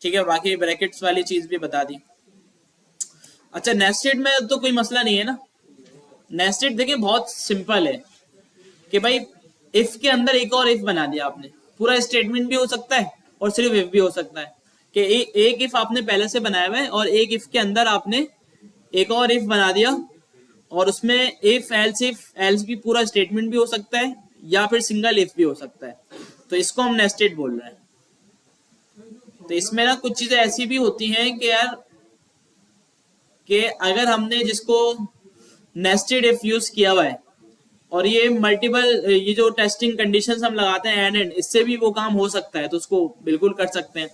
ठीक है, बाकी ब्रैकेट्स वाली चीज भी बता दी। अच्छा, नेस्टेड में तो कोई मसला नहीं है ना। नेस्टेड देखिए बहुत सिंपल है कि भाई इफ के अंदर एक और इफ बना दिया आपने, पूरा स्टेटमेंट भी हो सकता है और सिर्फ इफ भी हो सकता है कि एक इफ आपने पहले से बनाया हुआ है और एक इफ के अंदर आपने एक और इफ बना दिया और उसमें इफ एल्स भी पूरा स्टेटमेंट भी हो सकता है या फिर सिंगल इफ भी हो सकता है, तो इसको हम नेस्टेड बोल रहे हैं। तो इसमें ना कुछ चीजें ऐसी भी होती हैं कि यार कि अगर हमने जिसको नेस्टेड इफ यूज किया हुआ है और ये मल्टीपल ये जो टेस्टिंग कंडीशंस हम लगाते हैं एंड इससे भी वो काम हो सकता है, तो उसको बिल्कुल कर सकते हैं।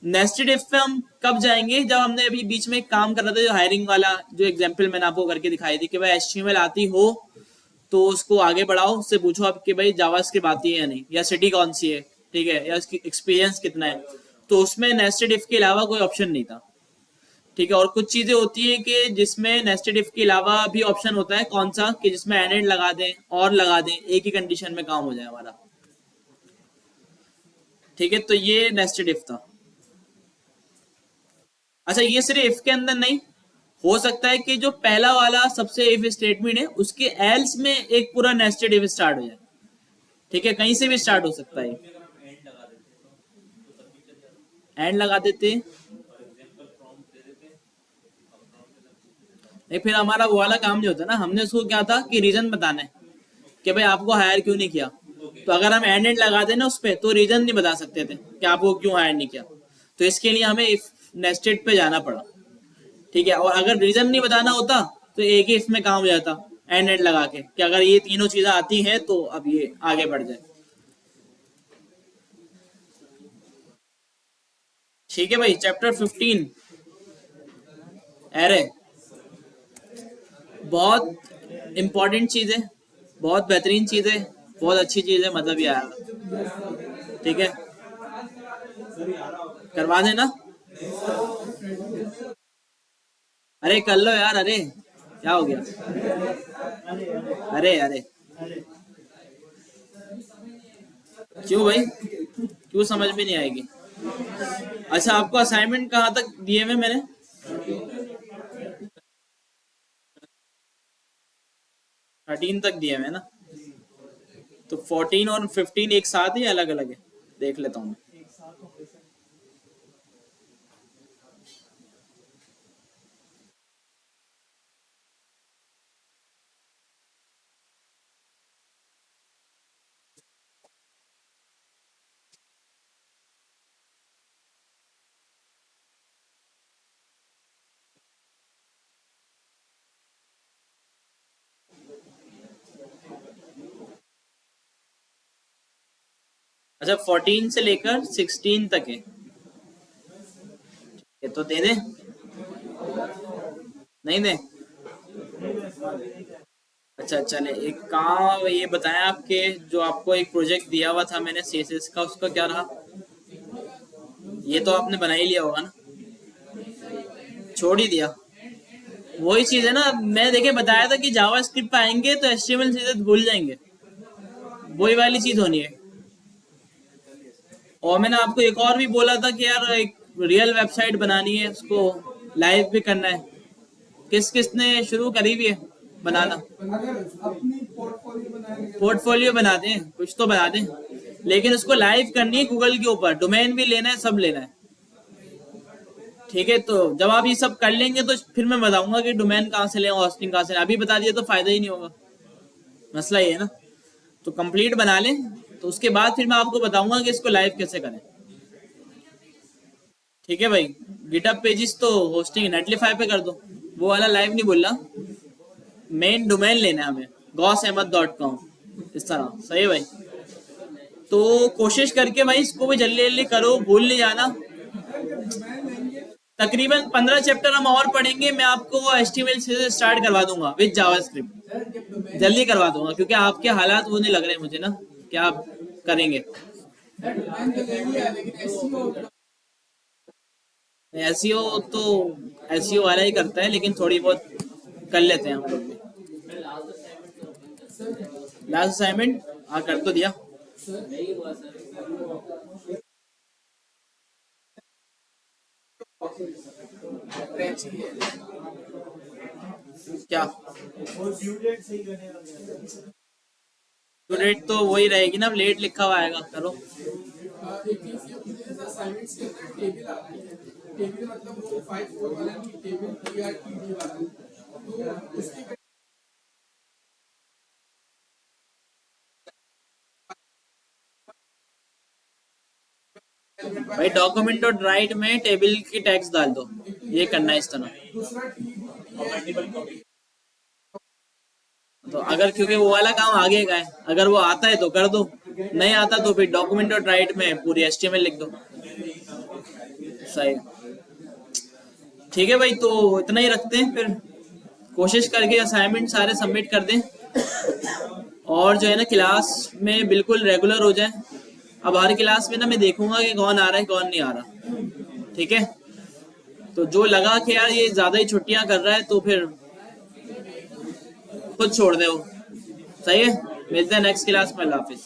नेस्टेड इफ पे हम कब जाएंगे, जब हमने अभी बीच में एक काम कर रहा था जो हायरिंग वाला, जो एग्जांपल मैंने आपको करके दिखाई थी कि भाई HTML आती हो तो उसको आगे बढ़ाओ, उससे पूछो आप कि भाई जावास्क्रिप्ट आती है या नहीं, या सिटी कौन सी है, ठीक है, या उसकी एक्सपीरियंस कितना है, तो उसमें नेस्टेड इफ के अलावा कोई ऑप्शन नहीं था। ठीक है, और कुछ चीजें होती है कि जिसमें नेस्टेड इफ के अलावा भी ऑप्शन होता है, कौन सा, कि जिसमें एंड लगा दें और लगा दें, एक ही कंडीशन में काम हो जाए हमारा। ठीक है, तो ये नेस्टेड इफ था। अच्छा, ये सिर्फ इफ के अंदर नहीं हो सकता है कि जो पहला वाला सबसे इफ स्टेटमेंट है उसके एल्स में एक पूरा नेस्टेड इफ स्टार्ट हो जाए। ठीक है, कहीं से भी स्टार्ट हो सकता है, एंड लगा देते नहीं, फिर हमारा वो वाला काम नहीं होता ना। हमने उसको क्या था कि रीजन बताना है कि भाई आपको हायर क्यों नहीं किया, तो अगर हम एंड लगा देना उस पर तो रीजन नहीं बता सकते थे कि आपको क्यों हायर नहीं किया, तो इसके लिए हमें इफ नेस्टेड पे जाना पड़ा। ठीक है, और अगर रीजन नहीं बताना होता तो एक ही इसमें काम हो जाता एंड लगा के कि अगर ये तीनों चीजें आती हैं तो अब ये आगे बढ़ जाए। ठीक है भाई, चैप्टर 15 एरे, बहुत इंपॉर्टेंट चीज है, बहुत बेहतरीन चीज है, बहुत अच्छी चीज है, मतलब ये आएगा। ठीक है, करवा देना। अरे कर लो यार, अरे क्या हो गया, अरे अरे क्यों भाई, क्यों समझ में नहीं आएगी। अच्छा, आपको असाइनमेंट कहाँ तक दिए हुए मैंने, 13 तक दिए हुए ना, तो 14 और 15 एक साथ ही अलग अलग है, देख लेता हूँ। अच्छा, 14 से लेकर 16 तक है, ये तो दे दे, नहीं दे। अच्छा चले, एक काम ये बताया आपके, जो आपको एक प्रोजेक्ट दिया हुआ था मैंने CSS का, उसका क्या रहा, ये तो आपने बना ही लिया होगा ना, छोड़ ही दिया। वही चीज है ना, मैं देखे बताया था कि जावास्क्रिप्ट पे आएंगे तो HTML सीधे भूल जाएंगे, वही वाली चीज होनी है। और मैंने आपको एक और भी बोला था कि यार एक रियल वेबसाइट बनानी है, उसको लाइव भी करना है। किस किस ने शुरू करी भी है बनाना, पोर्टफोलियो बना दें, कुछ तो बना दें, लेकिन उसको लाइव करनी है गूगल के ऊपर, डोमेन भी लेना है, सब लेना है। ठीक है, तो जब आप ये सब कर लेंगे तो फिर मैं बताऊंगा कि डोमेन कहाँ से लें, होस्टिंग कहाँ से लें। अभी बता दिया तो फायदा ही नहीं होगा, मसला ये है ना। तो कंप्लीट बना लें, तो उसके बाद फिर मैं आपको बताऊंगा कि इसको लाइव कैसे करें। ठीक है भाई। गिटहब पेजेस तो होस्टिंग नेटलिफाई पे कर दो, वो वाला लाइव नहीं बोलना, मेन डोमेन लेना है हमें gaussahmed.com, इस तरह। सही है भाई। तो कोशिश करके भाई इसको भी जल्दी जल्दी करो, भूल नहीं जाना। तकरीबन 15 चैप्टर हम और पढ़ेंगे, मैं आपको HTML से स्टार्ट करवा दूंगा विद जावास्क्रिप्ट, जल्दी करवा दूंगा, क्योंकि आपके हालात वो नहीं लग रहे मुझे ना कि आप करेंगे। एसईओ तो एसईओ वाला ही करता है, लेकिन थोड़ी बहुत कर लेते हैं हम लोग भी। लास्ट असाइनमेंट हाँ कर तो दिया। क्या ड्यू डेट तो वही रहेगी ना, लेट लिखा हुआ आएगा, करो। एक चीज ये होती है, असाइनमेंट्स के अंदर टेबल आती है, टेबल मतलब वो 5 4 वाला नहीं, टेबल TRTD वाला, तो उसके भाई डॉक्यूमेंट डॉट राइट में टेबल की टैग्स डाल दो, ये करना है इस तरह। दूसरा तो अगर क्योंकि वो वाला काम आगे का है, अगर वो आता है तो कर दो, नहीं आता तो फिर डॉक्यूमेंट डॉट राइट में पूरी HTML लिख दो। सही। ठीक है भाई, तो इतना ही रखते हैं फिर। कोशिश करके असाइनमेंट सारे सबमिट कर दें, और जो है ना क्लास में बिल्कुल रेगुलर हो जाए। अब हर क्लास में ना मैं देखूंगा कि कौन आ रहा है कौन नहीं आ रहा। ठीक है, तो जो लगा कि यार ये ज्यादा ही छुट्टियां कर रहा है तो फिर खुद छोड़ दे वो। सही है, मिलते हैं नेक्स्ट क्लास में। अल्लाह हाफिज।